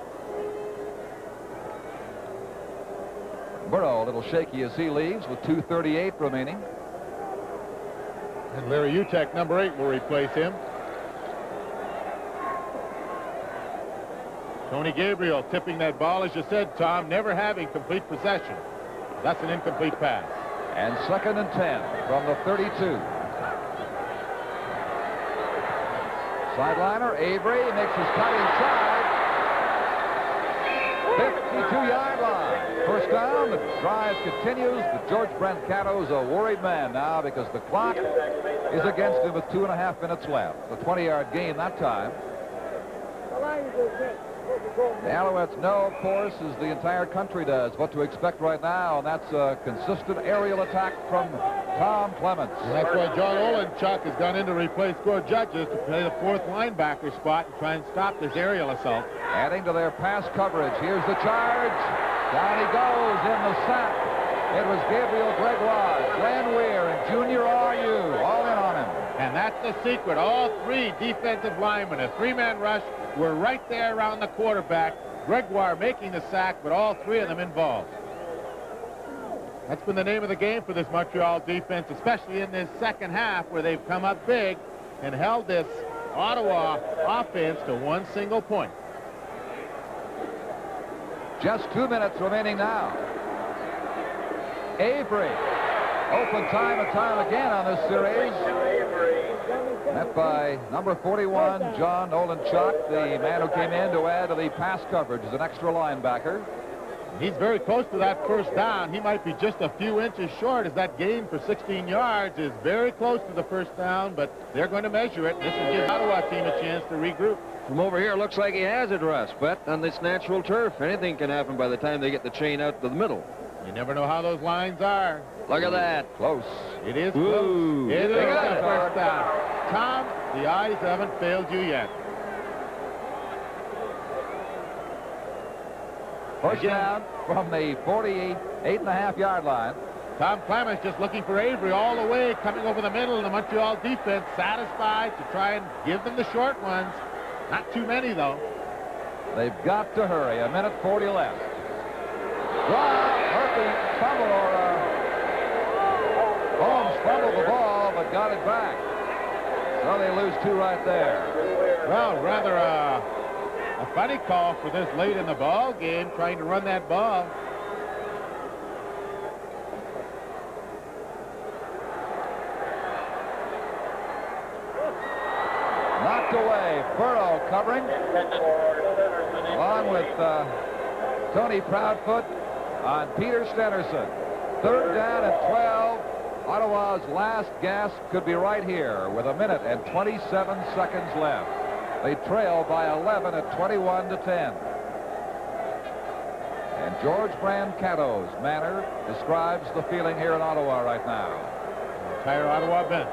Burrow a little shaky as he leaves with 2:38 remaining. And Larry Utek, number 8, will replace him. Tony Gabriel tipping that ball, as you said, Tom, never having complete possession. That's an incomplete pass. And 2nd and 10 from the 32. Sideliner, Avery makes his cut inside. 52-yard line. First down, the drive continues, but George Brancato's a worried man now because the clock is against him with 2.5 minutes left. A 20-yard gain that time. The Alouettes know, of course, as the entire country does, what to expect right now, and that's a consistent aerial attack from Tom Clements. And that's why John Olenchuk has gone in to replace Gord Judges to play the 4th linebacker spot and try and stop this aerial assault. Adding to their pass coverage. Here's the charge. Down he goes in the sack. It was Gabriel Gregoire, Glenn Weir, and Junior R.U. all in on him. And that's the secret. All 3 defensive linemen, a 3-man rush, were right there around the quarterback. Gregoire making the sack, but all 3 of them involved. That's been the name of the game for this Montreal defense, especially in this second half where they've come up big and held this Ottawa offense to 1 single point. Just 2 minutes remaining now. Avery, open time and time again on this series. Met by number 41, John Olenchuk, the man who came in to add to the pass coverage as an extra linebacker. He's very close to that first down. He might be just a few inches short as that gain for 16 yards is very close to the first down, but they're going to measure it. This will give the Ottawa team a chance to regroup. From over here, looks like he has it, Russ, but on this natural turf, anything can happen by the time they get the chain out to the middle. You never know how those lines are. Look at that. Close. It is Ooh. close. It is got the it. first down. Tom, the eyes haven't failed you yet. First down from the 48.5-yard line. Tom Clements just looking for Avery all the way, coming over the middle, and the Montreal defense satisfied to try and give them the short ones. Not too many, though. They've got to hurry. 1:40 left. Murphy fumbled, Holmes fumbled the ball, but got it back. So they lose 2 right there. Well, rather a funny call for this late in the ball game, trying to run that ball. Knocked away. Burrow covering, along with Tony Proudfoot on Peter Stennerson. 3rd down and 12 Ottawa's last gasp could be right here with 1 minute and 27 seconds left. They trail by 11 at 21-10. And George Brancato's manner describes the feeling here in Ottawa right now. The entire Ottawa bench.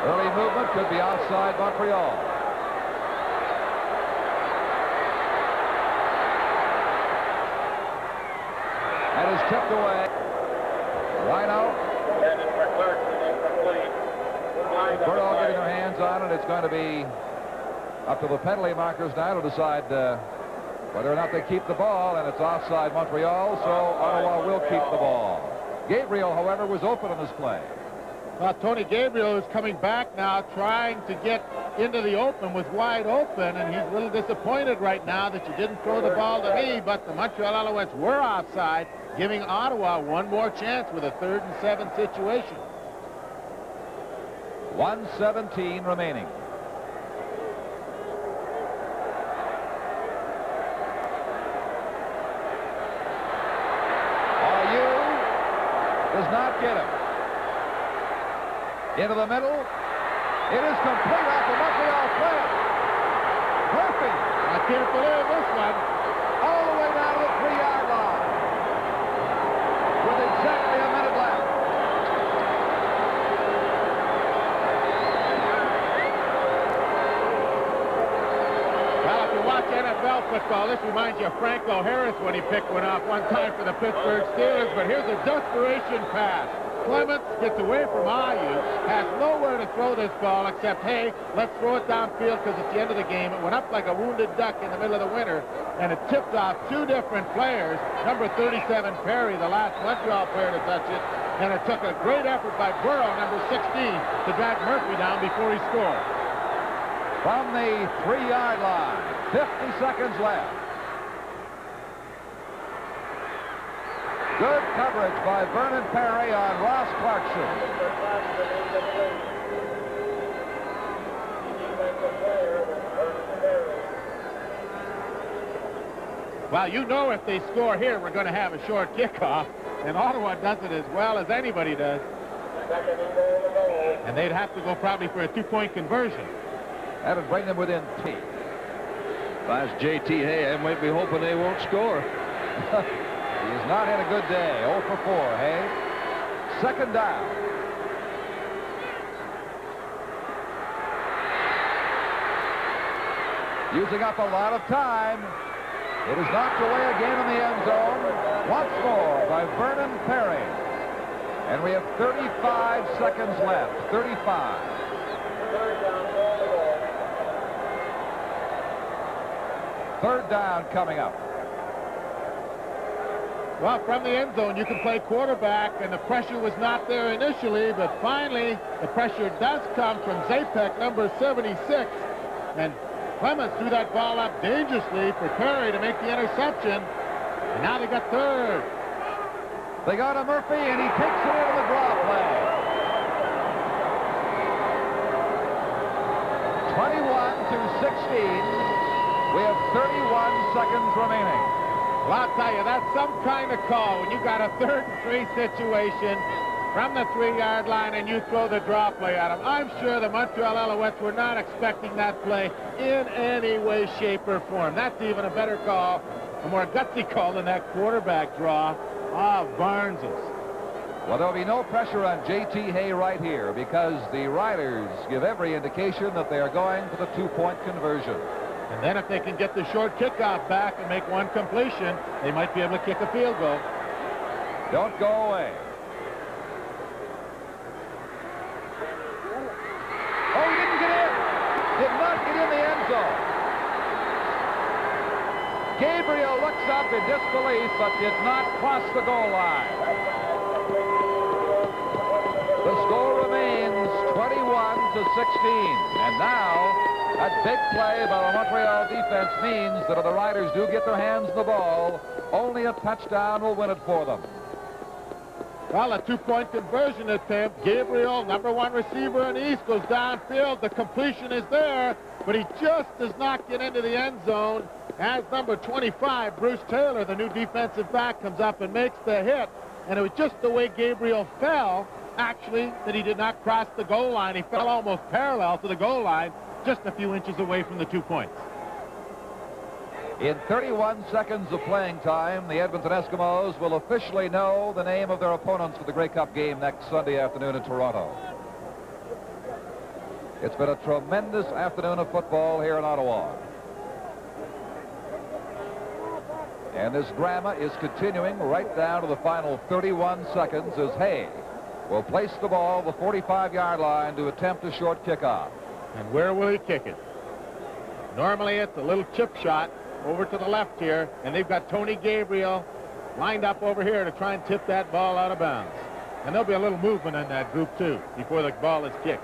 Early movement could be outside Montreal. That is tipped away. Right out. Burrow getting their hands on it. It's going to be up to the penalty markers now to decide whether or not they keep the ball, and it's offside Montreal, so Ottawa will keep the ball. Gabriel, however, was open on this play. Well, Tony Gabriel is coming back now, trying to get into the open, was wide open, and he's a little disappointed right now that you didn't throw the ball to me, but the Montreal Alouettes were offside, giving Ottawa one more chance with a 3rd and 7 situation. 1:17 remaining. Does not get him. Into the middle. It is complete off the Montreal player. Murphy. I can't believe this one. All the way down to the 3-yard line. With exactly a minute left. Well, if you watch NFL football, this reminds you of Franco Harris when he picked one off one time for the Pittsburgh Steelers, but here's a desperation pass. Clements gets away from Ayu, has nowhere to throw this ball except, hey, let's throw it downfield because it's the end of the game. It went up like a wounded duck in the middle of the winter, and it tipped off 2 different players. Number 37, Perry, the last Montreal player to touch it, and it took a great effort by Burrow, number 16, to drag Murphy down before he scored. From the 3-yard line, 50 seconds left. Good coverage by Vernon Perry on Ross Clarkson. Well, you know if they score here, we're going to have a short kickoff, and Ottawa does it as well as anybody does. And they'd have to go probably for a 2-point conversion. That would bring them within 2. If I was J.T. Hay, I might be hoping they won't score. He's not had a good day. 0 for 4, Hay. 2nd down. Using up a lot of time. It is knocked away again in the end zone. Once more by Vernon Perry. And we have 35 seconds left. 35. Third down coming up. Well, from the end zone, you can play quarterback, and the pressure was not there initially, but finally, the pressure does come from Zapek, number 76, and Clements threw that ball up dangerously for Perry to make the interception, and now they got 3rd. They got a Murphy, and he takes it into the draw play. 21-16. We have 31 seconds remaining. Well, I'll tell you, that's some kind of call when you got a 3rd and 3 situation from the 3-yard line and you throw the draw play at them. I'm sure the Montreal Alouettes were not expecting that play in any way, shape, or form. That's even a better call, a more gutsy call than that quarterback draw of Barnes's. Well, there'll be no pressure on J.T. Hay right here because the Riders give every indication that they are going for the 2-point conversion. And then if they can get the short kickoff back and make one completion, they might be able to kick a field goal. Don't go away. Oh, he didn't get in. Did not get in the end zone. Gabriel looks up in disbelief, but did not cross the goal line. The score remains 21-16. And now, that big play by the Montreal defense means that if the Riders do get their hands on the ball, only a touchdown will win it for them. Well, a 2-point conversion attempt. Gabriel, number 1 receiver in the East, goes downfield. The completion is there, but he just does not get into the end zone. as number 25, Bruce Taylor, the new defensive back, comes up and makes the hit. And it was just the way Gabriel fell, actually, that he did not cross the goal line. He fell almost parallel to the goal line, just a few inches away from the 2 points. In 31 seconds of playing time, the Edmonton Eskimos will officially know the name of their opponents for the Grey Cup game next Sunday afternoon in Toronto. It's been a tremendous afternoon of football here in Ottawa. And this drama is continuing right down to the final 31 seconds as Hay will place the ball the 45-yard line to attempt a short kickoff. And where will he kick it? Normally it's a little chip shot over to the left here, and they've got Tony Gabriel lined up over here to try and tip that ball out of bounds. And there'll be a little movement in that group too before the ball is kicked.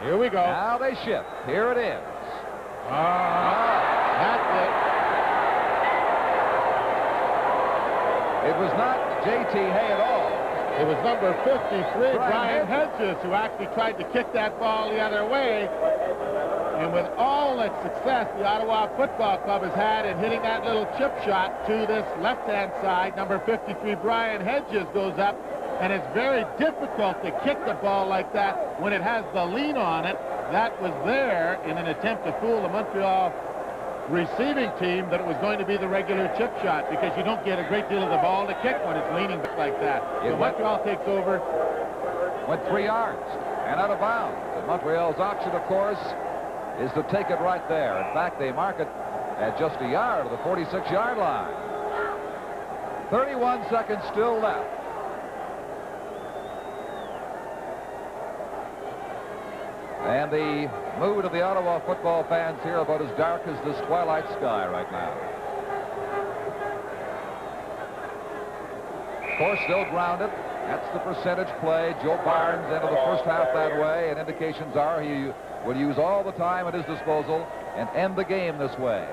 Here we go. Now they shift. Here it is. That's it. It was not J.T. Hay at all. It was number 53, Brian Hedges, who actually tried to kick that ball the other way. And with all that success the Ottawa Football Club has had in hitting that little chip shot to this left-hand side, number 53, Brian Hedges, goes up. And it's very difficult to kick the ball like that when it has the lean on it. That was there in an attempt to fool the Montreal receiving team that it was going to be the regular chip shot, because you don't get a great deal of the ball to kick when it's leaning back like that. So Montreal takes over. Went 3 yards and out of bounds. And Montreal's option, of course, is to take it right there. In fact, they mark it at just a yard of the 46-yard line. 31 seconds still left. And the mood of the Ottawa football fans here about as dark as this twilight sky right now. Of course, still grounded. That's the percentage play. Joe Barnes ended the first half that way, and indications are he will use all the time at his disposal and end the game this way.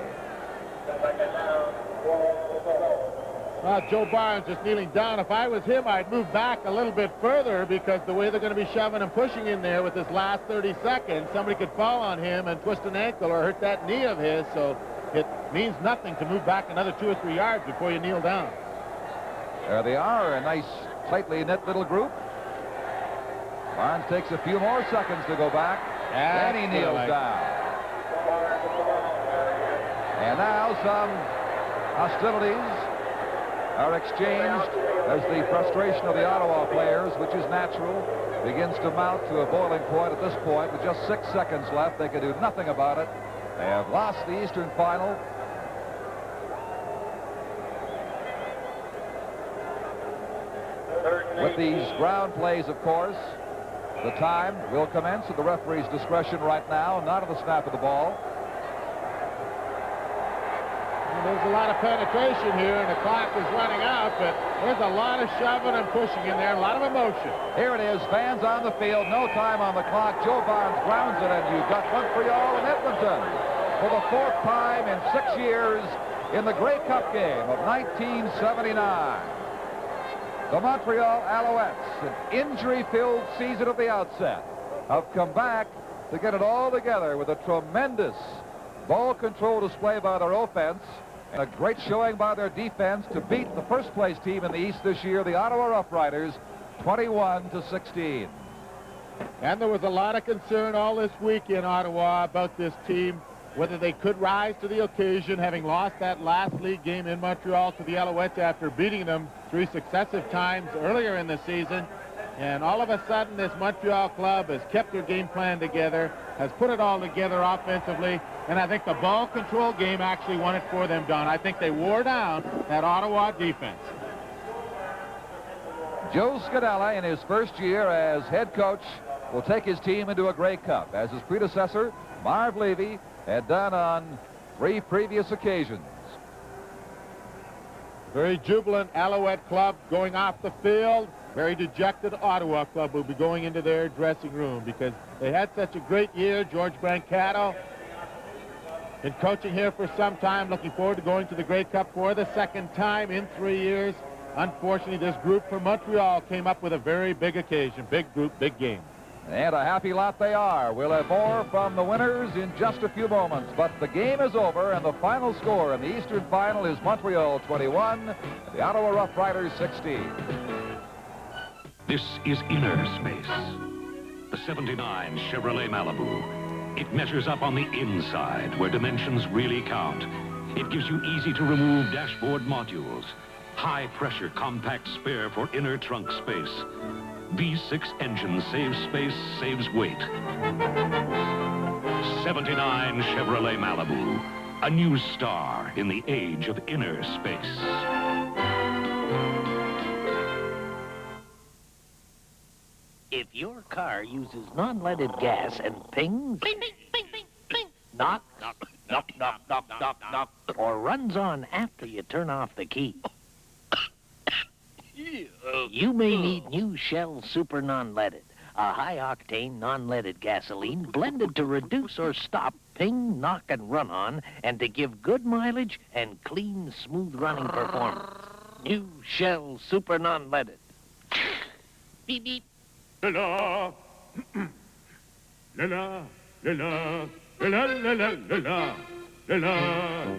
Joe Barnes just kneeling down. If I was him, I'd move back a little bit further, because the way they're going to be shoving and pushing in there with this last 30 seconds, somebody could fall on him and twist an ankle or hurt that knee of his, so it means nothing to move back another 2 or 3 yards before you kneel down. There they are, a nice, tightly knit little group. Barnes takes a few more seconds to go back, and he kneels down. And now some hostilities are exchanged as the frustration of the Ottawa players, which is natural, begins to mount to a boiling point at this point. With just 6 seconds left, they can do nothing about it. They have lost the Eastern Final. With these ground plays, of course, the time will commence at the referee's discretion right now, not at the snap of the ball. There's a lot of penetration here, and the clock is running out, but there's a lot of shoving and pushing in there, a lot of emotion. Here it is, fans on the field, no time on the clock. Joe Barnes grounds it, and you've got Montreal and Edmonton for the 4th time in 6 years in the Grey Cup game of 1979. The Montreal Alouettes, an injury-filled season at the outset, have come back to get it all together with a tremendous ball control display by their offense and a great showing by their defense to beat the first-place team in the East this year, the Ottawa Rough Riders, 21-16. And there was a lot of concern all this week in Ottawa about this team, whether they could rise to the occasion, having lost that last league game in Montreal to the Alouettes after beating them 3 successive times earlier in the season. And all of a sudden, this Montreal club has kept their game plan together, has put it all together offensively, and I think the ball control game actually won it for them, Don. I think they wore down that Ottawa defense. Joe Scudella, in his first year as head coach, will take his team into a Grey Cup, as his predecessor, Marv Levy, had done on 3 previous occasions. Very jubilant Alouette club going off the field. Very dejected Ottawa club will be going into their dressing room because they had such a great year. George Brancato been coaching here for some time, looking forward to going to the Grey Cup for the 2nd time in 3 years. unfortunately, this group from Montreal came up with a very big occasion. Big group, big game. And a happy lot they are. We'll have more from the winners in just a few moments. But the game is over, and the final score in the Eastern Final is Montreal 21, and the Ottawa Rough Riders 16. This is Inner Space. The 79 Chevrolet Malibu. It measures up on the inside, where dimensions really count. It gives you easy-to-remove dashboard modules, high-pressure compact spare for inner trunk space. V6 engine saves space, saves weight. 79 Chevrolet Malibu, a new star in the age of inner space. If your car uses non-leaded gas and pings, bing, bing, bing, bing, bing, knock, knock, knock, knock, knock, knock, knock, or runs on after you turn off the key, you may need new Shell Super Non-Leaded, a high-octane non-leaded gasoline blended to reduce or stop ping, knock, and run-on, and to give good mileage and clean, smooth-running performance. New Shell Super Non-Leaded. Beep, beep. La la la la la la la la la la. La la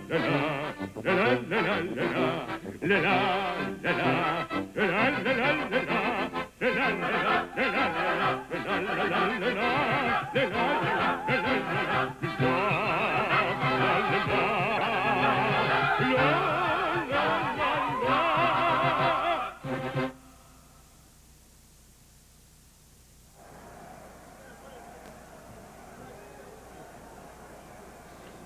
la la la la la la la la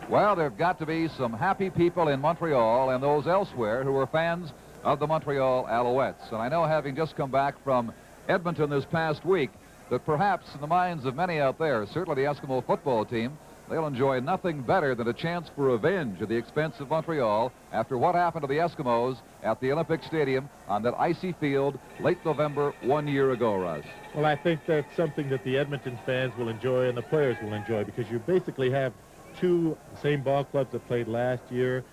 Well, there have got to be some happy people in Montreal and those elsewhere who are fans of the Montreal Alouettes. And I know, having just come back from Edmonton this past week, that perhaps in the minds of many out there, certainly the Eskimo football team, they'll enjoy nothing better than a chance for revenge at the expense of Montreal after what happened to the Eskimos at the Olympic Stadium on that icy field late November 1 year ago, Russ. Well, I think that's something that the Edmonton fans will enjoy and the players will enjoy, because you basically have two same ball clubs that played last year.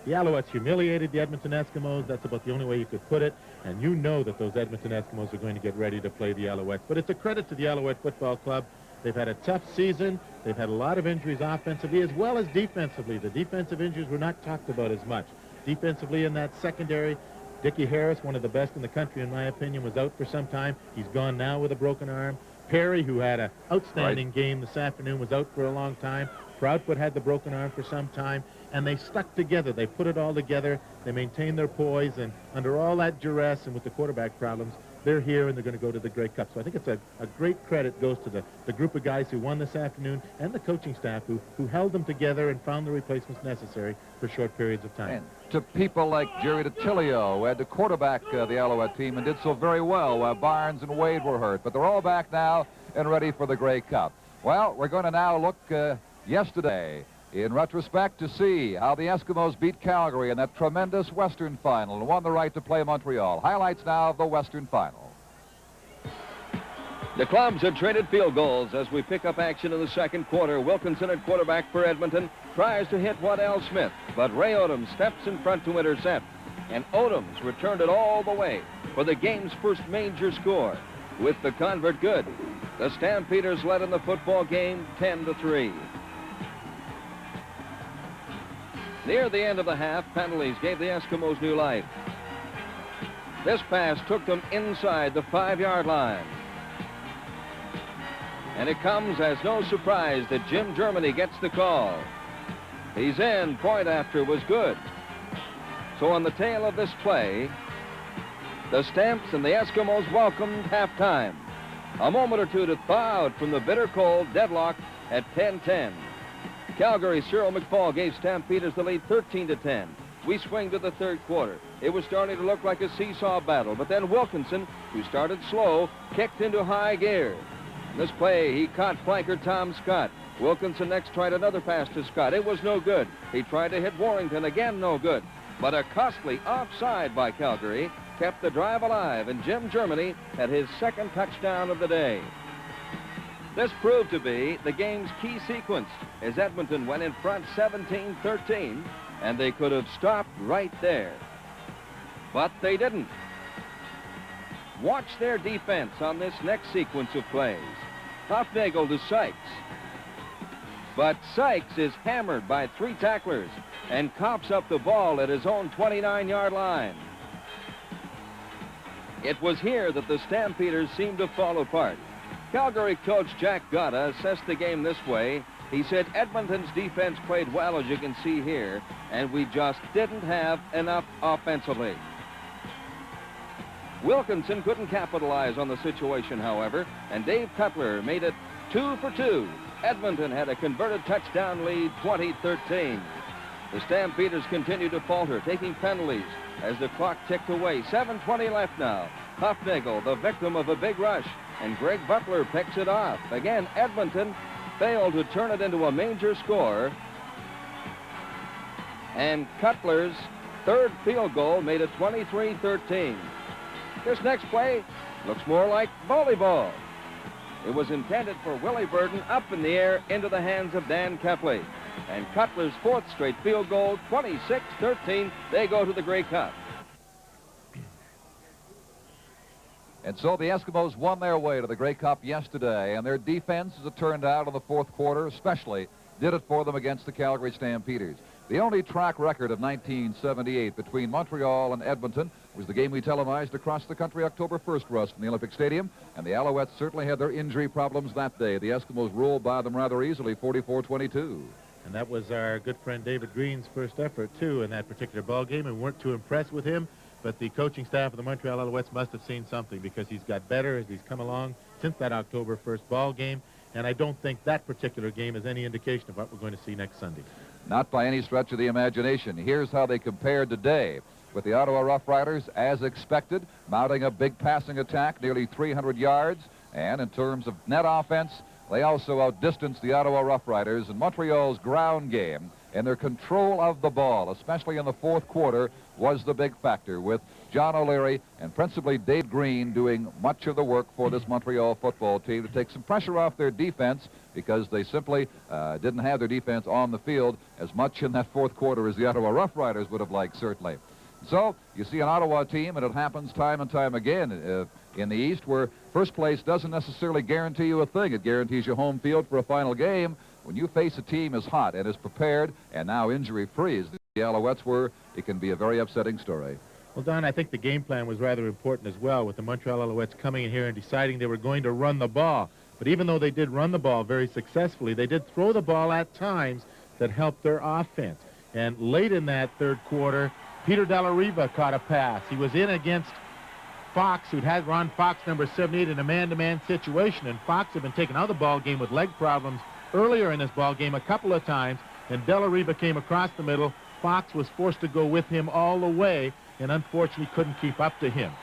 The Alouettes humiliated the Edmonton Eskimos. That's about the only way you could put it. And you know that those Edmonton Eskimos are going to get ready to play the Alouettes. But it's a credit to the Alouette Football Club. They've had a tough season. They've had a lot of injuries offensively as well as defensively. The defensive injuries were not talked about as much. Defensively in that secondary, Dickie Harris, one of the best in the country in my opinion, was out for some time. He's gone now with a broken arm. Perry, who had an outstanding game this afternoon, was out for a long time. Proudfoot had the broken arm for some time, and they stuck together. They put it all together. They maintained their poise, and under all that duress and with the quarterback problems, they're here and they're going to go to the Grey Cup. So I think it's a great credit goes to the group of guys who won this afternoon and the coaching staff who held them together and found the replacements necessary for short periods of time. And to people like Jerry DiTilio, who had to quarterback the Alouette team and did so very well while Barnes and Wade were hurt. But they're all back now and ready for the Grey Cup. Well, we're going to now look yesterday in retrospect to see how the Eskimos beat Calgary in that tremendous Western Final and won the right to play Montreal. Highlights now of the Western Final. The clubs have traded field goals as we pick up action in the second quarter. Wilkinson at quarterback for Edmonton tries to hit Waddell Smith, but Ray Odom steps in front to intercept. And Odom's returned it all the way for the game's first major score. With the convert good, the Stampeders led in the football game 10-3. Near the end of the half, penalties gave the Eskimos new life. This pass took them inside the 5-yard line. And it comes as no surprise that Jim Germany gets the call. He's in. Point after was good. So on the tail of this play, the Stamps and the Eskimos welcomed halftime. A moment or two to thaw out from the bitter cold, deadlock at 10-10. Calgary's Cyril McFall gave Stampeders the lead 13-10. We swing to the third quarter. It was starting to look like a seesaw battle, but then Wilkinson, who started slow, kicked into high gear. In this play, he caught flanker Tom Scott. Wilkinson next tried another pass to Scott. It was no good. He tried to hit Warrington, again no good. But a costly offside by Calgary kept the drive alive, and Jim Germany had his second touchdown of the day. This proved to be the game's key sequence as Edmonton went in front 17-13, and they could have stopped right there. but they didn't. Watch their defense on this next sequence of plays. Hofnagel to Sykes. But Sykes is hammered by 3 tacklers and cops up the ball at his own 29-yard line. It was here that the Stampeders seemed to fall apart. Calgary coach Jack Gotta assessed the game this way. He said Edmonton's defense played well, as you can see here, and we just didn't have enough offensively. Wilkinson couldn't capitalize on the situation, however, and Dave Cutler made it 2 for 2. Edmonton had a converted touchdown lead, 20-13. The Stampeders continued to falter, taking penalties as the clock ticked away. 7:20 left now. Hofnagel, the victim of a big rush, and Greg Butler picks it off. Again, Edmonton failed to turn it into a major score, and Cutler's third field goal made it 23-13. This next play looks more like volleyball. It was intended for Willie Burden, up in the air into the hands of Dan Kepley. And Cutler's 4th straight field goal, 26-13. They go to the Grey Cup. And so the Eskimos won their way to the Grey Cup yesterday, and their defense, as it turned out in the 4th quarter especially, did it for them against the Calgary Stampeders. The only track record of 1978 between Montreal and Edmonton was the game we televised across the country October 1st, Russ, from the Olympic Stadium, and the Alouettes certainly had their injury problems that day. The Eskimos rolled by them rather easily, 44-22. And that was our good friend David Green's first effort, too, in that particular ball game, and weren't too impressed with him. But the coaching staff of the Montreal Alouettes must have seen something, because he's got better as he's come along since that October 1st ball game. And I don't think that particular game is any indication of what we're going to see next Sunday. Not by any stretch of the imagination. Here's how they compared today with the Ottawa Rough Riders, as expected, mounting a big passing attack, nearly 300 yards. And in terms of net offense, they also outdistanced the Ottawa Rough Riders in Montreal's ground game, and their control of the ball, especially in the 4th quarter, was the big factor, with John O'Leary and principally Dave Green doing much of the work for this Montreal football team to take some pressure off their defense, because they simply didn't have their defense on the field as much in that 4th quarter as the Ottawa Rough Riders would have liked, certainly. So you see an Ottawa team, and it happens time and time again in the East, where first place doesn't necessarily guarantee you a thing. It guarantees you home field for a final game. When you face a team as hot and as prepared and now injury-free as the Alouettes were, it can be a very upsetting story. Well, Don, I think the game plan was rather important as well, with the Montreal Alouettes coming in here and deciding they were going to run the ball. But even though they did run the ball very successfully, they did throw the ball at times that helped their offense. And late in that 3rd quarter, Peter Delariva caught a pass. He was in against Fox, who'd had Ron Fox, number 78, in a man-to-man situation. And Fox had been taken out of the ball game with leg problems earlier in this ball game a couple of times, and Delariva came across the middle. Fox was forced to go with him all the way, and unfortunately couldn't keep up to him.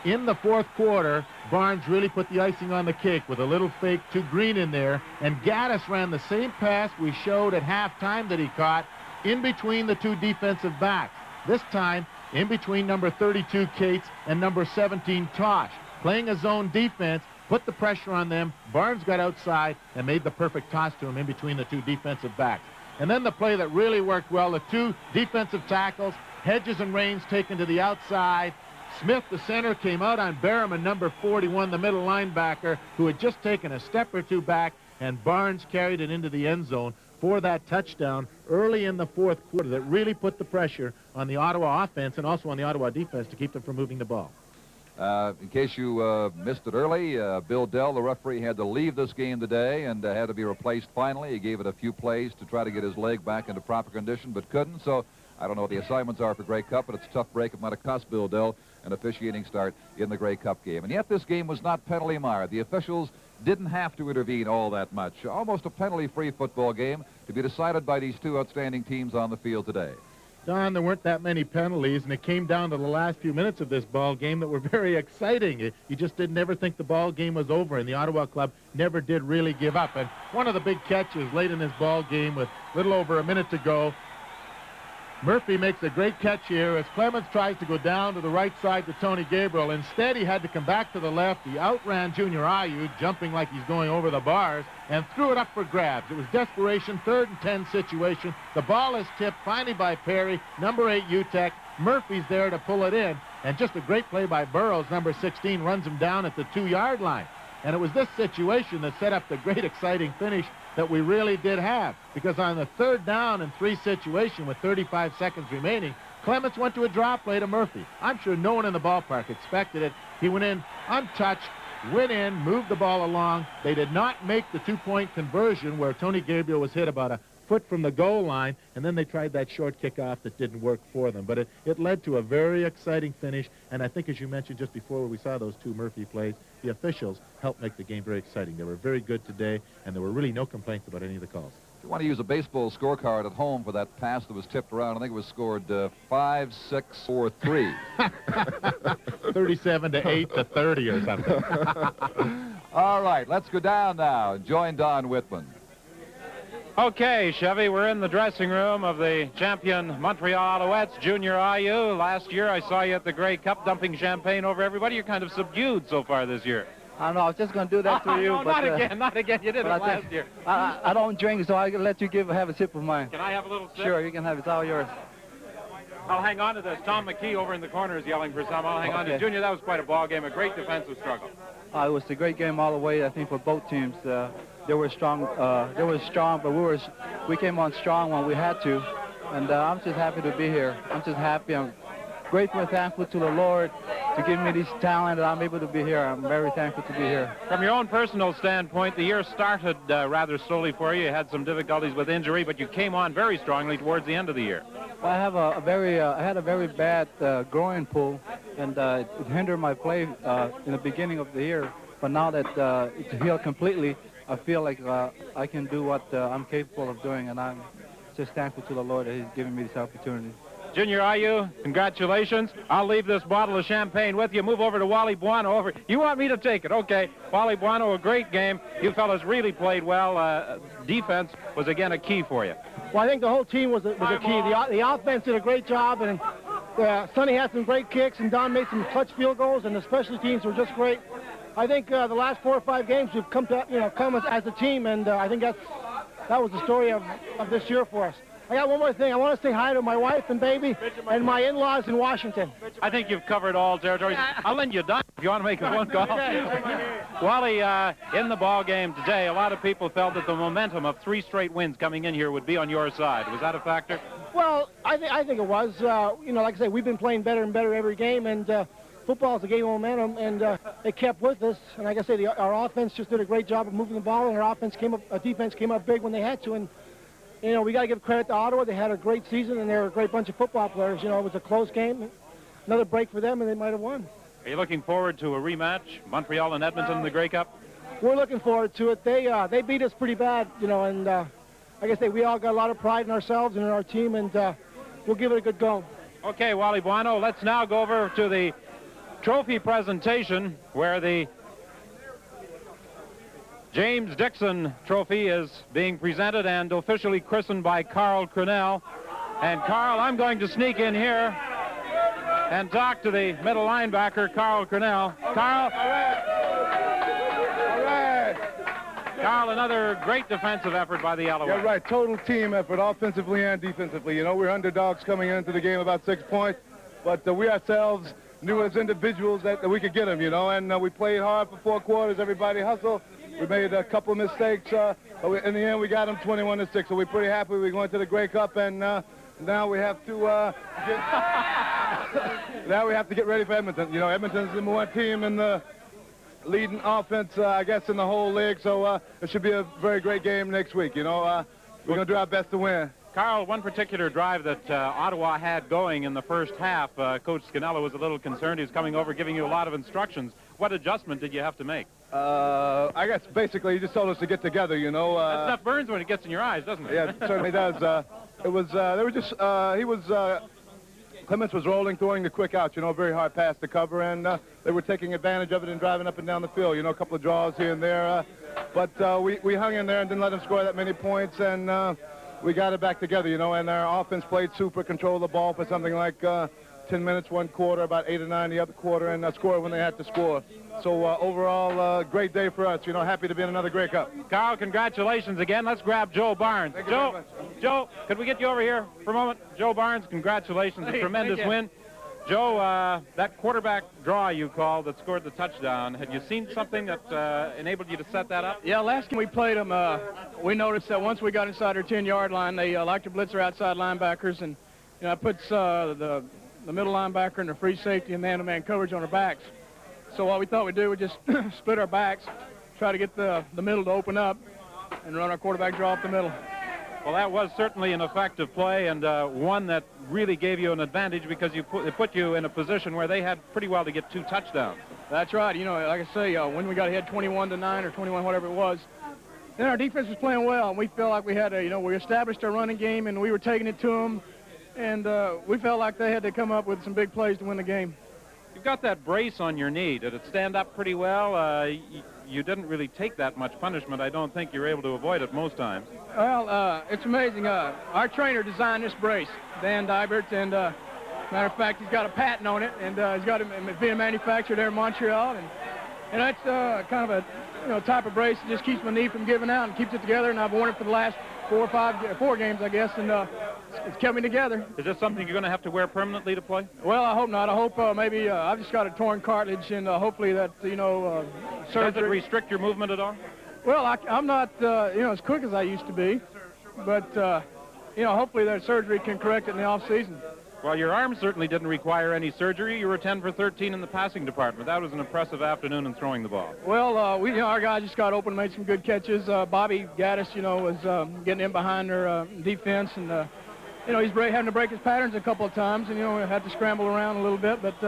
In the 4th quarter, Barnes really put the icing on the cake with a little fake to Green in there, and Gaddis ran the same pass we showed at halftime that he caught in between the 2 defensive backs. This time, in between number 32, Cates, and number 17, Tosh. Playing a zone defense, put the pressure on them. Barnes got outside and made the perfect toss to him in between the 2 defensive backs. And then the play that really worked well, the 2 defensive tackles, Hedges and Raines taken to the outside. Smith, the center, came out on Berriman, number 41, the middle linebacker, who had just taken a step or 2 back, and Barnes carried it into the end zone for that touchdown early in the 4th quarter that really put the pressure on the Ottawa offense and also on the Ottawa defense to keep them from moving the ball. In case you missed it early, Bill Dell, the referee, had to leave this game today and had to be replaced finally. He gave it a few plays to try to get his leg back into proper condition, but couldn't. So I don't know what the assignments are for Grey Cup, but it's a tough break. It might have cost Bill Dell an officiating start in the Grey Cup game. And yet this game was not penalty mired. The officials didn't have to intervene all that much. Almost a penalty-free football game to be decided by these 2 outstanding teams on the field today. Don, there weren't that many penalties, and it came down to the last few minutes of this ball game that were very exciting. You just didn't ever think the ball game was over, and the Ottawa club never did really give up. And one of the big catches late in this ball game with little over a minute to go, Murphy makes a great catch here as Clements tries to go down to the right side to Tony Gabriel. Instead, he had to come back to the left. He outran Junior Ayu, jumping like he's going over the bars, and threw it up for grabs. It was desperation, 3rd and 10 situation. The ball is tipped finally by Perry, number 8 UTEC. Murphy's there to pull it in, and just a great play by Burroughs, number 16, runs him down at the 2-yard line. And it was this situation that set up the great exciting finish that we really did have. Because on the 3rd down and 3 situation with 35 seconds remaining, Clements went to a drop play to Murphy. I'm sure no one in the ballpark expected it. He went in untouched, went in, moved the ball along. They did not make the 2-point conversion where Tony Gabriel was hit about a foot from the goal line, and then they tried that short kickoff that didn't work for them. But it led to a very exciting finish, and I think, as you mentioned just before when we saw those 2 Murphy plays, the officials helped make the game very exciting. They were very good today, and there were really no complaints about any of the calls. If you want to use a baseball scorecard at home for that pass that was tipped around, I think it was scored 5, 6, 4, 3. 37 to 8 to 30 or something. All right, let's go down now and join Don Whitman. Okay, Chevy, we're in the dressing room of the champion Montreal Alouettes, Junior Ayu. Last year I saw you at the Grey Cup dumping champagne over everybody. You're kind of subdued so far this year. I don't know, I was just going to do that to you. No, but, not again. You did it last year. I don't drink, so I'll let you have a sip of mine. Can I have a little sip? Sure, you can have it. It's all yours. I'll hang on to this. Tom McKee over in the corner is yelling for some. I'll hang on to Junior. That was quite a ball game, a great defensive struggle. It was a great game all the way, I think, for both teams. They were strong, but we came on strong when we had to, and I'm just happy to be here. I'm just happy. I'm grateful and thankful to the Lord to give me this talent, and I'm able to be here. I'm very thankful to be here. From your own personal standpoint, the year started rather slowly for you. You had some difficulties with injury, but you came on very strongly towards the end of the year. Well, I had a very bad groin pull, and it hindered my play in the beginning of the year. But now that it's healed completely, I feel like I can do what I'm capable of doing, and I'm just thankful to the Lord that He's given me this opportunity. Junior Ayu, congratulations. I'll leave this bottle of champagne with you. Move over to Wally Buono. You want me to take it? Okay. Wally Buono, a great game. You fellas really played well. Defense was, again, a key for you. Well, I think the whole team was a key. The offense did a great job, and Sonny had some great kicks, and Don made some clutch field goals, and the special teams were just great. I think the last 4 or 5 games we've come as a team, and I think that was the story of this year for us. I got one more thing. I want to say hi to my wife and baby and my in-laws in Washington. I think you've covered all territories. I'll lend you a dime if you want to make a phone call. Wally, in the ball game today, a lot of people felt that the momentum of 3 straight wins coming in here would be on your side. Was that a factor? Well, I think it was. Like I say, we've been playing better and better every game, and football is a game of momentum, and it kept with us. And like I say, our offense just did a great job of moving the ball, and our defense came up big when they had to. And we got to give credit to Ottawa. They had a great season, and they're a great bunch of football players. It was a close game, another break for them, and they might have won. Are you looking forward to a rematch, Montreal and Edmonton in the Grey Cup? We're looking forward to it. They beat us pretty bad, and like I say, we all got a lot of pride in ourselves and in our team, and we'll give it a good go. Okay, Wally Buono, let's now go over to the trophy presentation where the James Dixon Trophy is being presented and officially christened by Carl Crennel. And Carl, I'm going to sneak in here and talk to the middle linebacker, Carl Crennel. Carl. All right. Carl, another great defensive effort by the Alouettes. Yeah, right. Total team effort, offensively and defensively. We're underdogs coming into the game about 6 points, but we ourselves knew as individuals that we could get them, and we played hard for 4 quarters. Everybody hustled. We made a couple of mistakes, but in the end we got them 21-6. So we're pretty happy. We're going to the Grey Cup, and now we have to get ready for Edmonton. Edmonton's the number 1 team in the leading offense, I guess, in the whole league. So it should be a very great game next week. We're going to do our best to win. Carl, one particular drive that Ottawa had going in the first half, Coach Scannella was a little concerned. He was coming over, giving you a lot of instructions. What adjustment did you have to make? I guess basically he just told us to get together, That stuff burns when it gets in your eyes, doesn't it? Yeah, it certainly does. Clements was rolling, throwing the quick out, very hard pass to cover, and they were taking advantage of it and driving up and down the field, a couple of draws here and there. But we hung in there and didn't let them score that many points, and we got it back together, you know, and our offense played super, controlled the ball for something like 10 minutes one quarter, about 8 or 9 the other quarter, and scored when they had to score. So overall, great day for us. You know, happy to be in another Grey Cup. Carl, congratulations again. Let's grab Joe Barnes. Joe, could we get you over here for a moment? Joe Barnes, congratulations. A tremendous win. Joe, that quarterback draw you called that scored the touchdown, had you seen something that enabled you to set that up? Yeah, last time we played them, we noticed that once we got inside our 10-yard line, they like to blitz our outside linebackers, and you know, it puts the middle linebacker and the free safety and man-to-man coverage on our backs. So what we thought we'd do, we'd just split our backs, try to get the middle to open up, and run our quarterback draw up the middle. Well, that was certainly an effective play, and one that really gave you an advantage because it put you in a position where they had pretty well to get 2 touchdowns. That's right. You know, like I say, when we got ahead 21-9 or 21, whatever it was, then our defense was playing well, and we felt like we had a, you know, we established our running game, and we were taking it to them, and we felt like they had to come up with some big plays to win the game. You've got that brace on your knee. Did it stand up pretty well? You didn't really take that much punishment. I don't think you're able to avoid it most times. Well, it's amazing. Our trainer designed this brace, Dan Dybert, and matter of fact, he's got a patent on it, and he's got it being manufactured there in Montreal, and that's kind of a type of brace that just keeps my knee from giving out and keeps it together, and I've worn it for the last 4 games, I guess, and it's kept me together. Is this something you're going to have to wear permanently to play? Well, I hope not. I hope maybe I've just got a torn cartilage, and hopefully that, surgery. Does it restrict your movement at all? Well, I'm not, as quick as I used to be, but, hopefully that surgery can correct it in the off-season. Well, your arm certainly didn't require any surgery. You were 10 for 13 in the passing department. That was an impressive afternoon in throwing the ball. Well, our guys just got open and made some good catches. Bobby Gaddis, was getting in behind their defense, and, he's having to break his patterns a couple of times, and, had to scramble around a little bit, but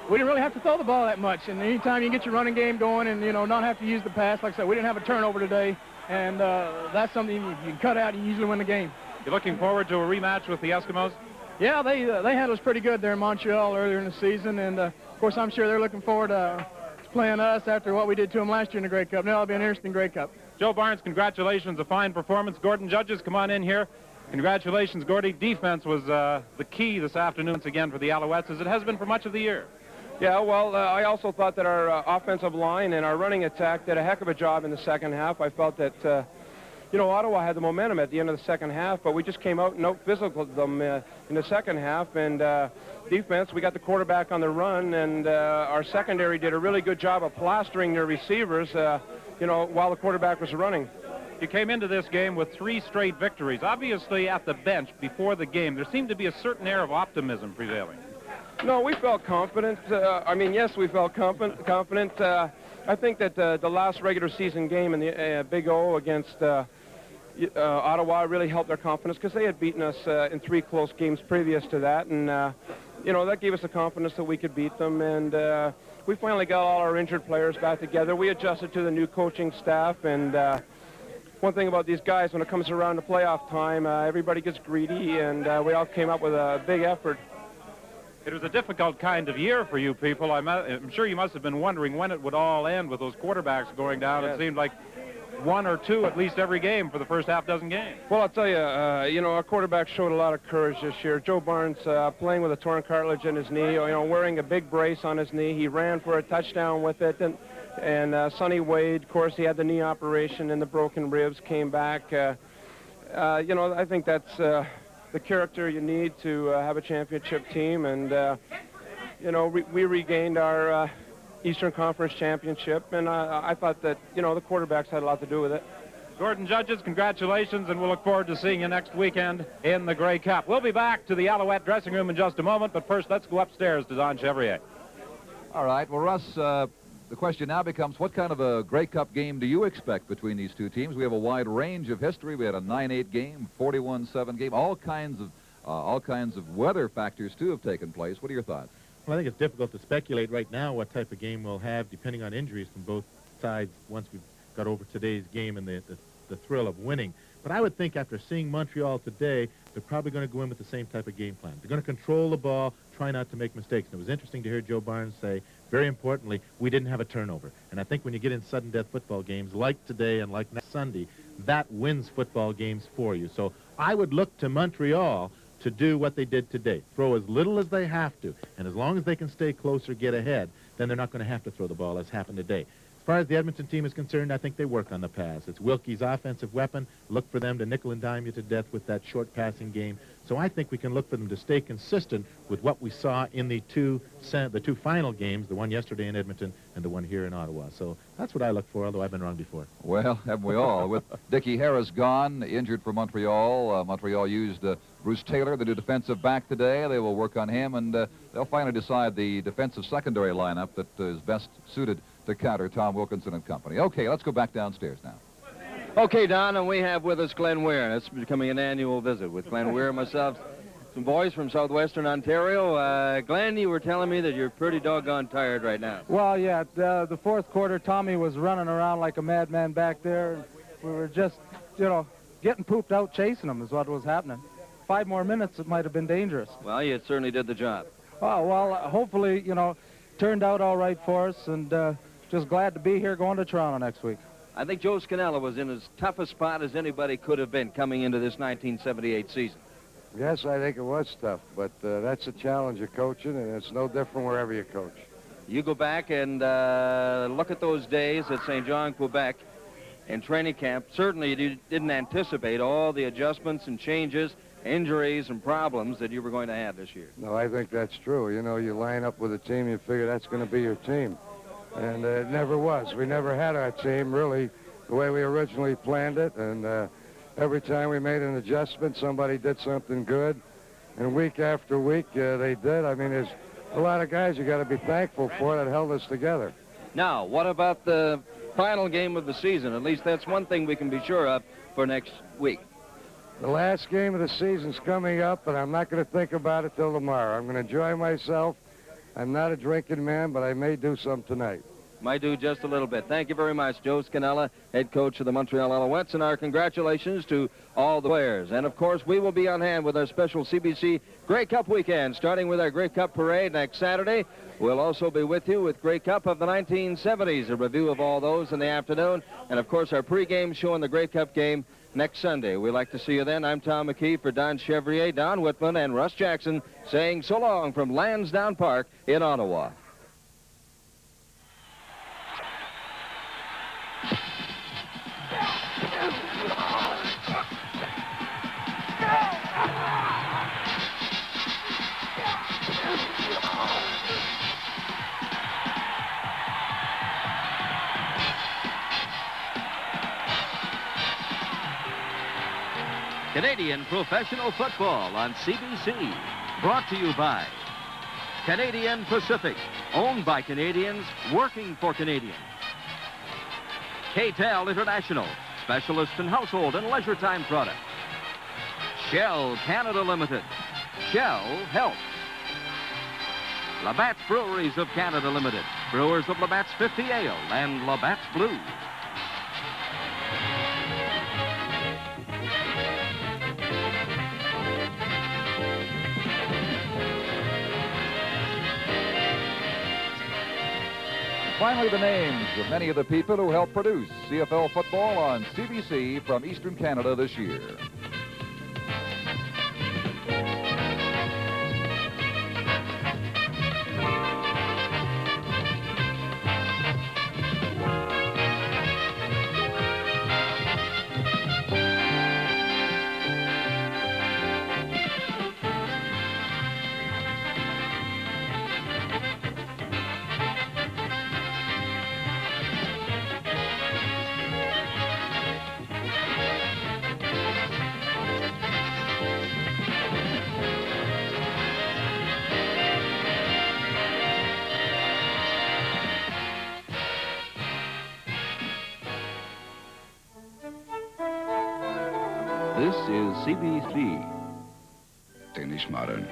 we didn't really have to throw the ball that much. And anytime you get your running game going and, not have to use the pass, like I said, we didn't have a turnover today, and that's something you can cut out and you usually win the game. You're looking forward to a rematch with the Eskimos? Yeah, they handled us pretty good there in Montreal earlier in the season, and of course I'm sure they're looking forward to playing us after what we did to them last year in the Grey Cup. Now it'll be an interesting Grey Cup. Joe Barnes, congratulations, a fine performance. Gordon Judges, come on in here. Congratulations, Gordy. Defense was the key this afternoon once again for the Alouettes, as it has been for much of the year. Yeah, well, I also thought that our offensive line and our running attack did a heck of a job in the second half. I felt that Ottawa had the momentum at the end of the second half, but we just came out and out-physicaled them in the second half. And defense, we got the quarterback on the run, and our secondary did a really good job of plastering their receivers, while the quarterback was running. You came into this game with 3 straight victories. Obviously, at the bench before the game, there seemed to be a certain air of optimism prevailing. No, we felt confident. Yes, we felt confident. I think that the last regular season game in the Big O against Ottawa really helped our confidence because they had beaten us in 3 close games previous to that, and that gave us the confidence that we could beat them. And we finally got all our injured players back together. We adjusted to the new coaching staff, and one thing about these guys, when it comes around to playoff time, everybody gets greedy, and we all came up with a big effort. It was a difficult kind of year for you people. I'm sure you must have been wondering when it would all end with those quarterbacks going down. Yes. It seemed like 1 or 2 at least every game for the first half dozen games. Well, I'll tell you, our quarterback showed a lot of courage this year. Joe Barnes playing with a torn cartilage in his knee, wearing a big brace on his knee. He ran for a touchdown with it. And Sonny Wade, of course, he had the knee operation and the broken ribs, came back. I think that's the character you need to have a championship team. And, we regained our Eastern Conference championship, and I thought that, the quarterbacks had a lot to do with it. Gordon Judges, congratulations, and we'll look forward to seeing you next weekend in the Grey Cup. We'll be back to the Alouette dressing room in just a moment, but first let's go upstairs to Don Chevrier. All right, well, Russ, the question now becomes, what kind of a Grey Cup game do you expect between these 2 teams? We have a wide range of history. We had a 9-8 game, 41-7 game, all kinds of weather factors, too, have taken place. What are your thoughts? Well, I think it's difficult to speculate right now what type of game we'll have, depending on injuries from both sides once we've got over today's game and the thrill of winning. But I would think after seeing Montreal today, they're probably going to go in with the same type of game plan. They're going to control the ball, try not to make mistakes. And it was interesting to hear Joe Barnes say, very importantly, we didn't have a turnover. And I think when you get in sudden death football games like today and like next Sunday, that wins football games for you. So I would look to Montreal to do what they did today. Throw as little as they have to, and as long as they can stay close or get ahead, then they're not going to have to throw the ball as happened today. As far as the Edmonton team is concerned, I think they work on the pass. It's Wilkie's offensive weapon. Look for them to nickel and dime you to death with that short passing game. So I think we can look for them to stay consistent with what we saw in the two final games, the one yesterday in Edmonton and the one here in Ottawa. So that's what I look for, although I've been wrong before. Well, haven't we all? With Dickie Harris gone, injured for Montreal. Montreal used Bruce Taylor, the new defensive back, today. They will work on him, and they'll finally decide the defensive secondary lineup that is best suited to counter Tom Wilkinson and company. Okay, let's go back downstairs now. Okay, Don, and we have with us Glenn Weir. It's becoming an annual visit with Glenn Weir, myself, some boys from southwestern Ontario. Glenn, you were telling me that you're pretty doggone tired right now. Well, yeah, the fourth quarter, Tommy was running around like a madman back there. And we were just, you know, getting pooped out chasing him is what was happening. 5 more minutes, it might have been dangerous. Well, you certainly did the job. Oh, well, hopefully, you know, turned out all right for us, and just glad to be here going to Toronto next week. I think Joe Scannella was in as tough a spot as anybody could have been coming into this 1978 season. Yes, I think it was tough, but that's a challenge of coaching, and it's no different wherever you coach. You go back and look at those days at St. John, Quebec, in training camp. Certainly you didn't anticipate all the adjustments and changes, injuries and problems that you were going to have this year. No, I think that's true. You know, you line up with a team, you figure that's going to be your team. And it never was. We never had our team, really, the way we originally planned it. And every time we made an adjustment, somebody did something good. And week after week, they did. I mean, there's a lot of guys you got to be thankful for that held us together. Now, what about the final game of the season? At least that's one thing we can be sure of for next week. The last game of the season's coming up, and I'm not going to think about it till tomorrow. I'm going to enjoy myself. I'm not a drinking man, but I may do some tonight. Might do just a little bit. Thank you very much, Joe Scannella, head coach of the Montreal Alouettes, and our congratulations to all the players. And, of course, we will be on hand with our special CBC Grey Cup weekend, starting with our Grey Cup parade next Saturday. We'll also be with you with Grey Cup of the 1970s, a review of all those in the afternoon, and, of course, our pregame show in the Grey Cup game next Sunday. We'd like to see you then. I'm Tom McKee for Don Chevrier, Don Whitman, and Russ Jackson saying so long from Lansdowne Park in Ottawa. Canadian Professional Football on CBC. Brought to you by Canadian Pacific. Owned by Canadians, working for Canadians. KTEL International. Specialist in household and leisure time products. Shell Canada Limited. Shell Health. Labatt's Breweries of Canada Limited. Brewers of Labatt's 50 Ale and Labatt's Blue. Finally, the names of many of the people who helped produce CFL football on CBC from Eastern Canada this year. This is CBC. Danish Modern.